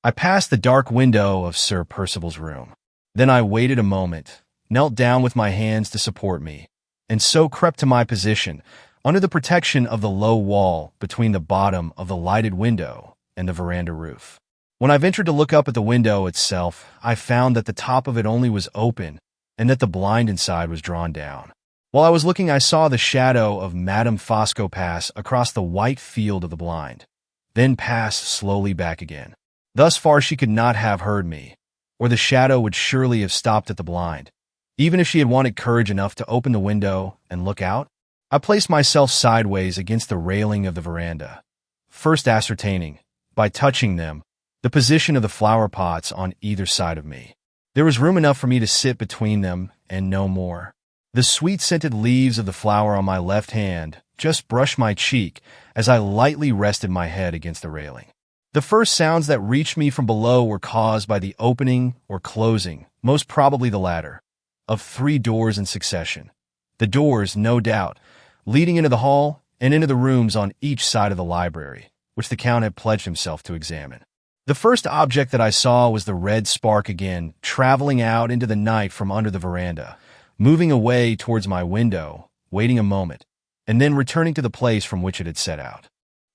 I passed the dark window of Sir Percival's room. Then I waited a moment, knelt down with my hands to support me, and so crept to my position, under the protection of the low wall between the bottom of the lighted window and the veranda roof. When I ventured to look up at the window itself, I found that the top of it only was open and that the blind inside was drawn down. While I was looking, I saw the shadow of Madame Fosco pass across the white field of the blind, then pass slowly back again. Thus far she could not have heard me, or the shadow would surely have stopped at the blind, even if she had wanted courage enough to open the window and look out. I placed myself sideways against the railing of the veranda, first ascertaining, by touching them, the position of the flower pots on either side of me. There was room enough for me to sit between them and no more. The sweet-scented leaves of the flower on my left hand just brushed my cheek as I lightly rested my head against the railing. The first sounds that reached me from below were caused by the opening or closing, most probably the latter, of 3 doors in succession. The doors, no doubt, leading into the hall and into the rooms on each side of the library, which the Count had pledged himself to examine. The first object that I saw was the red spark again, traveling out into the night from under the veranda, moving away towards my window, waiting a moment, and then returning to the place from which it had set out.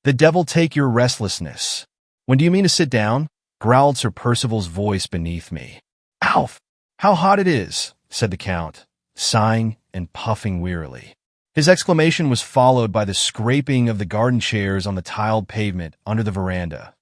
"The devil take your restlessness. When do you mean to sit down?" growled Sir Percival's voice beneath me. "Alf, how hot it is," said the Count, sighing and puffing wearily. His exclamation was followed by the scraping of the garden chairs on the tiled pavement under the veranda,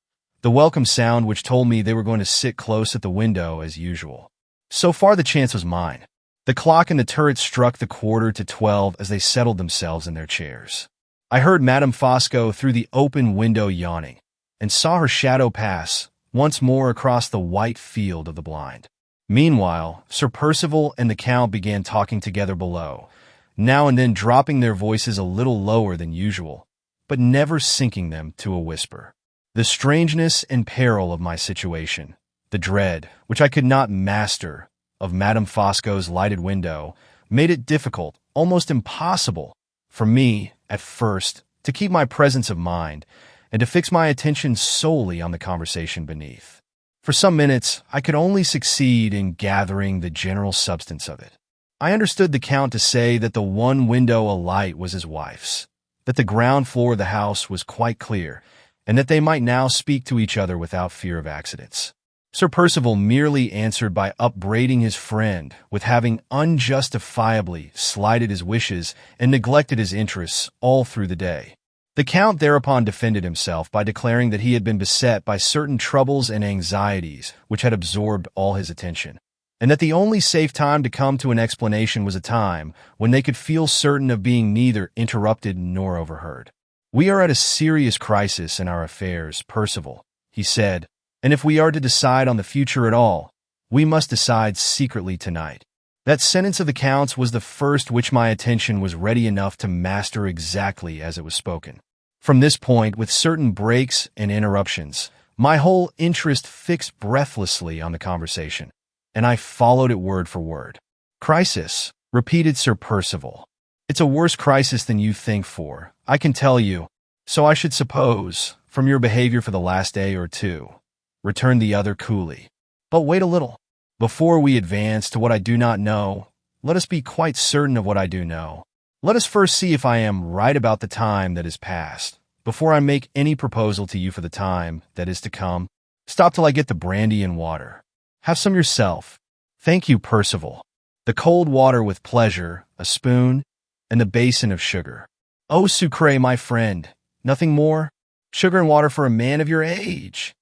the welcome sound which told me they were going to sit close at the window as usual. So far the chance was mine. The clock in the turret struck the 11:45 as they settled themselves in their chairs. I heard Madame Fosco through the open window yawning, and saw her shadow pass once more across the white field of the blind. Meanwhile, Sir Percival and the Count began talking together below, now and then dropping their voices a little lower than usual, but never sinking them to a whisper. The strangeness and peril of my situation, the dread, which I could not master, of Madame Fosco's lighted window, made it difficult, almost impossible, for me, at first, to keep my presence of mind and to fix my attention solely on the conversation beneath. For some minutes, I could only succeed in gathering the general substance of it. I understood the Count to say that the one window alight was his wife's, that the ground floor of the house was quite clear, and that they might now speak to each other without fear of accidents. Sir Percival merely answered by upbraiding his friend with having unjustifiably slighted his wishes and neglected his interests all through the day. The Count thereupon defended himself by declaring that he had been beset by certain troubles and anxieties which had absorbed all his attention, and that the only safe time to come to an explanation was a time when they could feel certain of being neither interrupted nor overheard. "We are at a serious crisis in our affairs, Percival," he said, "and if we are to decide on the future at all, we must decide secretly tonight." That sentence of the Count's was the first which my attention was ready enough to master exactly as it was spoken. From this point, with certain breaks and interruptions, my whole interest fixed breathlessly on the conversation, and I followed it word for word. "Crisis," repeated Sir Percival. "It's a worse crisis than you think for, I can tell you. So I should suppose, from your behavior for the last day or two," returned the other coolly. "But wait a little. Before we advance to what I do not know, let us be quite certain of what I do know. Let us first see if I am right about the time that is past, before I make any proposal to you for the time that is to come. Stop till I get the brandy and water. Have some yourself." "Thank you, Percival." "The cold water with pleasure, a spoon, and the basin of sugar." "Oh, sucre, my friend. Nothing more? Sugar and water for a man of your age.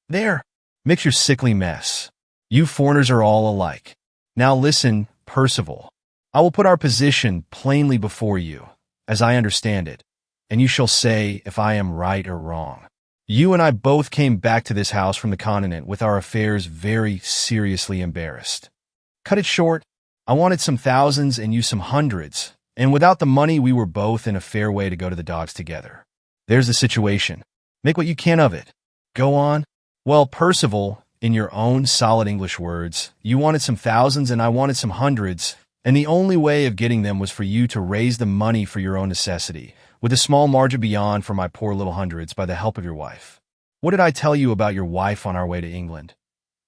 There, mix your sickly mess. You foreigners are all alike. Now listen, Percival. I will put our position plainly before you, as I understand it, and you shall say if I am right or wrong. You and I both came back to this house from the continent with our affairs very seriously embarrassed. Cut it short, I wanted some thousands and you some hundreds, and without the money we were both in a fair way to go to the dogs together. There's the situation. Make what you can of it. Go on." "Well, Percival, in your own solid English words, you wanted some thousands and I wanted some hundreds, and the only way of getting them was for you to raise the money for your own necessity, with a small margin beyond for my poor little hundreds by the help of your wife. What did I tell you about your wife on our way to England?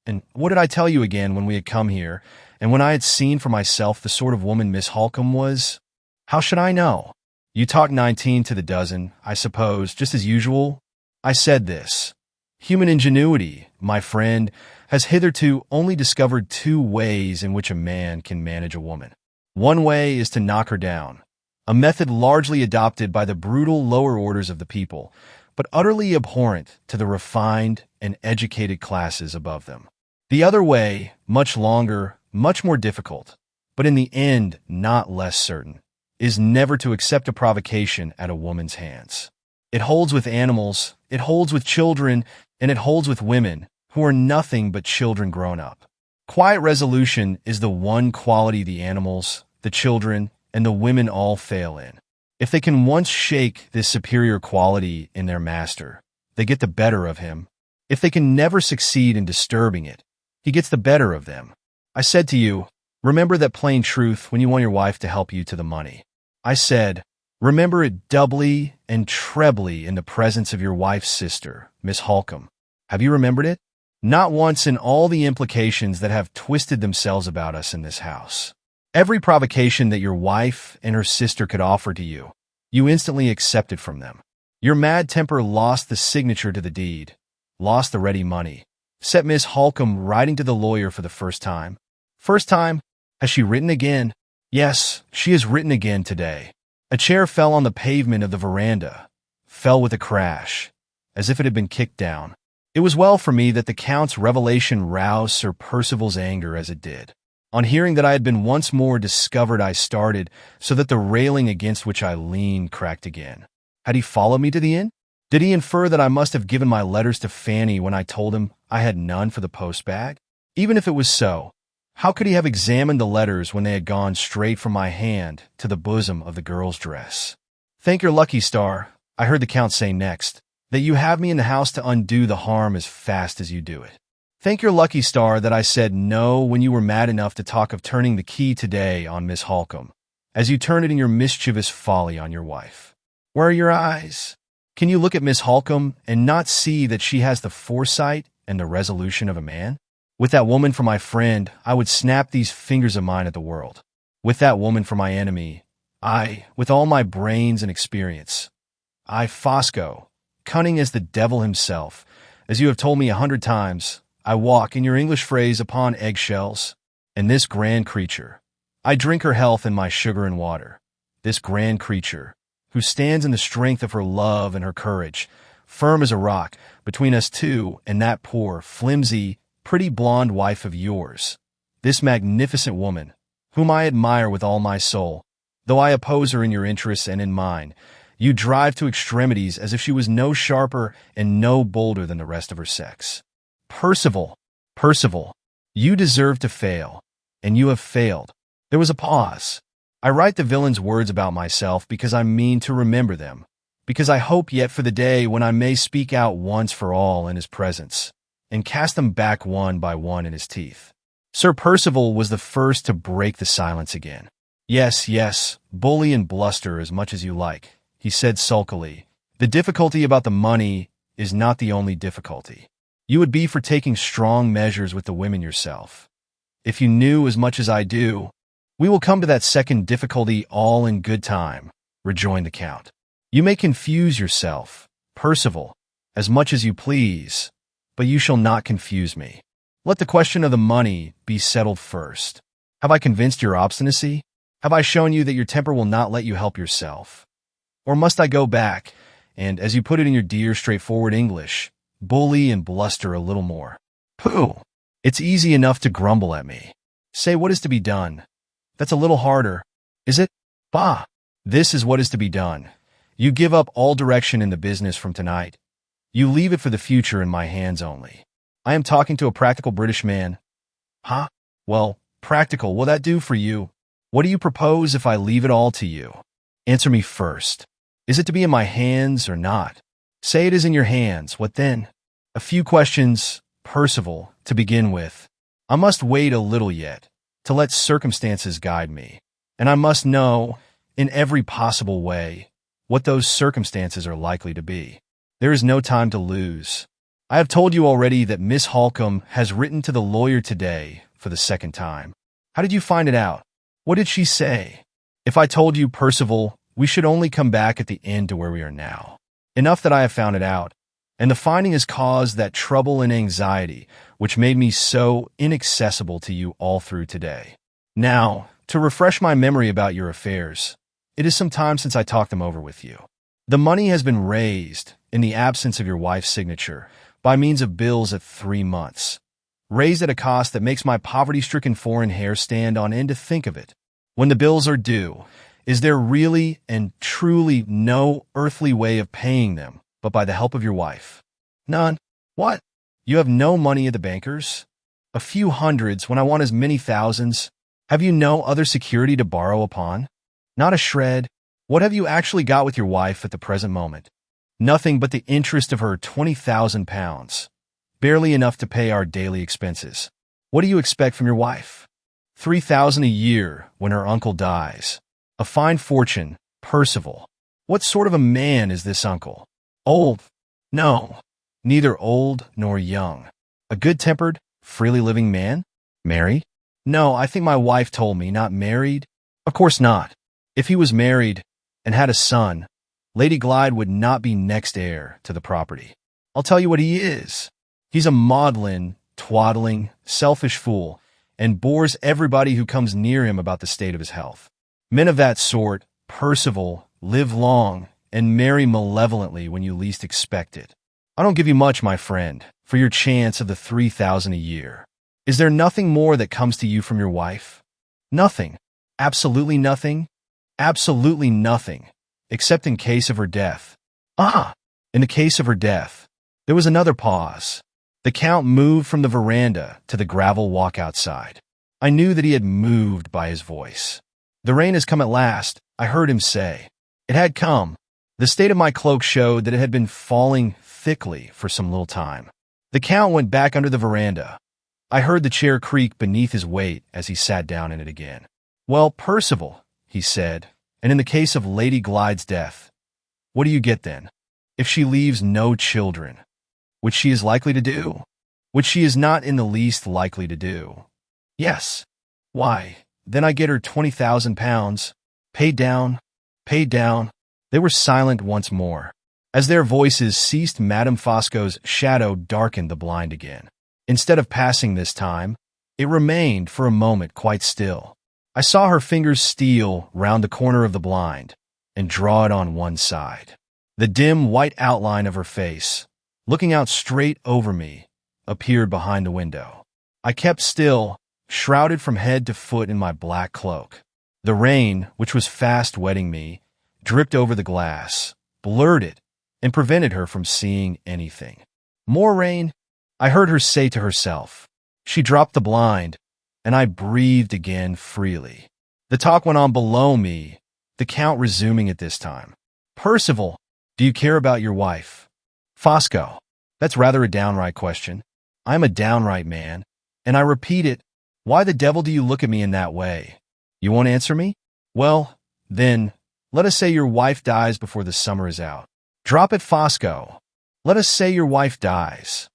And what did I tell you again when we had come here, and when I had seen for myself the sort of woman Miss Halcombe was? How should I know? You talk 19 to the dozen, I suppose, just as usual." I said this. "Human ingenuity, my friend, has hitherto only discovered 2 ways in which a man can manage a woman. One way is to knock her down, a method largely adopted by the brutal lower orders of the people, but utterly abhorrent to the refined and educated classes above them. The other way, much longer, much more difficult, but in the end not less certain, is never to accept a provocation at a woman's hands. It holds with animals, it holds with children, and it holds with women who are nothing but children grown up. Quiet resolution is the one quality the animals, the children, and the women all fail in. If they can once shake this superior quality in their master, they get the better of him. If they can never succeed in disturbing it, he gets the better of them. I said to you, remember that plain truth when you want your wife to help you to the money. I said, remember it doubly and trebly in the presence of your wife's sister, Miss Halcombe. Have you remembered it? Not once in all the implications that have twisted themselves about us in this house. Every provocation that your wife and her sister could offer to you, you instantly accepted from them. Your mad temper lost the signature to the deed, lost the ready money, set Miss Halcombe writing to the lawyer for the first time. First time? Has she written again? Yes, she has written again today. A chair fell on the pavement of the veranda, fell with a crash, as if it had been kicked down. It was well for me that the Count's revelation roused Sir Percival's anger as it did. On hearing that I had been once more discovered, I started, so that the railing against which I leaned cracked again. Had he followed me to the inn? Did he infer that I must have given my letters to Fanny when I told him I had none for the post-bag? Even if it was so, how could he have examined the letters when they had gone straight from my hand to the bosom of the girl's dress? Thank your lucky star, I heard the Count say next, that you have me in the house to undo the harm as fast as you do it. Thank your lucky star that I said no when you were mad enough to talk of turning the key today on Miss Halcombe, as you turn it in your mischievous folly on your wife. Where are your eyes? Can you look at Miss Halcombe and not see that she has the foresight and the resolution of a man? With that woman for my friend, I would snap these fingers of mine at the world. With that woman for my enemy, with all my brains and experience, Fosco, cunning as the devil himself, as you have told me 100 times, I walk, in your English phrase, upon eggshells. And this grand creature, I drink her health in my sugar and water. This grand creature, who stands in the strength of her love and her courage, firm as a rock, between us two and that poor, flimsy, pretty blonde wife of yours. This magnificent woman, whom I admire with all my soul, though I oppose her in your interests and in mine, you drive to extremities as if she was no sharper and no bolder than the rest of her sex. Percival, you deserve to fail, and you have failed. There was a pause. I write the villain's words about myself because I mean to remember them, because I hope yet for the day when I may speak out once for all in his presence, and cast them back one by one in his teeth. Sir Percival was the first to break the silence again. Yes, bully and bluster as much as you like, he said sulkily. The difficulty about the money is not the only difficulty. You would be for taking strong measures with the women yourself. If you knew as much as I do, we will come to that second difficulty all in good time, rejoined the Count. You may confuse yourself, Percival, as much as you please, but you shall not confuse me. Let the question of the money be settled first. Have I convinced your obstinacy? Have I shown you that your temper will not let you help yourself? Or must I go back and, as you put it in your dear straightforward English, bully and bluster a little more? Pooh! It's easy enough to grumble at me. Say what is to be done. That's a little harder, is it? Bah! This is what is to be done. You give up all direction in the business from tonight. You leave it for the future in my hands only. I am talking to a practical British man. Huh? Well, practical, will that do for you? What do you propose if I leave it all to you? Answer me first. Is it to be in my hands or not? Say it is in your hands. What then? A few questions, Percival, to begin with. I must wait a little yet, to let circumstances guide me. And I must know, in every possible way, what those circumstances are likely to be. There is no time to lose. I have told you already that Miss Halcombe has written to the lawyer today for the second time. How did you find it out? What did she say? If I told you, Percival, we should only come back at the end to where we are now. Enough that I have found it out, and the finding has caused that trouble and anxiety which made me so inaccessible to you all through today. Now, to refresh my memory about your affairs, it is some time since I talked them over with you. The money has been raised, in the absence of your wife's signature, by means of bills at 3 months. Raised at a cost that makes my poverty-stricken foreign hair stand on end to think of it. When the bills are due, is there really and truly no earthly way of paying them but by the help of your wife. None. What? You have no money at the bankers? A few hundreds when I want as many thousands? Have you no other security to borrow upon? Not a shred. What have you actually got with your wife at the present moment? Nothing but the interest of her £20,000. Barely enough to pay our daily expenses. What do you expect from your wife? $3,000 a year when her uncle dies. A fine fortune, Percival. What sort of a man is this uncle? Old? No, neither old nor young. A good-tempered, freely living man? Married? No, I think my wife told me not married. Of course not. If he was married and had a son, Lady Glyde would not be next heir to the property. I'll tell you what he is. He's a maudlin, twaddling, selfish fool, and bores everybody who comes near him about the state of his health. Men of that sort, Percival, live long and marry malevolently when you least expect it. I don't give you much, my friend, for your chance of the $3,000 a year. Is there nothing more that comes to you from your wife? Nothing. Absolutely nothing? Absolutely nothing, except in case of her death. Ah, in the case of her death. There was another pause. The Count moved from the veranda to the gravel walk outside. I knew that he had moved by his voice. The rain has come at last, I heard him say. It had come. The state of my cloak showed that it had been falling thickly for some little time. The Count went back under the veranda. I heard the chair creak beneath his weight as he sat down in it again. Well, Percival, he said, and in the case of Lady Glyde's death, what do you get then? If she leaves no children, which she is likely to do, which she is not in the least likely to do. Yes. Why, then I get her £20,000, paid down, paid down. They were silent once more. As their voices ceased, Madame Fosco's shadow darkened the blind again. Instead of passing this time, it remained for a moment quite still. I saw her fingers steal round the corner of the blind and draw it on one side. The dim white outline of her face, looking out straight over me, appeared behind the window. I kept still, shrouded from head to foot in my black cloak. The rain, which was fast wetting me, dripped over the glass, blurred it, and prevented her from seeing anything. More rain, I heard her say to herself. She dropped the blind, and I breathed again freely. The talk went on below me, the Count resuming it this time. Percival, do you care about your wife? Fosco, that's rather a downright question. I'm a downright man, and I repeat it. Why the devil do you look at me in that way? You won't answer me? Well, then, let us say your wife dies before the summer is out. Drop it, Fosco. Let us say your wife dies.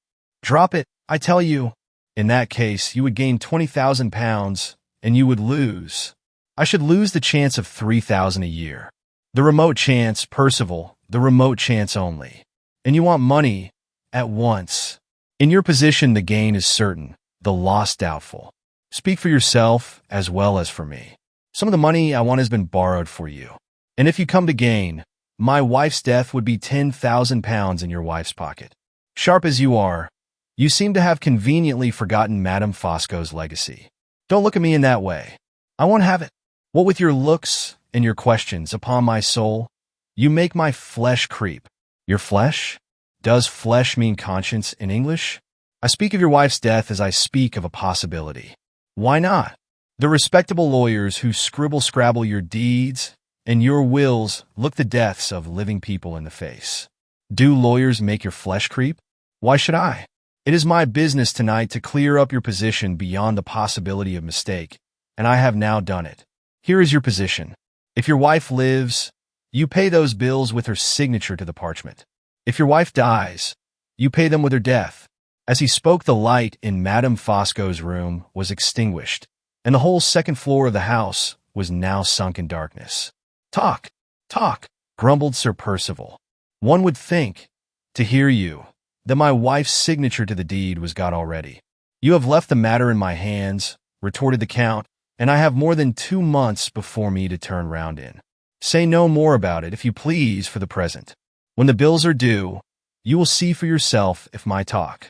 Drop it, I tell you. In that case, you would gain £20,000, and you would lose. I should lose the chance of $3,000 a year. The remote chance, Percival, the remote chance only. And you want money at once. In your position, the gain is certain, the loss doubtful. Speak for yourself as well as for me. Some of the money I want has been borrowed for you. And if you come to gain, my wife's death would be £10,000 in your wife's pocket. Sharp as you are, you seem to have conveniently forgotten Madame Fosco's legacy. Don't look at me in that way. I won't have it. What with your looks and your questions, upon my soul, you make my flesh creep. Your flesh? Does flesh mean conscience in English? I speak of your wife's death as I speak of a possibility. Why not? The respectable lawyers who scribble-scrabble your deeds and your wills look the deaths of living people in the face. Do lawyers make your flesh creep? Why should I? It is my business tonight to clear up your position beyond the possibility of mistake, and I have now done it. Here is your position. If your wife lives, you pay those bills with her signature to the parchment. If your wife dies, you pay them with her death. As he spoke, the light in Madame Fosco's room was extinguished, and the whole second floor of the house was now sunk in darkness. Talk, talk, grumbled Sir Percival. One would think, to hear you, that my wife's signature to the deed was got already. You have left the matter in my hands, retorted the Count, and I have more than 2 months before me to turn round in. Say no more about it, if you please, for the present. When the bills are due, you will see for yourself if my talk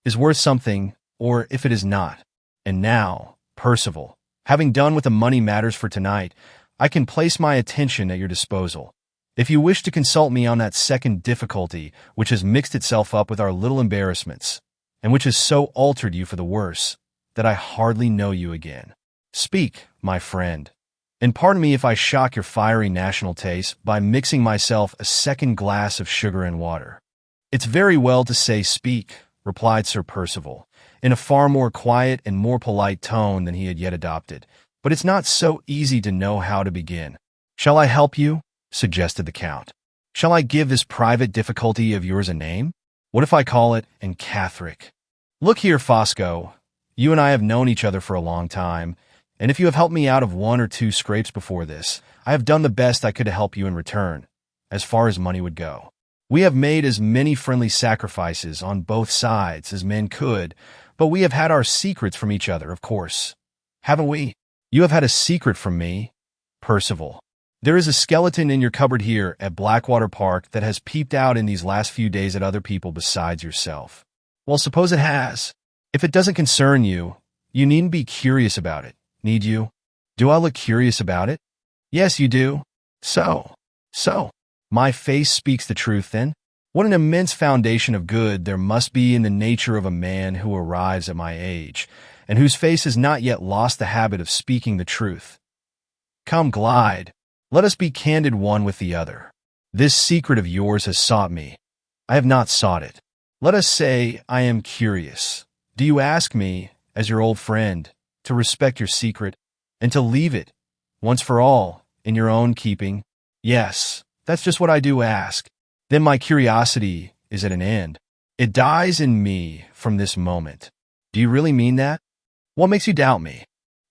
is worth something, or if it is not. And now, Percival, having done with the money matters for tonight, I can place my attention at your disposal, If you wish to consult me on that second difficulty, which has mixed itself up with our little embarrassments, and which has so altered you for the worse, that I hardly know you again. Speak, my friend, and pardon me if I shock your fiery national taste by mixing myself a second glass of sugar and water. It's very well to say speak, replied Sir Percival, in a far more quiet and more polite tone than he had yet adopted, but it's not so easy to know how to begin. Shall I help you? Suggested the Count. Shall I give this private difficulty of yours a name? What if I call it Catholic? Look here, Fosco, you and I have known each other for a long time, and if you have helped me out of one or two scrapes before this, I have done the best I could to help you in return, as far as money would go. We have made as many friendly sacrifices on both sides as men could, but we have had our secrets from each other, of course. Haven't we? You have had a secret from me, Percival. There is a skeleton in your cupboard here at Blackwater Park that has peeped out in these last few days at other people besides yourself. Well, suppose it has. If it doesn't concern you, you needn't be curious about it, need you? Do I look curious about it? Yes, you do. So. My face speaks the truth, then? What an immense foundation of good there must be in the nature of a man who arrives at my age, and whose face has not yet lost the habit of speaking the truth. Come, glide. Let us be candid one with the other. This secret of yours has sought me. I have not sought it. Let us say I am curious. Do you ask me, as your old friend, to respect your secret, and to leave it, once for all, in your own keeping? Yes, that's just what I do ask. Then my curiosity is at an end. It dies in me from this moment. Do you really mean that? What makes you doubt me?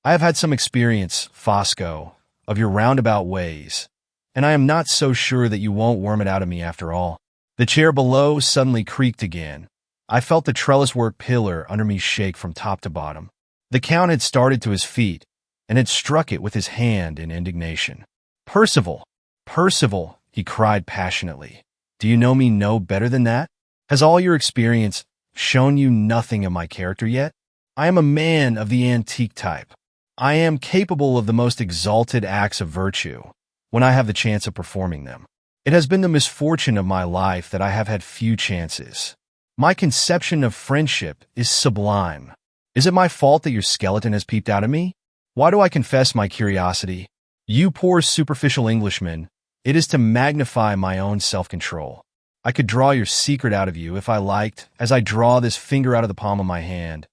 I have had some experience, Fosco, of your roundabout ways, and I am not so sure that you won't worm it out of me after all. The chair below suddenly creaked again. I felt the trellis-work pillar under me shake from top to bottom. The Count had started to his feet, and had struck it with his hand in indignation. Percival! Percival! He cried passionately. Do you know me no better than that? Has all your experience shown you nothing of my character yet? I am a man of the antique type. I am capable of the most exalted acts of virtue, when I have the chance of performing them. It has been the misfortune of my life that I have had few chances. My conception of friendship is sublime. Is it my fault that your skeleton has peeped out at me? Why do I confess my curiosity? You poor superficial Englishman, it is to magnify my own self-control. I could draw your secret out of you if I liked, as I draw this finger out of the palm of my hand.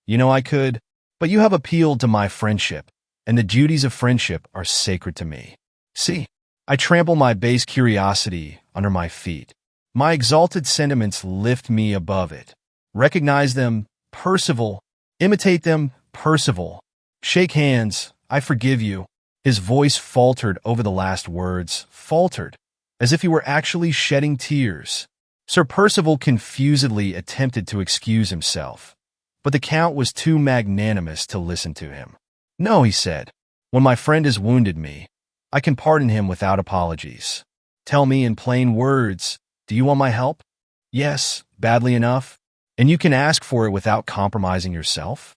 You know I could. But you have appealed to my friendship, and the duties of friendship are sacred to me. See, I trample my base curiosity under my feet. My exalted sentiments lift me above it. Recognize them, Percival. Imitate them, Percival. Shake hands, I forgive you. His voice faltered over the last words, faltered, as if he were actually shedding tears. Sir Percival confusedly attempted to excuse himself, but the Count was too magnanimous to listen to him. No, he said, when my friend has wounded me, I can pardon him without apologies. Tell me in plain words, do you want my help? Yes, badly enough. And you can ask for it without compromising yourself?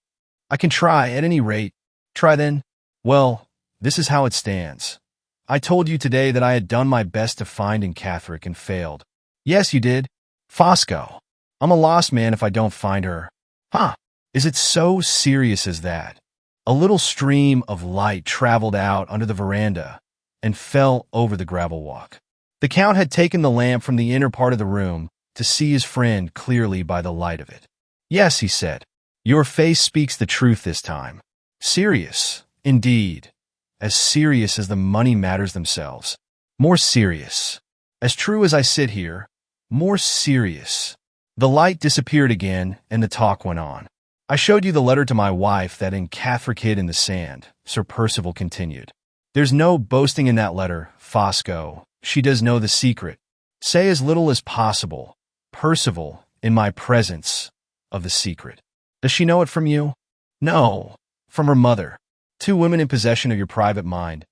I can try, at any rate. Try then. Well, this is how it stands. I told you today that I had done my best to find Catholic and failed. Yes, you did. Fosco, I'm a lost man if I don't find her. Huh, is it so serious as that? A little stream of light traveled out under the veranda and fell over the gravel walk. The Count had taken the lamp from the inner part of the room to see his friend clearly by the light of it. Yes, he said, your face speaks the truth this time. Serious, indeed. As serious as the money matters themselves. More serious. As true as I sit here, more serious. The light disappeared again, and the talk went on. I showed you the letter to my wife that Catholic hid in the sand, Sir Percival continued. There's no boasting in that letter, Fosco. She does know the secret. Say as little as possible, Percival, in my presence, of the secret. Does she know it from you? No, from her mother. Two women in possession of your private mind.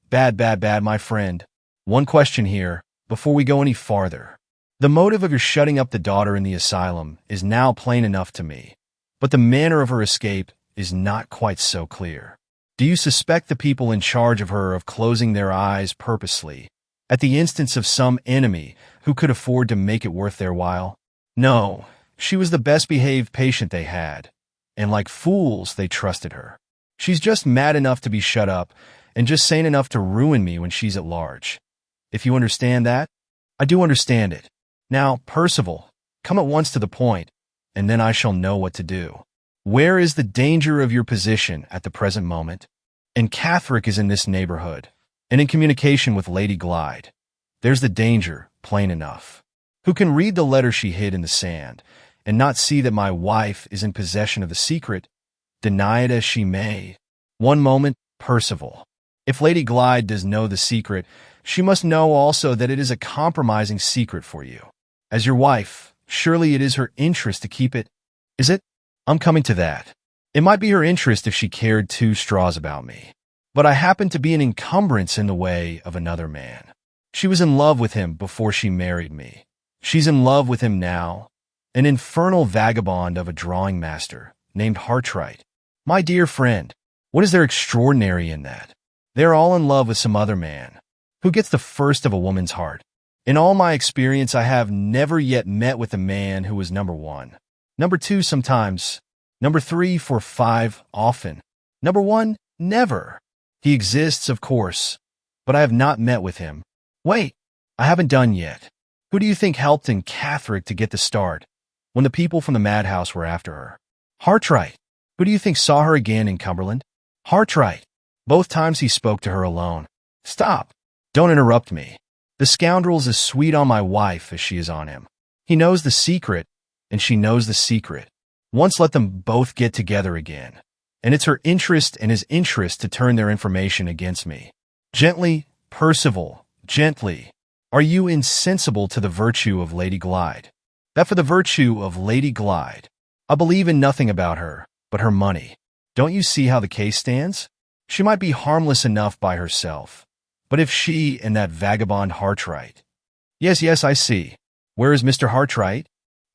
Bad, my friend. One question here, before we go any farther. The motive of your shutting up the daughter in the asylum is now plain enough to me, but the manner of her escape is not quite so clear. Do you suspect the people in charge of her of closing their eyes purposely, At the instance of some enemy who could afford to make it worth their while? No, she was the best-behaved patient they had, and like fools, they trusted her. She's just mad enough to be shut up and just sane enough to ruin me when she's at large. If you understand that, I do understand it. Now, Percival, come at once to the point, and then I shall know what to do. Where is the danger of your position at the present moment? And Catherick is in this neighborhood, and in communication with Lady Glyde. There's the danger, plain enough. Who can read the letter she hid in the sand, and not see that my wife is in possession of the secret, deny it as she may? One moment, Percival. If Lady Glyde does know the secret, she must know also that it is a compromising secret for you. As your wife, surely it is her interest to keep it, is it? I'm coming to that. It might be her interest if she cared 2 straws about me. But I happen to be an encumbrance in the way of another man. She was in love with him before she married me. She's in love with him now. An infernal vagabond of a drawing master named Hartright. My dear friend, what is there extraordinary in that? They're all in love with some other man. Who gets the first of a woman's heart? In all my experience, I have never yet met with a man who was number 1. Number 2 sometimes. Number 3, 4, 5 often. Number 1, never. He exists, of course, but I have not met with him. Wait, I haven't done yet. Who do you think helped in Catherick to get the start when the people from the madhouse were after her? Hartright. Who do you think saw her again in Cumberland? Hartright. Both times he spoke to her alone. Stop. Don't interrupt me. The scoundrel's as sweet on my wife as she is on him. He knows the secret, and she knows the secret. Once let them both get together again, and it's her interest and his interest to turn their information against me. Gently, Percival, gently. Are you insensible to the virtue of Lady Glyde? That for the virtue of Lady Glyde, I believe in nothing about her but her money. Don't you see how the case stands? She might be harmless enough by herself, but if she and that vagabond Hartright— Yes, I see. Where is Mr. Hartright?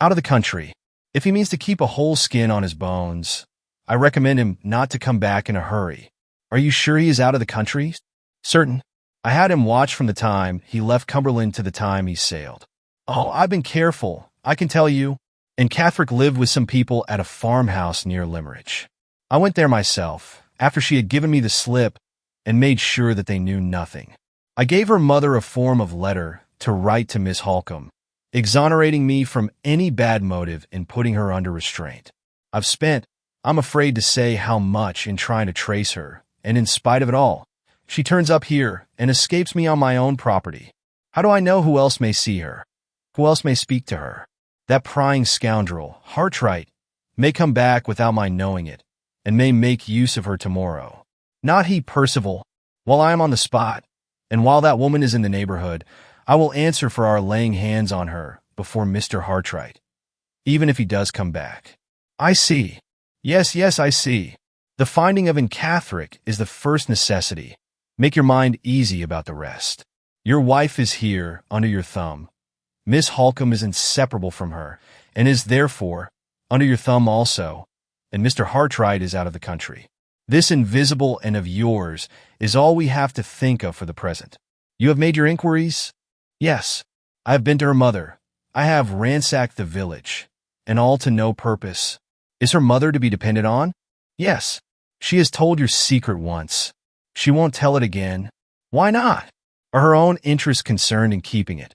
Out of the country. If he means to keep a whole skin on his bones, I recommend him not to come back in a hurry. Are you sure he is out of the country? Certain. I had him watched from the time he left Cumberland to the time he sailed. Oh, I've been careful, I can tell you. And Catherick lived with some people at a farmhouse near Limmeridge. I went there myself, after she had given me the slip, and made sure that they knew nothing. I gave her mother a form of letter to write to Miss Halcombe, exonerating me from any bad motive in putting her under restraint. I've spent, I'm afraid to say how much in trying to trace her, and in spite of it all, she turns up here and escapes me on my own property. How do I know who else may see her? Who else may speak to her? That prying scoundrel, Hartright, may come back without my knowing it, and may make use of her tomorrow. Not he, Percival. While I am on the spot, and while that woman is in the neighborhood, I will answer for our laying hands on her before Mr. Hartright, even if he does come back. I see. Yes, I see. The finding of Catherick is the first necessity. Make your mind easy about the rest. Your wife is here, under your thumb. Miss Halcombe is inseparable from her, and is therefore under your thumb also, and Mr. Hartright is out of the country. This invisible and of yours is all we have to think of for the present. You have made your inquiries? Yes. I have been to her mother. I have ransacked the village, and all to no purpose. Is her mother to be depended on? Yes. She has told your secret once. She won't tell it again. Why not? Are her own interests concerned in keeping it,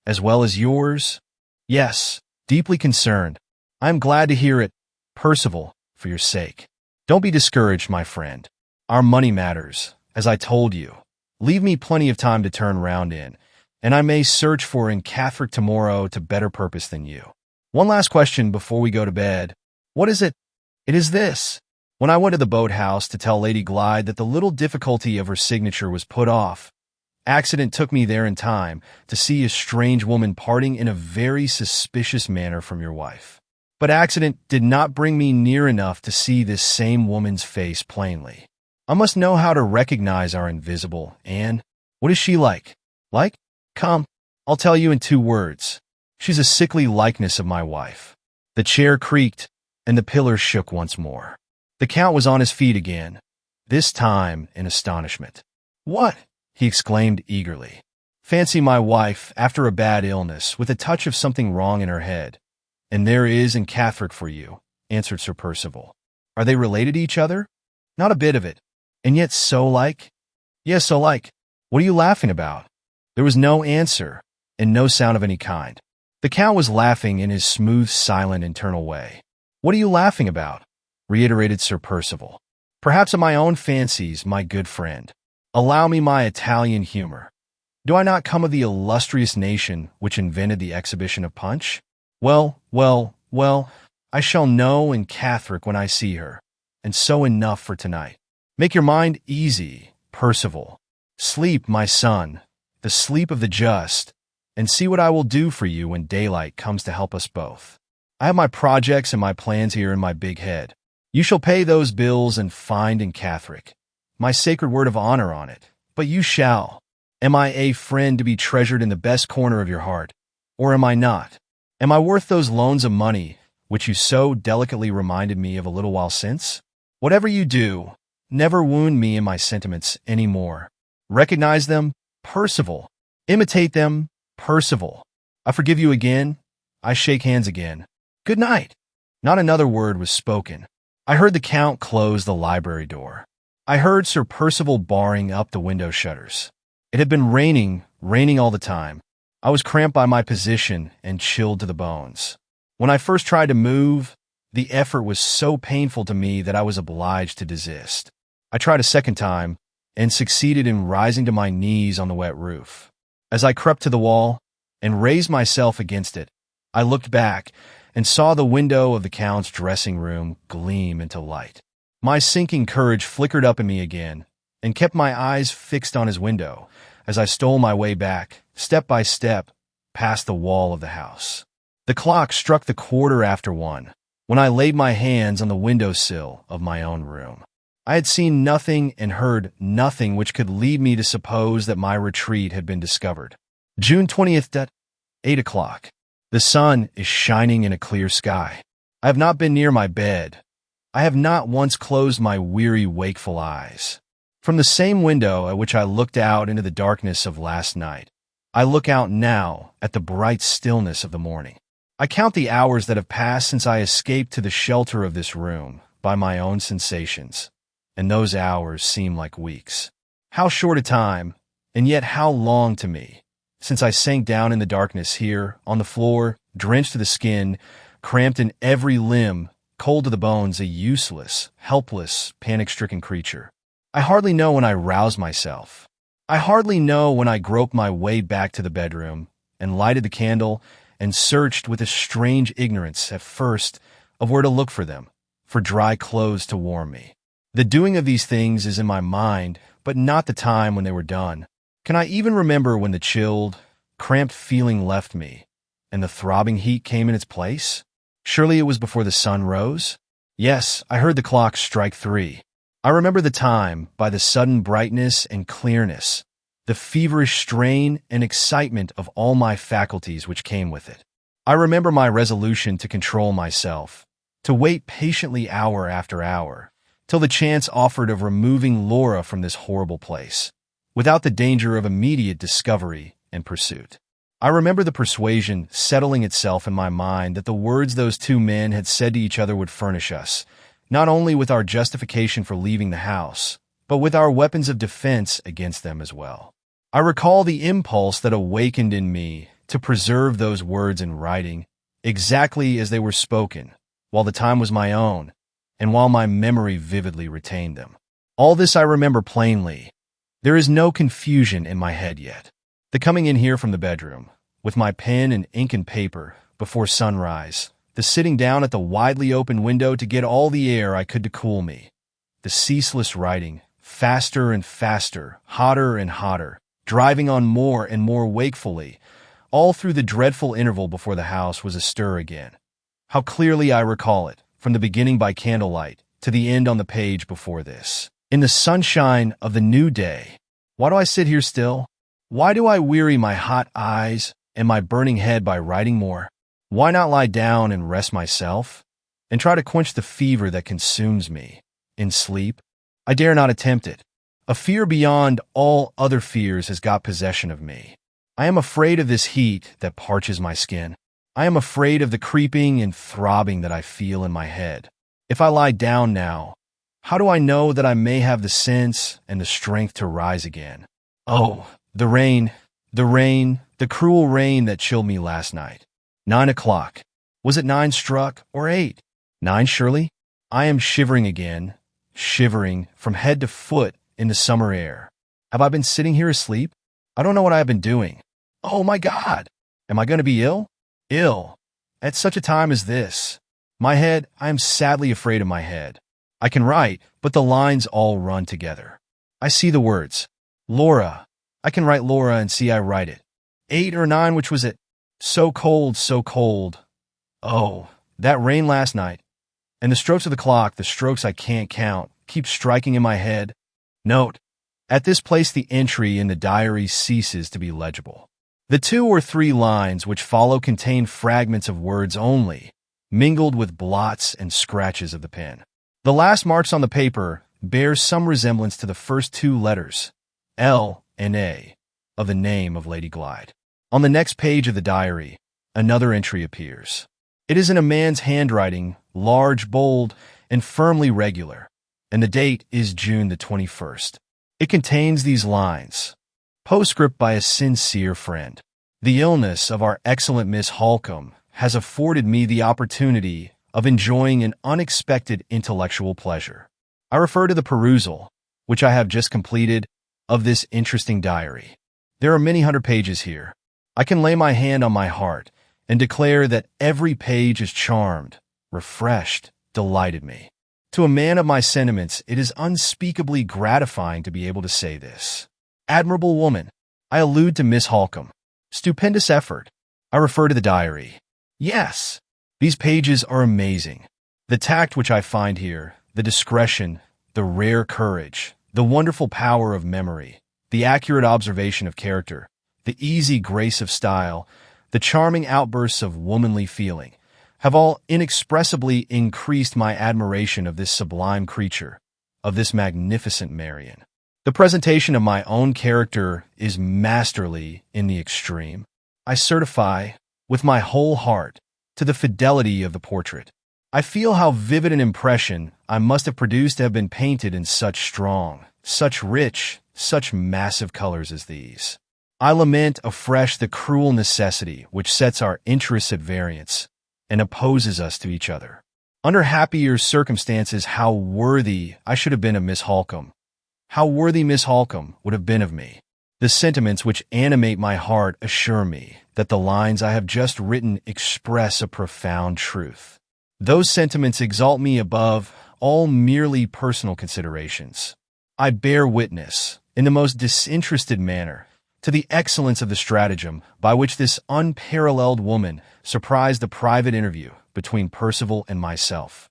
as well as yours? Yes, deeply concerned. I am glad to hear it, Percival, for your sake. Don't be discouraged, my friend. Our money matters, as I told you. Leave me plenty of time to turn round in, and I may search for Catherick tomorrow to better purpose than you. One last question before we go to bed. What is it? It is this. When I went to the boathouse to tell Lady Glyde that the little difficulty of her signature was put off, accident took me there in time to see a strange woman parting in a very suspicious manner from your wife. But accident did not bring me near enough to see this same woman's face plainly. I must know how to recognize our invisible, and what is she like? Like? Come, I'll tell you in 2 words. She's a sickly likeness of my wife. The chair creaked, and the pillars shook once more. The Count was on his feet again, this time in astonishment. What? He exclaimed eagerly. Fancy my wife, after a bad illness, with a touch of something wrong in her head. And there is in Gothic for you, answered Sir Percival. Are they related to each other? Not a bit of it. And yet so like? Yes, so like. What are you laughing about? There was no answer, and no sound of any kind. The Count was laughing in his smooth, silent, internal way. What are you laughing about? Reiterated Sir Percival. Perhaps at my own fancies, my good friend. Allow me my Italian humor. Do I not come of the illustrious nation which invented the exhibition of punch? Well, I shall know in Gothic when I see her, and so enough for tonight. Make your mind easy, Percival. Sleep, my son, the sleep of the just, and see what I will do for you when daylight comes to help us both. I have my projects and my plans here in my big head. You shall pay those bills and find in Gothic my sacred word of honor on it, but you shall. Am I a friend to be treasured in the best corner of your heart, or am I not? Am I worth those loans of money which you so delicately reminded me of a little while since? Whatever you do, never wound me in my sentiments any more. Recognize them, Percival. Imitate them, Percival. I forgive you again. I shake hands again. Good night. Not another word was spoken. I heard the Count close the library door. I heard Sir Percival barring up the window shutters. It had been raining all the time. I was cramped by my position and chilled to the bones. When I first tried to move, the effort was so painful to me that I was obliged to desist. I tried a second time and succeeded in rising to my knees on the wet roof. As I crept to the wall and raised myself against it, I looked back and saw the window of the Count's dressing room gleam into light. My sinking courage flickered up in me again and kept my eyes fixed on his window as I stole my way back, step by step, past the wall of the house. The clock struck the 1:15 when I laid my hands on the windowsill of my own room. I had seen nothing and heard nothing which could lead me to suppose that my retreat had been discovered. June 20th at 8 o'clock. The sun is shining in a clear sky. I have not been near my bed. I have not once closed my weary, wakeful eyes. From the same window at which I looked out into the darkness of last night, I look out now at the bright stillness of the morning. I count the hours that have passed since I escaped to the shelter of this room by my own sensations, and those hours seem like weeks. How short a time, and yet how long to me, since I sank down in the darkness here, on the floor, drenched to the skin, cramped in every limb, cold to the bones, a useless, helpless, panic-stricken creature. I hardly know when I roused myself. I hardly know when I groped my way back to the bedroom and lighted the candle and searched with a strange ignorance at first of where to look for them, for dry clothes to warm me. The doing of these things is in my mind, but not the time when they were done. Can I even remember when the chilled, cramped feeling left me and the throbbing heat came in its place? Surely it was before the sun rose? Yes, I heard the clock strike 3. I remember the time by the sudden brightness and clearness, the feverish strain and excitement of all my faculties which came with it. I remember my resolution to control myself, to wait patiently hour after hour, till the chance offered of removing Laura from this horrible place, without the danger of immediate discovery and pursuit. I remember the persuasion settling itself in my mind that the words those two men had said to each other would furnish us, not only with our justification for leaving the house, but with our weapons of defense against them as well. I recall the impulse that awakened in me to preserve those words in writing, exactly as they were spoken, while the time was my own, and while my memory vividly retained them. All this I remember plainly. There is no confusion in my head yet. The coming in here from the bedroom, with my pen and ink and paper, before sunrise, the sitting down at the widely open window to get all the air I could to cool me, the ceaseless writing, faster and faster, hotter and hotter, driving on more and more wakefully, all through the dreadful interval before the house was astir again. How clearly I recall it, from the beginning by candlelight to the end on the page before this. In the sunshine of the new day. Why do I sit here still? Why do I weary my hot eyes and my burning head by writing more? Why not lie down and rest myself, and try to quench the fever that consumes me, in sleep? I dare not attempt it. A fear beyond all other fears has got possession of me. I am afraid of this heat that parches my skin. I am afraid of the creeping and throbbing that I feel in my head. If I lie down now, how do I know that I may have the sense and the strength to rise again? Oh, the rain, the cruel rain that chilled me last night. 9 o'clock. Was it 9 struck or 8? 9 surely? I am shivering again, shivering from head to foot in the summer air. Have I been sitting here asleep? I don't know what I have been doing. Oh my God! Am I going to be ill? Ill. At such a time as this. My head, I am sadly afraid of my head. I can write, but the lines all run together. I see the words. Laura. I can write Laura and see I write it. 8 or 9, which was it? So cold, so cold. Oh, that rain last night. And the strokes of the clock, the strokes I can't count, keep striking in my head. Note. At this place the entry in the diary ceases to be legible. The 2 or 3 lines which follow contain fragments of words only, mingled with blots and scratches of the pen. The last marks on the paper bear some resemblance to the first 2 letters, L and A, of the name of Lady Glyde. On the next page of the diary, another entry appears. It is in a man's handwriting, large, bold, and firmly regular, and the date is June the 21st. It contains these lines. Postscript by a sincere friend. The illness of our excellent Miss Halcombe has afforded me the opportunity of enjoying an unexpected intellectual pleasure. I refer to the perusal, which I have just completed, of this interesting diary. There are many hundred pages here. I can lay my hand on my heart and declare that every page is charmed, refreshed, delighted me. To a man of my sentiments, it is unspeakably gratifying to be able to say this. Admirable woman. I allude to Miss Halcombe. Stupendous effort. I refer to the diary. Yes, these pages are amazing. The tact which I find here, the discretion, the rare courage, the wonderful power of memory, the accurate observation of character, the easy grace of style, the charming outbursts of womanly feeling, have all inexpressibly increased my admiration of this sublime creature, of this magnificent Marian. The presentation of my own character is masterly in the extreme. I certify, with my whole heart, to the fidelity of the portrait. I feel how vivid an impression I must have produced to have been painted in such strong, such rich, such massive colors as these. I lament afresh the cruel necessity which sets our interests at variance and opposes us to each other. Under happier circumstances, how worthy I should have been of Miss Halcombe. How worthy Miss Halcombe would have been of me. The sentiments which animate my heart assure me that the lines I have just written express a profound truth. Those sentiments exalt me above all merely personal considerations. I bear witness, in the most disinterested manner, to the excellence of the stratagem by which this unparalleled woman surprised the private interview between Percival and myself.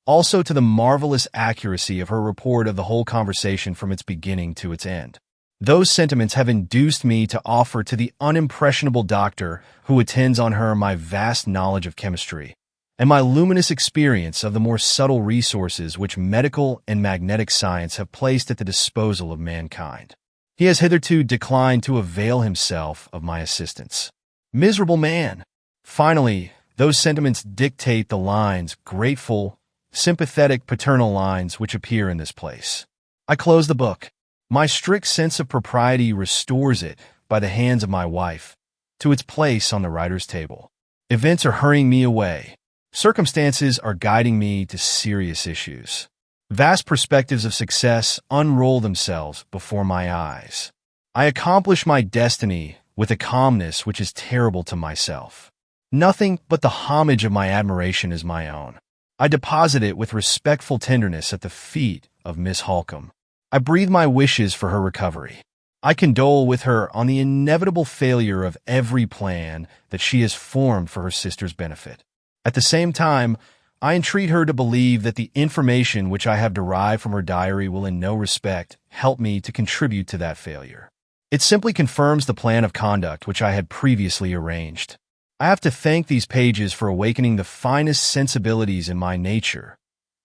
Also to the marvelous accuracy of her report of the whole conversation from its beginning to its end. Those sentiments have induced me to offer to the unimpressionable doctor who attends on her my vast knowledge of chemistry, and my luminous experience of the more subtle resources which medical and magnetic science have placed at the disposal of mankind. He has hitherto declined to avail himself of my assistance. Miserable man! Finally, those sentiments dictate the lines, grateful, sympathetic, paternal lines which appear in this place. I close the book. My strict sense of propriety restores it, by the hands of my wife, to its place on the writer's table. Events are hurrying me away. Circumstances are guiding me to serious issues. Vast perspectives of success unroll themselves before my eyes. I accomplish my destiny with a calmness which is terrible to myself. Nothing but the homage of my admiration is my own. I deposit it with respectful tenderness at the feet of Miss Halcombe. I breathe my wishes for her recovery. I condole with her on the inevitable failure of every plan that she has formed for her sister's benefit. At the same time, I entreat her to believe that the information which I have derived from her diary will in no respect help me to contribute to that failure. It simply confirms the plan of conduct which I had previously arranged. I have to thank these pages for awakening the finest sensibilities in my nature.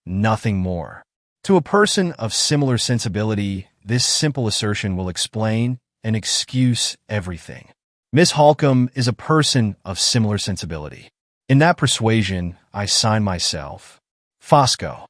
Nothing more. To a person of similar sensibility, this simple assertion will explain and excuse everything. Miss Halcombe is a person of similar sensibility. In that persuasion, I sign myself, Fosco.